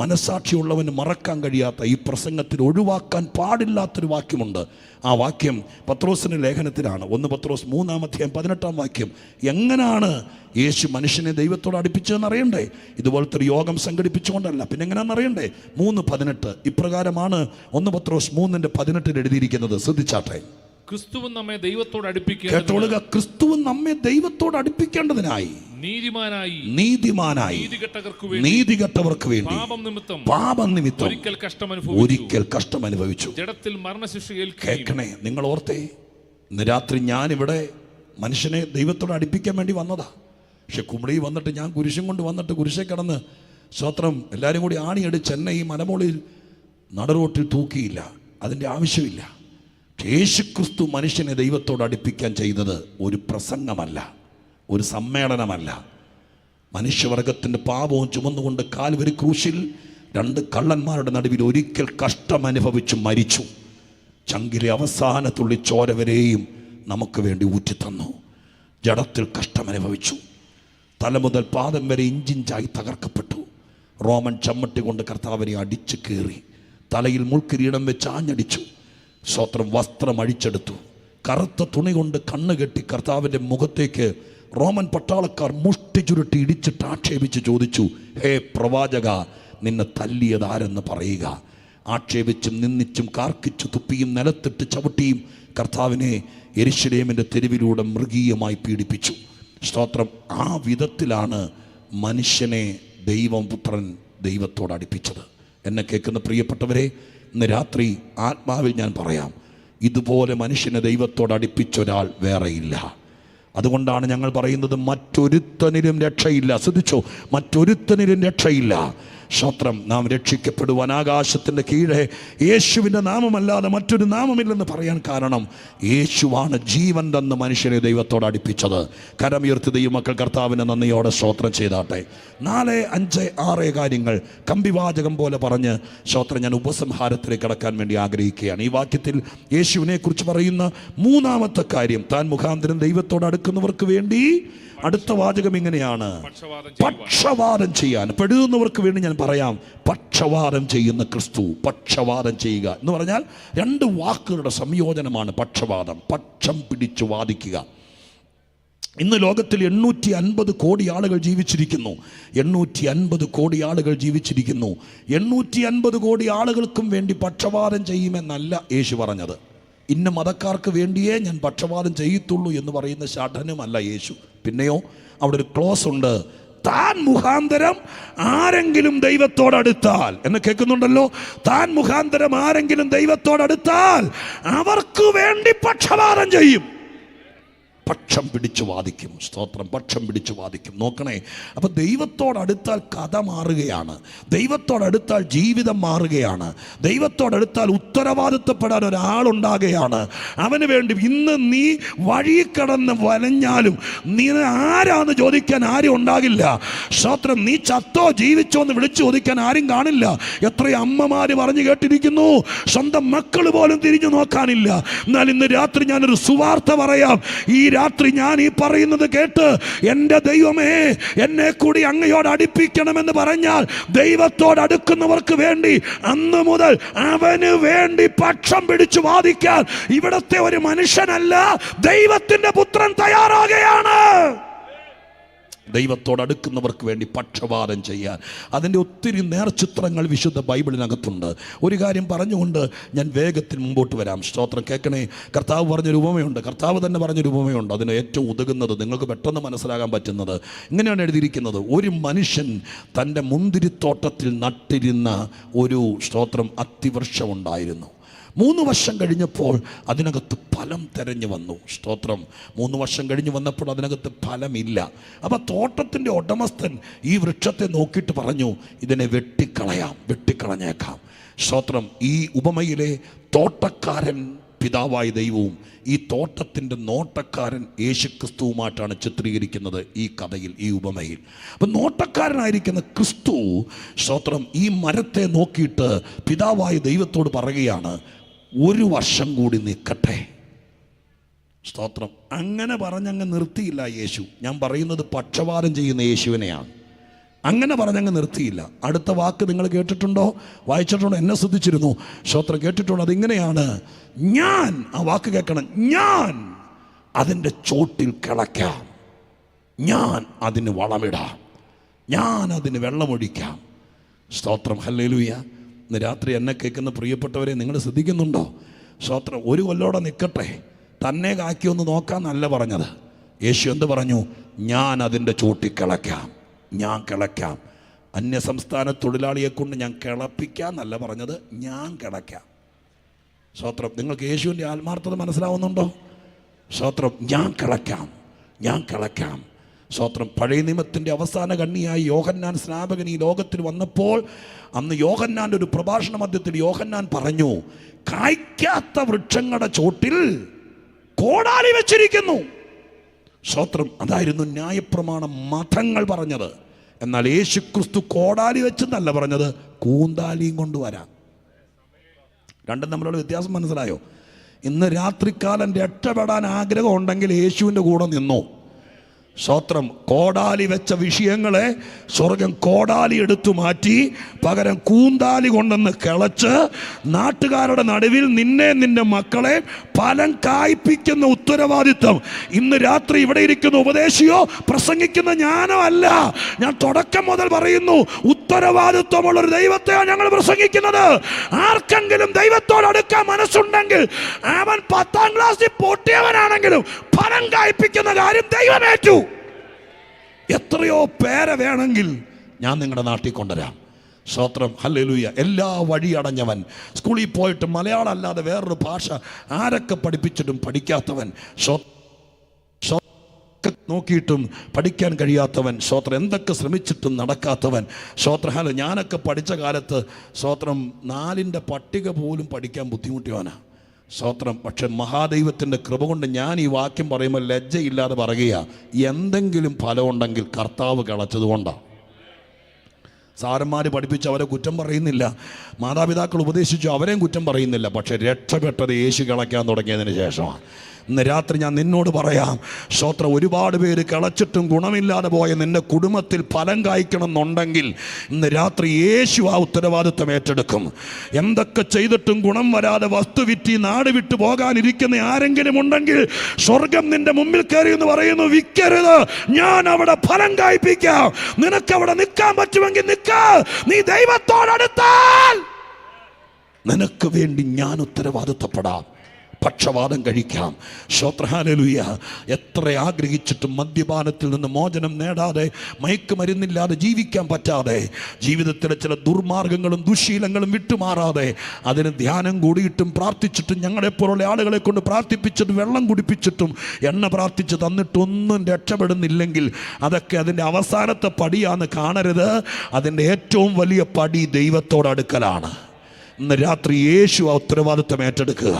മനസാക്ഷിയുള്ളവന് മറക്കാൻ കഴിയാത്ത, ഈ പ്രസംഗത്തിൽ ഒഴിവാക്കാൻ പാടില്ലാത്തൊരു വാക്യമുണ്ട്. ആ വാക്യം പത്രോസിൻ്റെ ലേഖനത്തിലാണ്. 1 പത്രോസ് 3-ാം വാക്യം. എങ്ങനെയാണ് യേശു മനുഷ്യനെ ദൈവത്തോട് അടുപ്പിച്ചതെന്ന് അറിയണ്ടേ? ഇതുപോലത്തെ ഒരു യോഗം സംഘടിപ്പിച്ചുകൊണ്ടല്ല, പിന്നെ എങ്ങനെയാണെന്ന് അറിയണ്ടേ? 3:18 ഇപ്രകാരമാണ് 1 പത്രോസ് 3:18 എഴുതിയിരിക്കുന്നത്. ശ്രദ്ധിച്ചാട്ടെ. ക്രിസ്തുവും നമ്മെ ദൈവത്തോട് അടുപ്പിക്കുക. കേട്ടോളുക, ക്രിസ്തുവും നമ്മെ ദൈവത്തോട് അടുപ്പിക്കേണ്ടതിനായി നീതിമാനായി നീതികെട്ടവർക്ക് വേണ്ടി പാപം നിമിത്തം ഒരിക്കൽ കഷ്ടം അനുഭവിച്ചു. ജഡത്തിൽ മരണശിക്ഷ കേൾക്കണേ, നിങ്ങൾ ഓർത്തേ, ഇന്ന് രാത്രി ഞാനിവിടെ മനുഷ്യനെ ദൈവത്തോട് അടുപ്പിക്കാൻ വേണ്ടി വന്നതാ. പക്ഷെ കുമളി വന്നിട്ട് ഞാൻ കുരിശും കൊണ്ട് വന്നിട്ട് കുരിശെ കിടന്ന് സ്തോത്രം എല്ലാവരും കൂടി ആണിയടിച്ച് എന്നെ ഈ മലമുകളിൽ നടുറോട്ടിൽ തൂക്കിയില്ല. അതിൻ്റെ ആവശ്യമില്ല. യേശുക്രിസ്തു മനുഷ്യനെ ദൈവത്തോട് അടുപ്പിക്കാൻ ചെയ്തത് ഒരു പ്രസംഗമല്ല, ഒരു സമ്മേളനമല്ല. മനുഷ്യവർഗത്തിൻ്റെ പാപവും ചുമന്നുകൊണ്ട് കാൽവരി ക്രൂശിൽ 2 കള്ളന്മാരുടെ നടുവിൽ ഒരിക്കൽ കഷ്ടമനുഭവിച്ചു മരിച്ചു. ചങ്കിലെ അവസാന തുള്ളി ചോര വരെയും നമുക്ക് വേണ്ടി ഊറ്റിത്തന്നു. ജഡത്തിൽ കഷ്ടമനുഭവിച്ചു. തല മുതൽ പാദം വരെ ഇഞ്ചിഞ്ചായി തകർക്കപ്പെട്ടു. റോമൻ ചമ്മട്ടി കൊണ്ട് കർത്താവിനെ അടിച്ചു കീറി. തലയിൽ മുൾക്കിരീടം വെച്ച് ആഞ്ഞടിച്ചു. സ്തോത്രം, വസ്ത്രം അഴിച്ചെടുത്തു. കറുത്ത തുണി കൊണ്ട് കണ്ണുകെട്ടി കർത്താവിൻ്റെ മുഖത്തേക്ക് റോമൻ പട്ടാളക്കാർ മുഷ്ടി ചുരുട്ടി ഇടിച്ചിട്ട് ആക്ഷേപിച്ച് ചോദിച്ചു, ഹേ പ്രവാചക, നിന്നെ തല്ലിയത് ആരെന്ന് പറയുക. ആക്ഷേപിച്ചും നിന്ദിച്ചും കാർക്കിച്ചു തുപ്പിയും നിലത്തിട്ട് ചവിട്ടിയും കർത്താവിനെ യെരൂശലേമിൻ്റെ തെരുവിലൂടെ മൃഗീയമായി പീഡിപ്പിച്ചു. സ്തോത്രം. ആ വിധത്തിലാണ് മനുഷ്യനെ പുത്രൻ ദൈവത്തോട് അടുപ്പിച്ചത്. എന്നെ കേൾക്കുന്ന പ്രിയപ്പെട്ടവരെ, ഇന്ന് രാത്രി ആത്മാവിൽ ഞാൻ പറയാം, ഇതുപോലെ മനുഷ്യനെ ദൈവത്തോട് അടുപ്പിച്ച ഒരാൾ വേറെയില്ല. അതുകൊണ്ടാണ് ഞങ്ങൾ പറയുന്നത് മറ്റൊരുത്തനിലും രക്ഷയില്ല. ശ്രദ്ധിച്ചോ, മറ്റൊരുത്തനിലും രക്ഷയില്ല. സ്തോത്രം. നാം രക്ഷിക്കപ്പെടുവാൻ ആകാശത്തിൻ്റെ കീഴെ യേശുവിൻ്റെ നാമമല്ലാതെ മറ്റൊരു നാമമില്ലെന്ന് പറയാൻ കാരണം യേശുവാണ് ജീവൻ തന്ന് മനുഷ്യനെ ദൈവത്തോട് അടുപ്പിച്ചത്. കരമുയർത്തി ദൈവമക്കൾ കർത്താവിനെ നന്ദിയോടെ സ്തോത്രം ചെയ്താട്ടെ. 4, 5, 6 കാര്യങ്ങൾ കമ്പിവാചകം പോലെ പറഞ്ഞ് സ്തോത്രം ഞാൻ ഉപസംഹാരത്തിലേക്ക് കടക്കാൻ വേണ്ടി ആഗ്രഹിക്കുകയാണ്. ഈ വാക്യത്തിൽ യേശുവിനെ കുറിച്ച് പറയുന്ന 3-ാമത്തെ കാര്യം, താൻ മുഖാന്തരം ദൈവത്തോട് അടുക്കുന്നവർക്ക് വേണ്ടി. അടുത്ത വാചകം ഇങ്ങനെയാണ്, പക്ഷവാദം ചെയ്യാൻ. പെടുന്നവർക്ക് വേണ്ടി ഞാൻ പറയാം, പക്ഷവാദം ചെയ്യുന്ന ക്രിസ്തു. പക്ഷവാദം ചെയ്യുക എന്ന് പറഞ്ഞാൽ 2 വാക്കുകളുടെ സംയോജനമാണ് പക്ഷവാദം. പക്ഷം പിടിച്ചു വാദിക്കുക. ഇന്ന് ലോകത്തിൽ 850 കോടി ആളുകൾ ജീവിച്ചിരിക്കുന്നു. 850 കോടി ആളുകൾ ജീവിച്ചിരിക്കുന്നു. 850 കോടി ആളുകൾക്കും വേണ്ടി പക്ഷവാദം ചെയ്യുമെന്നല്ല യേശു പറഞ്ഞത്. ഇന്ന മതക്കാർക്ക് വേണ്ടിയേ ഞാൻ പക്ഷപാതം ചെയ്യത്തുള്ളൂ എന്ന് പറയുന്ന ശഠനമല്ല യേശു. പിന്നെയോ അവിടെ ഒരു ക്ലോസ് ഉണ്ട്, താൻ മുഖാന്തരം ആരെങ്കിലും ദൈവത്തോടടുത്താൽ, എന്നെ കേൾക്കുന്നുണ്ടല്ലോ, താൻ മുഖാന്തരം ആരെങ്കിലും ദൈവത്തോടടുത്താൽ അവർക്ക് വേണ്ടി പക്ഷപാതം ചെയ്യും. പക്ഷം പിടിച്ചു വാദിക്കും. സ്തോത്രം. പക്ഷം പിടിച്ചു വാദിക്കും. നോക്കണേ, അപ്പം ദൈവത്തോടടുത്താൽ കഥ മാറുകയാണ്. ദൈവത്തോടടുത്താൽ ജീവിതം മാറുകയാണ്. ദൈവത്തോടടുത്താൽ ഉത്തരവാദിത്തപ്പെടാൻ ഒരാളുണ്ടാകുകയാണ്. അവന് വേണ്ടി ഇന്ന് നീ വഴി കടന്ന് വലഞ്ഞാലും നീ ആരാന്ന് ചോദിക്കാൻ ആരും ഉണ്ടാകില്ല. സ്തോത്രം. നീ ചത്തോ ജീവിച്ചോ എന്ന് വിളിച്ചു ചോദിക്കാൻ ആരും കാണില്ല. എത്രയോ അമ്മമാര് പറഞ്ഞു കേട്ടിരിക്കുന്നു, സ്വന്തം മക്കൾ പോലും തിരിഞ്ഞു നോക്കാനില്ല. എന്നാൽ ഇന്ന് രാത്രി ഞാനൊരു സുവാർത്ത പറയാം. ഈ രാത്രി ഞാൻ ഈ പറയുന്നത് കേട്ട് എൻ്റെ ദൈവമേ എന്നെ കൂടി അങ്ങയോട് അടുപ്പിക്കണമെന്ന് പറഞ്ഞാൽ ദൈവത്തോട് അടുക്കുന്നവർക്ക് വേണ്ടി അന്ന് മുതൽ അവന് വേണ്ടി പക്ഷം പിടിച്ചു വാദിക്കാൻ ഇവിടത്തെ ഒരു മനുഷ്യനല്ല, ദൈവത്തിന്റെ പുത്രൻ തയ്യാറാകുകയാണ്. ദൈവത്തോടടുക്കുന്നവർക്ക് വേണ്ടി പക്ഷപാതം ചെയ്യാൻ അതിൻ്റെ ഒത്തിരി നേർചിത്രങ്ങൾ വിശുദ്ധ ബൈബിളിനകത്തുണ്ട്. ഒരു കാര്യം പറഞ്ഞുകൊണ്ട് ഞാൻ വേഗത്തിൽ മുമ്പോട്ട് വരാം. സ്തോത്രം. കേൾക്കണേ, കർത്താവ് പറഞ്ഞൊരു ഉപമയുണ്ട്. കർത്താവ് തന്നെ പറഞ്ഞൊരു ഉപമയുണ്ട്. അതിന് ഏറ്റവും ഉതകുന്നത്, നിങ്ങൾക്ക് പെട്ടെന്ന് മനസ്സിലാകാൻ പറ്റുന്നത് ഇങ്ങനെയാണ് എഴുതിയിരിക്കുന്നത്. ഒരു മനുഷ്യൻ തൻ്റെ മുന്തിരിത്തോട്ടത്തിൽ നട്ടിരുന്ന ഒരു സ്തോത്രം അത്തിവൃക്ഷമുണ്ടായിരുന്നു. 3 വർഷം കഴിഞ്ഞപ്പോൾ അതിനകത്ത് ഫലം തെരഞ്ഞു വന്നു. സ്തോത്രം. 3 വർഷം കഴിഞ്ഞ് വന്നപ്പോൾ അതിനകത്ത് ഫലമില്ല. അപ്പം തോട്ടത്തിൻ്റെ ഉടമസ്ഥൻ ഈ വൃക്ഷത്തെ നോക്കിയിട്ട് പറഞ്ഞു, ഇതിനെ വെട്ടിക്കളഞ്ഞേക്കാം. സ്തോത്രം. ഈ ഉപമയിലെ തോട്ടക്കാരൻ പിതാവായ ദൈവവും ഈ തോട്ടത്തിൻ്റെ നോട്ടക്കാരൻ യേശുക്രിസ്തുവുമായിട്ടാണ് ചിത്രീകരിക്കുന്നത് ഈ കഥയിൽ, ഈ ഉപമയിൽ. അപ്പം നോട്ടക്കാരനായിരിക്കുന്ന ക്രിസ്തു, സ്തോത്രം, ഈ മരത്തെ നോക്കിയിട്ട് പിതാവായ ദൈവത്തോട് പറയുകയാണ്, 1 വർഷം കൂടി നിൽക്കട്ടെ. സ്തോത്രം. അങ്ങനെ പറഞ്ഞങ്ങ് നിർത്തിയില്ല യേശു. ഞാൻ പറയുന്നത് പക്ഷപാതം ചെയ്യുന്ന യേശുവിനെയാണ്. അങ്ങനെ പറഞ്ഞങ്ങ് നിർത്തിയില്ല. അടുത്ത വാക്ക് നിങ്ങൾ കേട്ടിട്ടുണ്ടോ, വായിച്ചിട്ടുണ്ടോ? എന്നെ ശ്രദ്ധിച്ചിരുന്നു. സ്തോത്രം. കേട്ടിട്ടുണ്ടോ? അതിങ്ങനെയാണ്, ഞാൻ, ആ വാക്ക് കേൾക്കണം, ഞാൻ അതിൻ്റെ ചോട്ടിൽ കിളയ്ക്കാം, ഞാൻ അതിന് വളമിടാം, ഞാൻ അതിന് വെള്ളമൊഴിക്കാം. സ്തോത്രം. ഹല്ലേലൂയ. ഇന്ന് രാത്രി എന്നെ കേൾക്കുന്ന പ്രിയപ്പെട്ടവരെ, നിങ്ങൾ ശ്രദ്ധിക്കുന്നുണ്ടോ? സ്തോത്രം. 1 കൊല്ലോടെ നിൽക്കട്ടെ, തന്നെ കാക്കിയൊന്ന് നോക്കാന്നല്ല പറഞ്ഞത്. യേശു എന്ത് പറഞ്ഞു? ഞാൻ അതിൻ്റെ ചോട്ടിൽ കിളയ്ക്കാം, ഞാൻ കിളയ്ക്കാം. അന്യസംസ്ഥാന തൊഴിലാളിയെ കൊണ്ട് ഞാൻ കിളപ്പിക്കാന്നല്ല പറഞ്ഞത്, ഞാൻ കിളയ്ക്കാം. സ്തോത്രം. നിങ്ങൾക്ക് യേശുവിൻ്റെ ആത്മാർത്ഥത മനസ്സിലാവുന്നുണ്ടോ? സ്തോത്രം. ഞാൻ കിളയ്ക്കാം. സ്തോത്രം. പഴയ നിയമത്തിൻ്റെ അവസാന കണ്ണിയായി യോഹന്നാൻ സ്നാപകൻ ഈ ലോകത്തിൽ വന്നപ്പോൾ അന്ന് യോഹന്നാൻ്റെ ഒരു പ്രഭാഷണ മധ്യത്തിൽ യോഹന്നാൻ പറഞ്ഞു, കായ്ക്കാത്ത വൃക്ഷങ്ങളുടെ ചോട്ടിൽ കോടാലി വെച്ചിരിക്കുന്നു. സ്തോത്രം. അതായിരുന്നു ന്യായപ്രമാണ മതങ്ങൾ പറഞ്ഞത്. എന്നാൽ യേശുക്രിസ്തു കോടാലി വെച്ചെന്നല്ല പറഞ്ഞത്, കൂന്താലിയും കൊണ്ടുവരാം. രണ്ടും തമ്മിലുള്ള വ്യത്യാസം മനസ്സിലായോ? ഇന്ന് രാത്രികാലം രക്ഷപ്പെടാൻ ആഗ്രഹം ഉണ്ടെങ്കിൽ യേശുവിൻ്റെ കൂടെ നിന്നോ. സ്തോത്രം. കോടാലി വെച്ച വിഷയങ്ങളെ സ്വർഗം കോടാലി എടുത്തു മാറ്റി പകരം കൂന്താലി കൊണ്ടെന്ന് കിളച്ച് നാട്ടുകാരുടെ നടുവിൽ നിന്നെ, നിന്റെ മക്കളെ ഫലം കായ്പിക്കുന്ന ഉത്തരവാദിത്വം ഇന്ന് രാത്രി ഇവിടെ ഇരിക്കുന്ന ഉപദേശിയോ പ്രസംഗിക്കുന്ന ഞാനോ അല്ല. ഞാൻ തുടക്കം മുതൽ പറയുന്നു, ഉത്തരവാദിത്വമുള്ളൊരു ദൈവത്തെയാണ് ഞങ്ങൾ പ്രസംഗിക്കുന്നത്. ആർക്കെങ്കിലും ദൈവത്തോട് അടുക്കാൻ മനസ്സുണ്ടെങ്കിൽ അവൻ 10ാം ക്ലാസ്സിൽ പൊട്ടിയവനാണെങ്കിലും ഫലം കായ്പിക്കുന്ന കാര്യം ദൈവമേറ്റു. എത്രയോ പേരെ വേണമെങ്കിൽ ഞാൻ നിങ്ങളുടെ നാട്ടിൽ കൊണ്ടുവരാം. സ്തോത്രം. ഹല്ലേലൂയ. എല്ലാ വഴി അടഞ്ഞവൻ, സ്കൂളിൽ പോയിട്ട് മലയാളം അല്ലാതെ വേറൊരു ഭാഷ ആരൊക്കെ പഠിപ്പിച്ചിട്ടും പഠിക്കാത്തവൻ, നോക്കിയിട്ടും പഠിക്കാൻ കഴിയാത്തവൻ, സ്തോത്രം, എന്തൊക്കെ ശ്രമിച്ചിട്ടും നടക്കാത്തവൻ, സ്തോത്രം. ഹലോ, ഞാനൊക്കെ പഠിച്ച കാലത്ത് സ്തോത്രം 4ൻ്റെ പട്ടിക പോലും പഠിക്കാൻ ബുദ്ധിമുട്ടിയവനാ. സ്തോത്രം. പക്ഷെ മഹാദൈവത്തിൻ്റെ കൃപ കൊണ്ട് ഞാൻ ഈ വാക്യം പറയുമ്പോൾ ലജ്ജയില്ലാതെ പറയുക, എന്തെങ്കിലും ഫലമുണ്ടെങ്കിൽ കർത്താവ് കിളച്ചതുകൊണ്ടാണ്. സാരന്മാർ പഠിപ്പിച്ച് അവരെ കുറ്റം പറയുന്നില്ല, മാതാപിതാക്കൾ ഉപദേശിച്ചു അവരെയും കുറ്റം പറയുന്നില്ല. പക്ഷെ രക്ഷപ്പെട്ടത് യേശു കിളയ്ക്കാൻ തുടങ്ങിയതിന് ശേഷമാണ്. ഇന്ന് രാത്രി ഞാൻ നിന്നോട് പറയാം, സ്തോത്രം, ഒരുപാട് പേര് കിളച്ചിട്ടും ഗുണമില്ലാതെ പോയ നിന്റെ കുടുംബത്തിൽ ഫലം കായ്ക്കണം എന്നുണ്ടെങ്കിൽ ഇന്ന് രാത്രി യേശു ആ ഉത്തരവാദിത്വം ഏറ്റെടുക്കും. എന്തൊക്കെ ചെയ്തിട്ടും ഗുണം വരാതെ വസ്തു വിറ്റ് നാട് വിട്ടു പോകാനിരിക്കുന്ന ആരെങ്കിലും ഉണ്ടെങ്കിൽ സ്വർഗം നിന്റെ മുമ്പിൽ കയറി എന്ന് പറയുന്നു, വിൽക്കരുത്, ഞാൻ അവിടെ ഫലം കായ്പിക്കാം. നിനക്ക് അവിടെ നിൽക്കാൻ പറ്റുമെങ്കിൽ നിൽക്ക. നീ ദൈവത്തോടടുത്താൽ നിനക്ക് വേണ്ടി ഞാൻ ഉത്തരവാദിത്വപ്പെടാം. പക്ഷവാതം കഴിക്കാം. ഹല്ലേലൂയ. എത്ര ആഗ്രഹിച്ചിട്ടും മദ്യപാനത്തിൽ നിന്ന് മോചനം നേടാതെ, മയക്കുമരുന്നില്ലാതെ ജീവിക്കാൻ പറ്റാതെ, ജീവിതത്തിലെ ചില ദുർമാർഗങ്ങളും ദുശീലങ്ങളും വിട്ടുമാറാതെ, അതിന് ധ്യാനം കൂടിയിട്ടും പ്രാർത്ഥിച്ചിട്ടും ഞങ്ങളെപ്പോലുള്ള ആളുകളെ കൊണ്ട് പ്രാർത്ഥിപ്പിച്ചിട്ടും വെള്ളം കുടിപ്പിച്ചിട്ടും എണ്ണ പ്രാർത്ഥിച്ച് തന്നിട്ടൊന്നും രക്ഷപ്പെടുന്നില്ലെങ്കിൽ അതൊക്കെ അതിൻ്റെ അവസാനത്തെ പടിയാന്ന് കാണരുത്. അതിൻ്റെ ഏറ്റവും വലിയ പടി ദൈവത്തോടടുക്കലാണ്. ഇന്ന് രാത്രി യേശു ആ ഉത്തരവാദിത്വം ഏറ്റെടുക്കുക.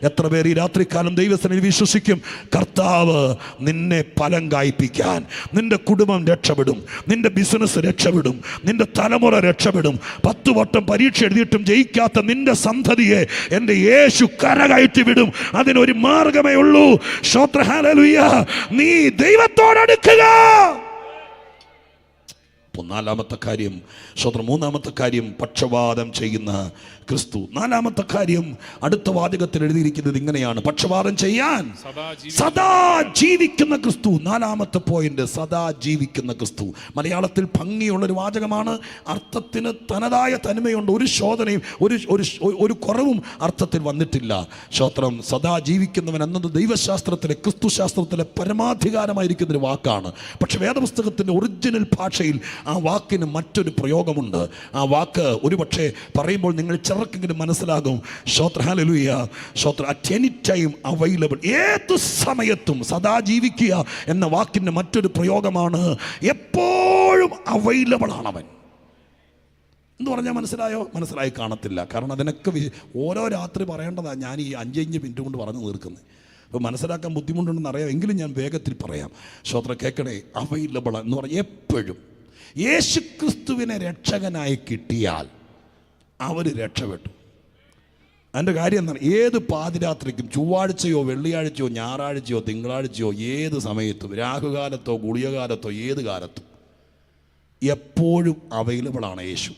എത്ര പേർ ഈ രാത്രികാലം ദൈവസന്നിധിയിൽ വിശ്വസിക്കും, കർത്താവ് നിന്നെ ഫലം കായ്പിക്കാൻ, നിന്റെ കുടുംബം രക്ഷപ്പെടും, നിന്റെ ബിസിനസ് രക്ഷപ്പെടും, നിന്റെ തലമുറ രക്ഷപ്പെടും. 10 വട്ടം പരീക്ഷ എഴുതിയിട്ടും ജയിക്കാത്ത നിന്റെ സന്തതിയെ എൻ്റെ യേശു കരകയറ്റി വിടും. അതിനൊരു മാർഗമേ ഉള്ളൂ. സ്തോത്രം, ഹല്ലേലൂയ. നീ ദൈവത്തോടടുക്കുക. നാലാമത്തെ കാര്യം സ്തോത്രം. മൂന്നാമത്തെ കാര്യം പക്ഷവാതം ചെയ്യുന്ന ക്രിസ്തു. നാലാമത്തെ കാര്യം അടുത്ത വാചകത്തിൽ എഴുതിയിരിക്കുന്നത് ഇങ്ങനെയാണ്: പക്ഷവാതം ചെയ്യാൻ സദാ ജീവിക്കുന്ന ക്രിസ്തു. നാലാമത്തെ പോയിന്റ്, സദാ ജീവിക്കുന്ന ക്രിസ്തു. മലയാളത്തിൽ ഭംഗിയുള്ളൊരു വാചകമാണ്. അർത്ഥത്തിന് തനതായ തനിമയുണ്ട്. ഒരു ശോധനയും ഒരു കുറവും അർത്ഥത്തിൽ വന്നിട്ടില്ല. സ്തോത്രം. സദാ ജീവിക്കുന്നവൻ എന്നത് ദൈവശാസ്ത്രത്തിലെ, ക്രിസ്തുശാസ്ത്രത്തിലെ പരമാധികാരമായിരിക്കുന്നൊരു വാക്കാണ്. പക്ഷെ വേദപുസ്തകത്തിൻ്റെ ഒറിജിനൽ ഭാഷയിൽ ആ വാക്കിന് മറ്റൊരു പ്രയോഗമുണ്ട്. ആ വാക്ക് ഒരുപക്ഷെ പറയുമ്പോൾ നിങ്ങൾ ചിലർക്കെങ്കിലും മനസ്സിലാകും. സ്തോത്രം, ഹല്ലേലൂയ. സ്തോത്രം. At any time available. ഏത് സമയത്തും സദാ ജീവിക്കുക എന്ന വാക്കിൻ്റെ മറ്റൊരു പ്രയോഗമാണ് എപ്പോഴും അവൈലബിൾ ആണവൻ എന്ന് പറഞ്ഞാൽ മനസ്സിലായോ? മനസ്സിലായി കാണത്തില്ല. കാരണം അതിനൊക്കെ ഓരോ രാത്രി പറയേണ്ടതാണ്. ഞാൻ ഈ 5 മിനിറ്റ് കൊണ്ട് പറഞ്ഞു തീർക്കുന്നത്. അപ്പോൾ മനസ്സിലാക്കാൻ ബുദ്ധിമുട്ടുണ്ടെന്ന് അറിയാം, എങ്കിലും ഞാൻ വേഗത്തിൽ പറയാം. സ്തോത്രം, കേൾക്കണേ. അവൈലബിൾ എന്ന് പറഞ്ഞാൽ എപ്പോഴും യേശുക്രിസ്തുവിനെ രക്ഷകനായി കിട്ടിയാൽ അവർ രക്ഷപ്പെട്ടു. അതിൻ്റെ കാര്യം എന്താണ്? ഏത് പാതിരാത്രിക്കും, ചൊവ്വാഴ്ചയോ വെള്ളിയാഴ്ചയോ ഞായറാഴ്ചയോ തിങ്കളാഴ്ചയോ ഏത് സമയത്തും, രാഹുകാലത്തോ ഗുളികകാലത്തോ ഏത് കാലത്തും എപ്പോഴും അവൈലബിളാണ് യേശു.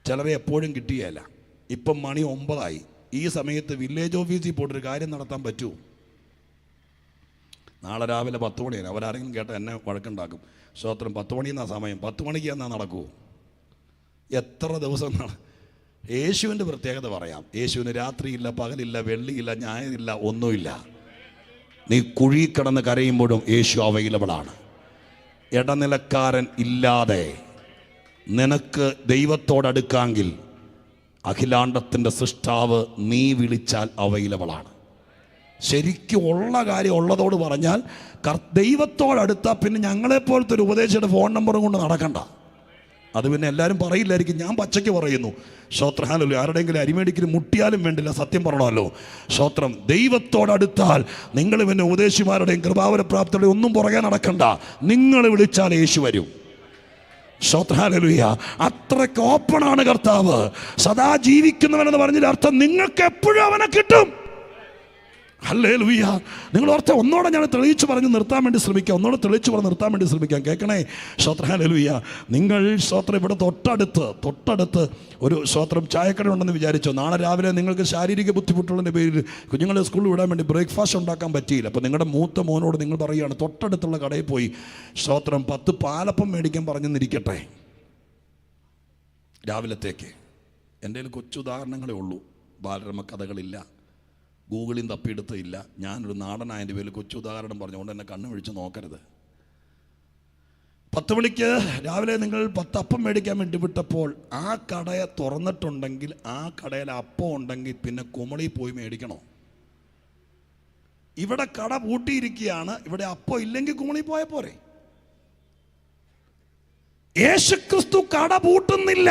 ചിലരെ എപ്പോഴും കിട്ടിയല്ല. ഇപ്പം മണി 9 ഈ സമയത്ത് വില്ലേജ് ഓഫീസിൽ പോയിട്ടൊരു കാര്യം നടത്താൻ പറ്റുമോ? നാളെ രാവിലെ 10 മണിയാണ്. അവരാരെങ്കിലും കേട്ടാൽ എന്നെ വഴക്കുണ്ടാക്കും. സ്തോത്രം. 10 മണിയെന്നാ സമയം. 10 മണിക്ക് എന്നാ നടക്കുമോ? എത്ര ദിവസം യേശുവിൻ്റെ പ്രത്യേകത പറയാം. യേശുവിന് രാത്രിയില്ല, പകലില്ല, വെള്ളിയില്ല, ഞായറില്ല, ഒന്നുമില്ല. നീ കുഴി കിടന്ന് കരയുമ്പോഴും യേശു അവൈലബിളാണ്. ഇടനിലക്കാരൻ ഇല്ലാതെ നിനക്ക് ദൈവത്തോടടുക്കാമെങ്കിൽ അഖിലാണ്ടത്തിൻ്റെ സൃഷ്ടാവ് നീ വിളിച്ചാൽ അവൈലബിളാണ്. ശരിക്കും ഉള്ള കാര്യം ഉള്ളതോട് പറഞ്ഞാൽ ദൈവത്തോടടുത്താൽ പിന്നെ ഞങ്ങളെപ്പോലത്തെ ഒരു ഉപദേശിയുടെ ഫോൺ നമ്പറും കൊണ്ട് നടക്കണ്ട. അത് പിന്നെ എല്ലാവരും പറയില്ലായിരിക്കും. ഞാൻ പച്ചയ്ക്ക് പറയുന്നു. സ്തോത്രം, ഹല്ലേലൂയ. ആരുടെയെങ്കിലും അരിമേടിക്കൽ മുട്ടിയാലും വേണ്ടില്ല, സത്യം പറയണമല്ലോ. സ്തോത്രം. ദൈവത്തോടടുത്താൽ നിങ്ങൾ പിന്നെ ഉപദേശിമാരുടെയും കൃപാവരപ്രാപ്തിയുടെയും ഒന്നും പുറകെ നടക്കണ്ട. നിങ്ങൾ വിളിച്ചാൽ യേശു വരും. സ്തോത്രം, ഹല്ലേലൂയ. അത്രയ്ക്ക് ഓപ്പണാണ് കർത്താവ്. സദാ ജീവിക്കുന്നവനെന്ന് പറഞ്ഞതിൽ അർത്ഥം നിങ്ങൾക്ക് എപ്പോഴും അവനെ കിട്ടും. ഹല്ലേലൂയ. നിങ്ങൾ ഓർത്ത് ഒന്നോടെ ഞാൻ തെളിയിച്ച് പറഞ്ഞ് നിർത്താൻ വേണ്ടി ശ്രമിക്കാം. ഒന്നോടെ തെളിയിച്ച് പറഞ്ഞ് നിർത്താൻ വേണ്ടി ശ്രമിക്കാം. കേൾക്കണേ. സ്തോത്രം, ഹല്ലേലൂയ. നിങ്ങൾ സ്തോത്രം ഇവിടെ തൊട്ടടുത്ത് ഒരു സ്തോത്രം ചായക്കട ഉണ്ടെന്ന് വിചാരിച്ചോ. നാളെ രാവിലെ നിങ്ങൾക്ക് ശാരീരിക ബുദ്ധിമുട്ടുള്ളതിൻ്റെ പേരിൽ കുഞ്ഞുങ്ങളെ സ്കൂളിൽ വിടാൻ വേണ്ടി ബ്രേക്ക്ഫാസ്റ്റ് ഉണ്ടാക്കാൻ പറ്റിയില്ല. അപ്പോൾ നിങ്ങളുടെ മൂത്ത മോനോട് നിങ്ങൾ പറയുകയാണ്, തൊട്ടടുത്തുള്ള കടയിൽ പോയി സ്തോത്രം 10 പാലപ്പം മേടിക്കാൻ പറഞ്ഞെന്നിരിക്കട്ടെ രാവിലത്തേക്ക്. എൻ്റെ കയ്യിൽ കൊച്ചുദാഹരണങ്ങളേ ഉള്ളൂ. ബാലരമ കഥകളില്ല, ഗൂഗിളിൽ തപ്പിയെടുത്തില്ല. ഞാനൊരു നാടനായതിൻ്റെ പേരിൽ കൊച്ചു ഉദാഹരണം പറഞ്ഞുകൊണ്ട് എന്നെ കണ്ണു വിഴിച്ച് നോക്കരുത്. 10 മണിക്ക് രാവിലെ നിങ്ങൾ 10 അപ്പം മേടിക്കാൻ വേണ്ടി വിട്ടപ്പോൾ ആ കടയെ തുറന്നിട്ടുണ്ടെങ്കിൽ, ആ കടയിൽ അപ്പം ഉണ്ടെങ്കിൽ പിന്നെ കുമളി പോയി മേടിക്കണോ? ഇവിടെ കട പൂട്ടിയിരിക്കുകയാണ്, ഇവിടെ അപ്പം ഇല്ലെങ്കിൽ കുമളി പോയ പോരെ? യേശുക്രിസ്തു കട പൂട്ടുന്നില്ല.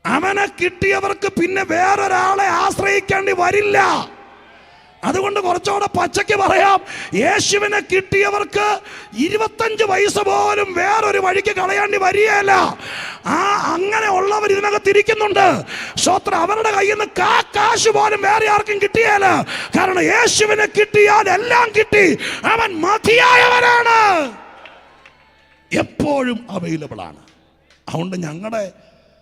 അവനെ കിട്ടിയവർക്ക് പിന്നെ വേറൊരാളെ ആശ്രയിക്കേണ്ടി വരില്ല. അതുകൊണ്ട് കുറച്ചുകൂടെ പച്ചയ്ക്ക് പറയാം, യേശുവിനെ കിട്ടിയവർക്ക് 25 വയസ്സ് പോലും വേറൊരു വഴിക്ക് കളയേണ്ടി വരികയില്ല. അങ്ങനെ ഉള്ളവർ ഇതിനകത്ത് ഇരിക്കുന്നുണ്ട്. സ്തോത്രം. അവരുടെ കയ്യിൽ നിന്ന് കാശ് പോലും വേറെ ആർക്കും കിട്ടിയല്ല. കാരണം യേശുവിനെ കിട്ടിയാൽ എല്ലാം കിട്ടി. അവൻ മതിയായവനാണ്, എപ്പോഴും അവൈലബിൾ ആണ്. അതുകൊണ്ട് ഞങ്ങളുടെ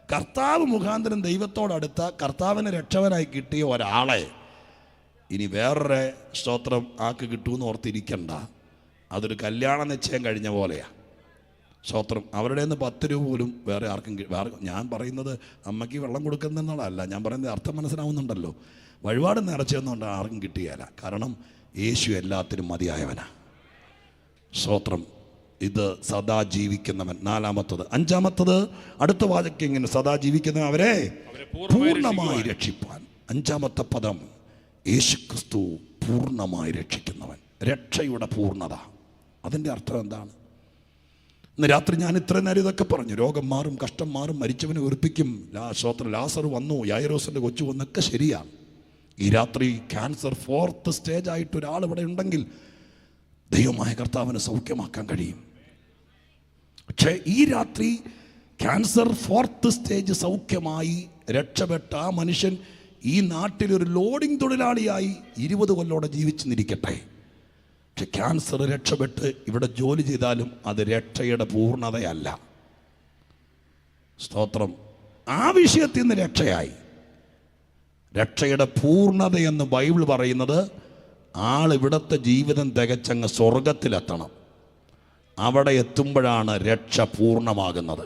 കർത്താവ് മുഖാന്തരം ദൈവത്തോടടുത്ത, കർത്താവിനെ രക്ഷകനായി കിട്ടിയ ഒരാളെ ഇനി വേറൊരു സ്തോത്രം ആക്ക് കിട്ടുമെന്ന് ഓർത്തിരിക്കണ്ട. അതൊരു കല്യാണ നിശ്ചയം കഴിഞ്ഞ പോലെയാണ്. സ്തോത്രം. അവരുടെ നിന്ന് 10 രൂപ പോലും വേറെ ആർക്കും ഞാൻ പറയുന്നത് അമ്മയ്ക്ക് വെള്ളം കൊടുക്കുന്നെന്നുള്ളതല്ല, ഞാൻ പറയുന്നത് അർത്ഥം മനസ്സിലാവുന്നുണ്ടല്ലോ. വഴിപാട് നിറച്ചെന്നുകൊണ്ട് ആർക്കും കിട്ടുകയില്ല. കാരണം യേശു എല്ലാത്തിനും മതിയായവനാ. സ്തോത്രം. ഇത് സദാ ജീവിക്കുന്നവൻ. 4-മത്തത്. 5-മത്തത് അടുത്ത വാക്യം ഇങ്ങനെ, സദാ ജീവിക്കുന്നവൻ അവരെ പൂർണ്ണമായി രക്ഷിപ്പാൻ. 5-മത്തെ പദം, യേശുക്രിസ്തു പൂർണ്ണമായി രക്ഷിക്കുന്നവൻ. രക്ഷയുടെ പൂർണ്ണത, അതിൻ്റെ അർത്ഥം എന്താണ്? ഇന്ന് രാത്രി ഞാൻ ഇത്ര നേരം ഇതൊക്കെ പറഞ്ഞു. രോഗം മാറും, കഷ്ടം മാറും, മരിച്ചവനെ ഉറപ്പിക്കും, സ്തോത്രം, ലാസർ വന്നു, യായിറോസിൻ്റെ കൊച്ചു വന്നൊക്കെ ശരിയാണ്. ഈ രാത്രി ക്യാൻസർ 4th സ്റ്റേജ് ആയിട്ട് ഒരാൾ ഇവിടെ ഉണ്ടെങ്കിൽ ദൈവമായ കർത്താവിനെ സൗഖ്യമാക്കാൻ കഴിയും. പക്ഷേ ഈ രാത്രി ക്യാൻസർ 4th സ്റ്റേജ് സൗഖ്യമായി രക്ഷപ്പെട്ട ആ മനുഷ്യൻ ഈ നാട്ടിലൊരു ലോഡിംഗ് തൊഴിലാളിയായി 20 കൊല്ലോടെ ജീവിച്ചെന്നിരിക്കട്ടെ. പക്ഷെ ക്യാൻസർ രക്ഷപ്പെട്ട് ഇവിടെ ജോലി ചെയ്താലും അത് രക്ഷയുടെ പൂർണ്ണതയല്ല. സ്തോത്രം. ആ വിഷയത്തിൽ നിന്ന് രക്ഷയായി. രക്ഷയുടെ പൂർണ്ണതയെന്ന് ബൈബിൾ പറയുന്നത് ഇവിടുത്തെ ജീവിതം തികച്ചങ്ങ് സ്വർഗത്തിലെത്തണം. അവിടെ എത്തുമ്പോഴാണ് രക്ഷ പൂർണ്ണമാകുന്നത്.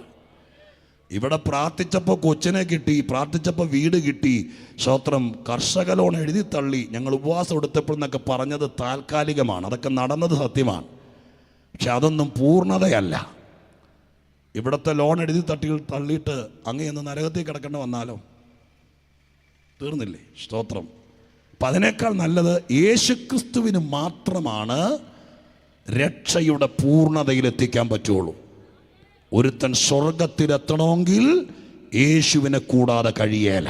ഇവിടെ പ്രാർത്ഥിച്ചപ്പോൾ കൊച്ചിനെ കിട്ടി, പ്രാർത്ഥിച്ചപ്പോൾ വീട് കിട്ടി, സ്തോത്രം, കർഷക ലോൺ എഴുതി തള്ളി, ഞങ്ങൾ ഉപവാസം എടുത്തപ്പോൾ എന്നൊക്കെ പറഞ്ഞത് താൽക്കാലികമാണ്. അതൊക്കെ നടന്നത് സത്യമാണ്. പക്ഷെ അതൊന്നും പൂർണ്ണതയല്ല. ഇവിടുത്തെ ലോൺ എഴുതി തള്ളിയിട്ട് അങ്ങ് നരകത്തിൽ കിടക്കേണ്ട വന്നാലോ? തീർന്നില്ലേ? സ്തോത്രം. അപ്പം അതിനേക്കാൾ നല്ലത് യേശുക്രിസ്തുവിന് മാത്രമാണ് രക്ഷയുടെ പൂർണ്ണതയിലെത്തിക്കാൻ പറ്റുള്ളൂ. ഒരുത്തൻ സ്വർഗത്തിലെത്തണമെങ്കിൽ യേശുവിനെ കൂടാതെ കഴിയേല.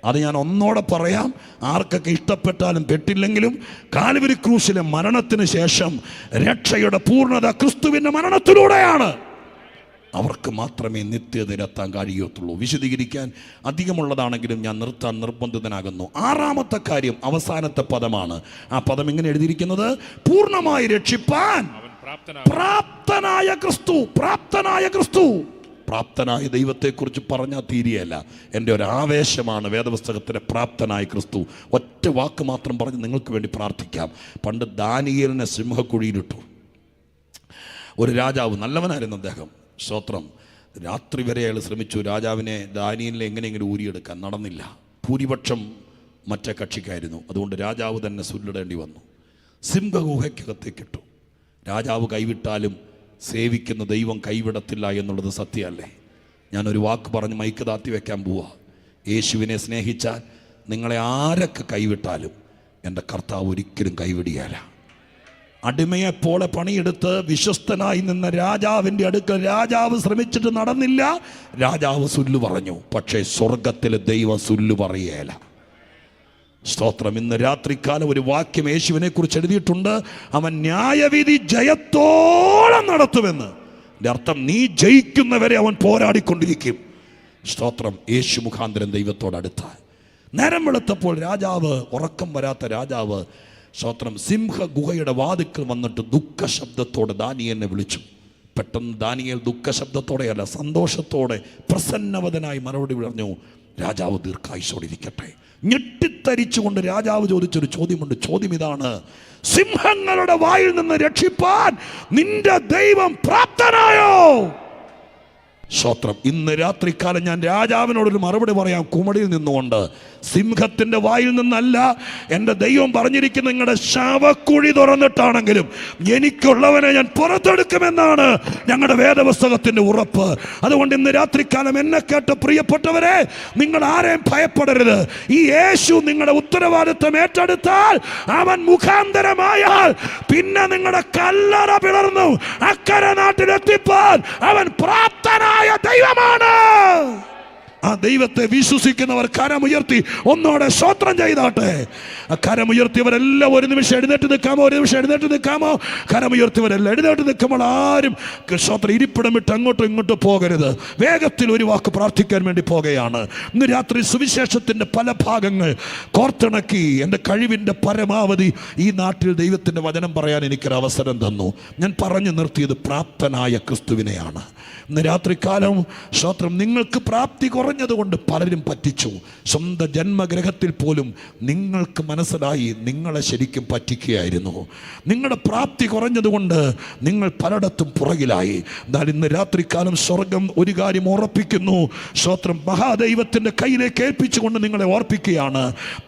അത് ഞാൻ ഒന്നോടെ പറയാം. ആർക്കൊക്കെ ഇഷ്ടപ്പെട്ടാലും പെട്ടില്ലെങ്കിലും കാൽവരി ക്രൂശിലെ മരണത്തിന് ശേഷം രക്ഷയുടെ പൂർണ്ണത ക്രിസ്തുവിൻ്റെ മരണത്തിലൂടെയാണ്. അവർക്ക് മാത്രമേ നിത്യതയിലെത്താൻ കഴിയത്തുള്ളൂ. വിശദീകരിക്കാൻ അധികമുള്ളതാണെങ്കിലും ഞാൻ നിർത്താൻ നിർബന്ധിതനാകുന്നു. 6-മത്തെ കാര്യം, അവസാനത്തെ പദമാണ്. ആ പദം ഇങ്ങനെ എഴുതിയിരിക്കുന്നത്, പൂർണ്ണമായി രക്ഷിപ്പാൻ പ്രാപ്തനായ ക്രിസ്തു. പ്രാപ്തനായ ക്രിസ്തു. പ്രാപ്തനായ ദൈവത്തെക്കുറിച്ച് പറഞ്ഞാൽ തീരെയല്ല. എൻ്റെ ഒരു ആവേശമാണ് വേദപുസ്തകത്തിലെ പ്രാപ്തനായ ക്രിസ്തു. ഒറ്റ വാക്ക് മാത്രം പറഞ്ഞ് നിങ്ങൾക്ക് വേണ്ടി പ്രാർത്ഥിക്കാം. പണ്ട് ദാനിയേലിനെ സിംഹക്കുഴിയിലിട്ടു. ഒരു രാജാവ്, നല്ലവനായിരുന്നു അദ്ദേഹം, സ്തോത്രം. രാത്രി വരെ അയാൾ ശ്രമിച്ചു രാജാവിനെ, ദാനിയേലിനെ എങ്ങനെയെങ്കിലും ഊരിയെടുക്കാൻ. നടന്നില്ല. ഭൂരിപക്ഷം മറ്റേ കക്ഷിക്കായിരുന്നു. അതുകൊണ്ട് രാജാവ് തന്നെ സുല്ലിടേണ്ടി വന്നു. സിംഹഗുഹയ്ക്കകത്തേക്കിട്ടു. രാജാവ് കൈവിട്ടാലും സേവിക്കുന്ന ദൈവം കൈവിടത്തില്ല എന്നുള്ളത് സത്യമല്ലേ? ഞാനൊരു വാക്ക് പറഞ്ഞ് മൈക്ക് താത്തി വെക്കാൻ പോവാ. യേശുവിനെ സ്നേഹിച്ചാൽ നിങ്ങളെ ആരൊക്കെ കൈവിട്ടാലും എൻ്റെ കർത്താവ് ഒരിക്കലും കൈവിടിയല്ല. അടിമയെപ്പോലെ പണിയെടുത്ത് വിശ്വസ്തനായി നിന്ന രാജാവിൻ്റെ അടുക്കൽ രാജാവ് ശ്രമിച്ചിട്ട് നടന്നില്ല. രാജാവ് സുല്ലു പറഞ്ഞു. പക്ഷേ സ്വർഗത്തിലെ ദൈവം സുല്ലു പറയേല. സ്തോത്രം. ഇന്ന് രാത്രിക്കാലം ഒരു വാക്യം യേശുവിനെ കുറിച്ച് എഴുതിയിട്ടുണ്ട്, അവൻ ന്യായവിധി ജയത്തോളം നടത്തുമെന്ന്. എൻ്റെ അർത്ഥം, നീ ജയിക്കുന്നവരെ അവൻ പോരാടിക്കൊണ്ടിരിക്കും. സ്തോത്രം. യേശു മുഖാന്തരം ദൈവത്തോടടുത്ത നേരം വെളുത്തപ്പോൾ രാജാവ്, ഉറക്കം വരാത്ത രാജാവ്, സ്തോത്രം, സിംഹ ഗുഹയുടെ വാതിക്കൽ വന്നിട്ട് ദുഃഖശബ്ദത്തോടെ ദാനിയേലിനെ വിളിച്ചു. പെട്ടെന്ന് ദാനിയേൽ ദുഃഖശബ്ദത്തോടെയല്ല, സന്തോഷത്തോടെ പ്രസന്നവദനായി മറുപടി പറഞ്ഞു, രാജാവ് ദീർഘായുസ്സോടിരിക്കട്ടെ. ഞെട്ടിത്തരിച്ചുകൊണ്ട് രാജാവ് ചോദിച്ചൊരു ചോദ്യമുണ്ട്. ചോദ്യം ഇതാണ്, സിംഹങ്ങളുടെ വായിൽ നിന്ന് രക്ഷിപ്പാൻ നിന്റെ ദൈവം പ്രാപ്തനായോ? സ്തോത്രം. ഇന്ന് രാത്രിക്കാലം ഞാൻ രാജാവിനോടൊരു മറുപടി പറയാം, കുമടിയിൽ നിന്നുകൊണ്ട്. സിംഹത്തിൻ്റെ വായിൽ നിന്നല്ല, എൻ്റെ ദൈവം പറഞ്ഞിരിക്കുന്ന നിങ്ങളുടെ ശവക്കുഴി തുറന്നിട്ടാണെങ്കിലും എനിക്കുള്ളവനെ ഞാൻ പുറത്തെടുക്കുമെന്നാണ് ഞങ്ങളുടെ വേദപുസ്തകത്തിൻ്റെ ഉറപ്പ്. അതുകൊണ്ട് ഇന്ന് രാത്രിക്കാലം എന്നെ കേട്ട പ്രിയപ്പെട്ടവരെ, നിങ്ങൾ ആരെയും ഭയപ്പെടരുത്. ഈ യേശു നിങ്ങളുടെ ഉത്തരവാദിത്വം ഏറ്റെടുത്താൽ, അവൻ മുഖാന്തരമായാൽ പിന്നെ നിങ്ങളുടെ കല്ലറ പിളർന്നു അക്കരെ നാട്ടിലെത്തിപ്പാൻ അവൻ പ്രാപ്തനായ ദൈവമാണ്. ആ ദൈവത്തെ വിശ്വസിക്കുന്നവർ കരമുയർത്തി ഒന്നോടെ സ്തോത്രം ചെയ്താട്ടെ. കരമുയർത്തിയവരെല്ലാം ഒരു നിമിഷം എഴുന്നേറ്റ് നിൽക്കാമോ? ഒരു നിമിഷം എഴുന്നേറ്റ് നിൽക്കാമോ? കരമുയർത്തിയവരെല്ലാം എഴുന്നേറ്റ് നിൽക്കുമ്പോൾ ആരും സ്തോത്രം ഇരിപ്പിടം വിട്ട് അങ്ങോട്ടും ഇങ്ങോട്ടും പോകരുത്. വേഗത്തിൽ ഒരു വാക്ക് പ്രാർത്ഥിക്കാൻ വേണ്ടി പോകുകയാണ്. ഇന്ന് രാത്രി സുവിശേഷത്തിൻ്റെ പല ഭാഗങ്ങൾ കോർത്തിണക്കി എൻ്റെ കഴിവിൻ്റെ പരമാവധി ഈ നാട്ടിൽ ദൈവത്തിൻ്റെ വചനം പറയാൻ എനിക്കൊരു അവസരം തന്നു. ഞാൻ പറഞ്ഞു നിർത്തിയത് പ്രാപ്തനായ ക്രിസ്തുവിനെയാണ്. ഇന്ന് രാത്രികാലം സ്തോത്രം, നിങ്ങൾക്ക് പ്രാപ്തി കുറഞ്ഞതുകൊണ്ട് പലരും പറ്റിച്ചു. സ്വന്തം ജന്മഗ്രഹത്തിൽ പോലും നിങ്ങൾക്ക് മനസ്സിലായി നിങ്ങളെ ശരിക്കും പറ്റിക്കുകയായിരുന്നു. നിങ്ങളുടെ പ്രാപ്തി കുറഞ്ഞതുകൊണ്ട് നിങ്ങൾ പലയിടത്തും പുറകിലായി. എന്നാൽ ഇന്ന് രാത്രികാലം സ്വർഗം ഒരു കാര്യം ഉറപ്പിക്കുന്നു. സ്തോത്രം. മഹാദൈവത്തിൻ്റെ കയ്യിലേക്ക് ഏൽപ്പിച്ചുകൊണ്ട് നിങ്ങളെ ഓർപ്പിക്കുകയാണ്,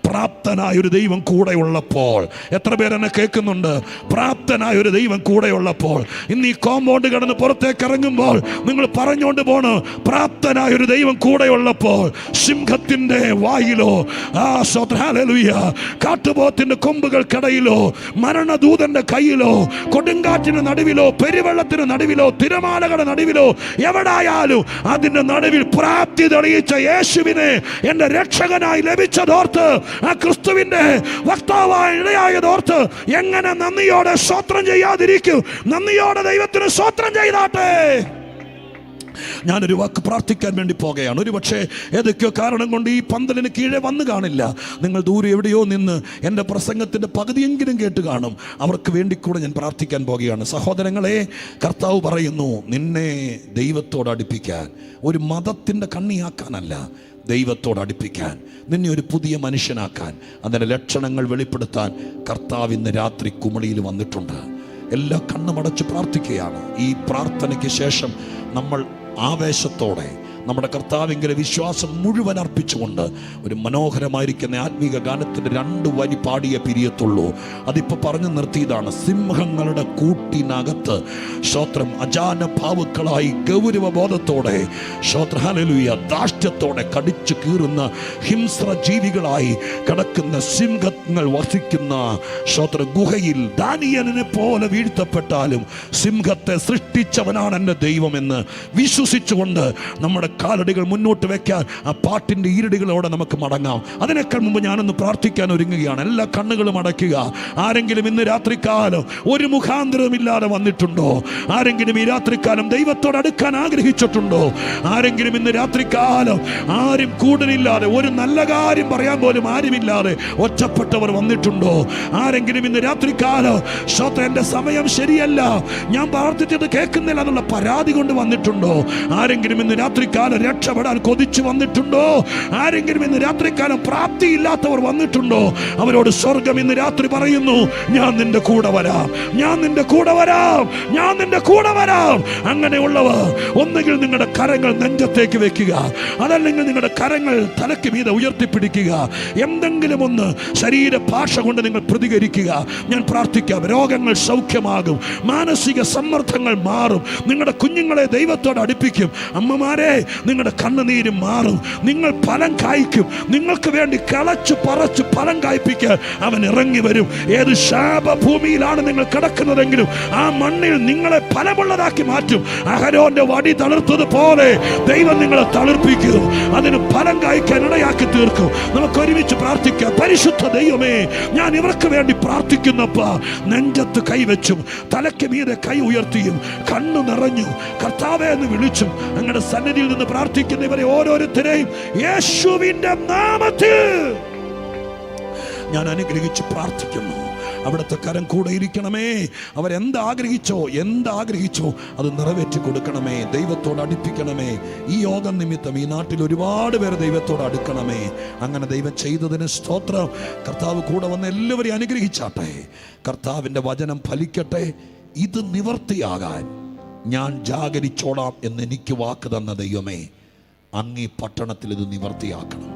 പ്രാപ്തനായ ഒരു ദൈവം കൂടെ ഉള്ളപ്പോൾ. എത്ര പേരെന്നെ കേൾക്കുന്നുണ്ട്? പ്രാപ്തനായ ഒരു ദൈവം കൂടെ ഉള്ളപ്പോൾ. ഇന്ന് ഈ കോമ്പൗണ്ട് കടന്ന് പുറത്തേക്ക് ഇറങ്ങുമ്പോൾ നിങ്ങൾ പറഞ്ഞുകൊണ്ട് പോണ്, പ്രാപ്തനായ ഒരു ദൈവം കൂടെ ഉള്ളപ്പോൾ. സിംഹത്തിന്റെ വായിലോ, ഹല്ലേലൂയ, കാട്ടുപോത്തിന്റെ കൊമ്പുകൾക്കിടയിലോ, മരണദൂതന്റെ കയ്യിലോ, കൊടുങ്കാറ്റിന് നടുവിലോ, പെരുവെള്ളത്തിന് നടുവിലോ, തിരമാലകളുടെ നടുവിലോ, എവിടായാലും അതിന്റെ നടുവിൽ പ്രാപ്തി തെളിയിച്ച യേശുവിനെ എന്റെ രക്ഷകനായി ലഭിച്ചതോർത്ത്, ആ ക്രിസ്തുവിന്റെ വക്താവായ ഇടയായതോർത്ത് എങ്ങനെ നന്ദിയോടെ സ്തോത്രം ചെയ്യാതിരിക്കും? നന്ദിയോടെ ദൈവത്തിന് സ്തോത്രം ചെയ്താട്ടെ. ഞാനൊരു വാക്ക് പ്രാർത്ഥിക്കാൻ വേണ്ടി പോകുകയാണ്. ഒരു പക്ഷേ ഏതൊക്കെയോ കാരണം കൊണ്ട് ഈ പന്തലിന് കീഴെ വന്നു കാണില്ല. നിങ്ങൾ ദൂരെ എവിടെയോ നിന്ന് എൻ്റെ പ്രസംഗത്തിൻ്റെ പകുതിയെങ്കിലും കേട്ട് കാണും. അവർക്ക് വേണ്ടി കൂടെ ഞാൻ പ്രാർത്ഥിക്കാൻ പോകുകയാണ്. സഹോദരങ്ങളെ, കർത്താവ് പറയുന്നു, നിന്നെ ദൈവത്തോട് അടുപ്പിക്കാൻ, ഒരു മതത്തിൻ്റെ കണ്ണിയാക്കാനല്ല, ദൈവത്തോട് അടുപ്പിക്കാൻ, നിന്നെ ഒരു പുതിയ മനുഷ്യനാക്കാൻ, അതിൻ്റെ ലക്ഷണങ്ങൾ വെളിപ്പെടുത്താൻ കർത്താവ് ഇന്ന് രാത്രി കുമളിയിൽ വന്നിട്ടുണ്ട്. എല്ലാ കണ്ണുമടച്ച് പ്രാർത്ഥിക്കുകയാണ്. ഈ പ്രാർത്ഥനയ്ക്ക് ശേഷം നമ്മൾ ആവേശത്തോടെ നമ്മുടെ കർത്താവിൻ്റെ വിശ്വാസം മുഴുവൻ അർപ്പിച്ചുകൊണ്ട് ഒരു മനോഹരമായിരിക്കുന്ന ആത്മീക ഗാനത്തിൻ്റെ 2 വരി പാടിയ പിരിയത്തുള്ളൂ. അതിപ്പോൾ പറഞ്ഞു നിർത്തിയതാണ്. സിംഹങ്ങളുടെ കൂട്ടിനകത്ത് സ്തോത്രം അജാന ഭാവുക്കളായി ഗൗരവബോധത്തോടെ, സ്തോത്രം ഹല്ലേലൂയ, ധാർഷ്ട്യത്തോടെ കടിച്ചു കീറുന്ന ഹിംസ്ര ജീവികളായി കിടക്കുന്ന സിംഹങ്ങൾ വസിക്കുന്ന സ്തോത്രം ഗുഹയിൽ ദാനിയേലിനെ പോലെ വീഴ്ത്തപ്പെട്ടാലും സിംഹത്തെ സൃഷ്ടിച്ചവനാണ് എൻ്റെ ദൈവമെന്ന് വിശ്വസിച്ചുകൊണ്ട് നമ്മുടെ കാലടികൾ മുന്നോട്ട് വെക്കാൻ ആ പാട്ടിൻ്റെ ഈരടികളോടെ നമുക്ക് മടങ്ങാം. അതിനേക്കാൾ മുമ്പ് ഞാനൊന്ന് പ്രാർത്ഥിക്കാൻ ഒരുങ്ങുകയാണ്. എല്ലാ കണ്ണുകളും അടയ്ക്കുക. ആരെങ്കിലും ഇന്ന് രാത്രികാലം ഒരു മുഖാന്തരമില്ലാതെ വന്നിട്ടുണ്ടോ? ആരെങ്കിലും ഈ രാത്രികാലം ദൈവത്തോട് അടുക്കാൻ ആഗ്രഹിച്ചിട്ടുണ്ടോ? ആരെങ്കിലും ഇന്ന് രാത്രികാലം ആരും കൂടുതലില്ലാതെ, ഒരു നല്ല കാര്യം പറയാൻ പോലും ആരുമില്ലാതെ ഒറ്റപ്പെട്ടവർ വന്നിട്ടുണ്ടോ? ആരെങ്കിലും ഇന്ന് രാത്രികാലം എൻ്റെ സമയം ശരിയല്ല, ഞാൻ പ്രാർത്ഥിച്ചത് കേൾക്കുന്നില്ല എന്നുള്ള പരാതി കൊണ്ട് വന്നിട്ടുണ്ടോ? ആരെങ്കിലും ഇന്ന് രാത്രികാലം രക്ഷപ്പെടാൻ കൊതിച്ചു വന്നിട്ടുണ്ടോ? ആരെങ്കിലും ഇന്ന് രാത്രികാലം പ്രാപ്തിയില്ലാത്തവർ വന്നിട്ടുണ്ടോ? അവരോട് സ്വർഗം ഇന്ന് രാത്രി പറയുന്നു, ഞാൻ നിന്റെ കൂടെ വരാം, ഞാൻ നിന്റെ കൂടെ വരാം, ഞാൻ നിന്റെ കൂടെ വരാം. അങ്ങനെയുള്ളവർ ഒന്നുകിൽ നിങ്ങളുടെ കരങ്ങൾ നെഞ്ചത്തേക്ക് വെക്കുക, അതല്ലെങ്കിൽ നിങ്ങളുടെ കരങ്ങൾ തലയ്ക്ക് മീതെ ഉയർത്തിപ്പിടിക്കുക. എന്തെങ്കിലും ഒന്ന് ശരീര ഭാഷ കൊണ്ട് നിങ്ങൾ പ്രതികരിക്കുക. ഞാൻ പ്രാർത്ഥിക്കാം, രോഗങ്ങൾ സൗഖ്യമാകും, മാനസിക സമ്മർദ്ദങ്ങൾ മാറും, നിങ്ങളുടെ കുഞ്ഞുങ്ങളെ ദൈവത്തോട് അടുപ്പിക്കും. അമ്മമാരെ, നിങ്ങളുടെ കണ്ണുനീര് മാറും, നിങ്ങൾ ഫലം കായ്ക്കും. നിങ്ങൾക്ക് വേണ്ടി കളച്ചു പറച്ചു ഫലം കായ്പിക്കാൻ അവൻ ഇറങ്ങി വരും. ഏത് ശാപഭൂമിയിലാണ് നിങ്ങൾ കിടക്കുന്നതെങ്കിലും ആ മണ്ണിൽ നിങ്ങളെ ഫലമുള്ളതാക്കി മാറ്റും. അഹരോന്റെ വടി തളിർത്തതുപോലെ ദൈവം നിങ്ങളെ തളിർപ്പിക്കും, അതിന് ഫലം കായ്ക്കാൻ ഇടയാക്കി തീർക്കും. നമുക്ക് ഒരുമിച്ച് പ്രാർത്ഥിക്കാം. പരിശുദ്ധ ദൈവമേ, ഞാൻ ഇവർക്ക് വേണ്ടി പ്രാർത്ഥിക്കുന്നപ്പാ. നെഞ്ചത്ത് കൈവച്ചും തലയ്ക്ക് മീതെ കൈ ഉയർത്തിയും കണ്ണു നിറഞ്ഞു കർത്താവേ എന്ന് വിളിച്ചും അങ്ങയുടെ സന്നിധിയിൽ നിന്ന് പ്രാർത്ഥിക്കുന്നവരെ ഓരോരുത്തരെയും യേശുവിന്റെ നാമത്തിൽ ഞാൻ അനുഗ്രഹിച്ച് പ്രാർത്ഥിക്കുന്നു. അവിടുത്തെ കരം കൂടെ ഇരിക്കണമേ. അവരെന്താഗ്രഹിച്ചോ അത് നിറവേറ്റി കൊടുക്കണമേ. ദൈവത്തോട് അടുപ്പിക്കണമേ. ഈ യോഗം നിമിത്തം ഈ നാട്ടിൽ ഒരുപാട് പേർ ദൈവത്തോട് അടുക്കണമേ. അങ്ങനെ ദൈവം ചെയ്തതിന് സ്തോത്രം. കർത്താവ് കൂടെ വന്ന് എല്ലാവരെയും അനുഗ്രഹിച്ചാട്ടെ. കർത്താവിൻ്റെ വചനം ഫലിക്കട്ടെ. ഇത് നിവർത്തിയാകാൻ ഞാൻ ജാഗരിച്ചോളാം എന്ന് എനിക്ക് വാക്ക് തന്ന ദൈവമേ, അങ്ങീ പട്ടണത്തിൽ ഇത് നിവർത്തിയാക്കണം.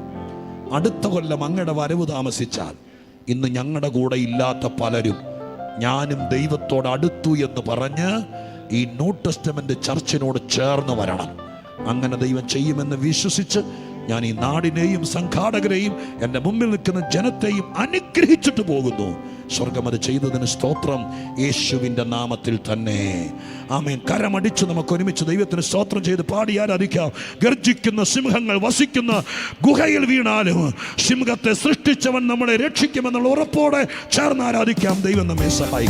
അടുത്ത കൊല്ലം അങ്ങയുടെ വരവ് താമസിച്ചാൽ ഇന്ന് ഞങ്ങളുടെ കൂടെ ഇല്ലാത്ത പലരും ഞാനും ദൈവത്തോട് അടുത്തു എന്ന് പറഞ്ഞ് ഈ ന്യൂ ടെസ്റ്റമെന്റ് ചർച്ചിനോട് ചേർന്ന് വരണം. അങ്ങനെ ദൈവം ചെയ്യുമെന്ന് വിശ്വസിച്ച് ഞാൻ ഈ നാടിനെയും സംഘാടകരെയും എൻ്റെ മുമ്പിൽ നിൽക്കുന്ന ജനത്തെയും അനുഗ്രഹിച്ചിട്ട് പോകുന്നു. സ്വർഗം അത് ചെയ്തതിന് സ്തോത്രം, യേശുവിൻ്റെ നാമത്തിൽ തന്നെ ആമേൻ. കരമടിച്ച് നമുക്ക് ഒരുമിച്ച് ദൈവത്തിന് സ്തോത്രം ചെയ്ത് പാടി ആരാധിക്കാം. ഗർജിക്കുന്ന സിംഹങ്ങൾ വസിക്കുന്ന ഗുഹയിൽ വീണാലും സിംഹത്തെ സൃഷ്ടിച്ചവൻ നമ്മളെ രക്ഷിക്കുമെന്നുള്ള ഉറപ്പോടെ ചേർന്ന് ആരാധിക്കാം. ദൈവം നമ്മെ സഹായിക്കും.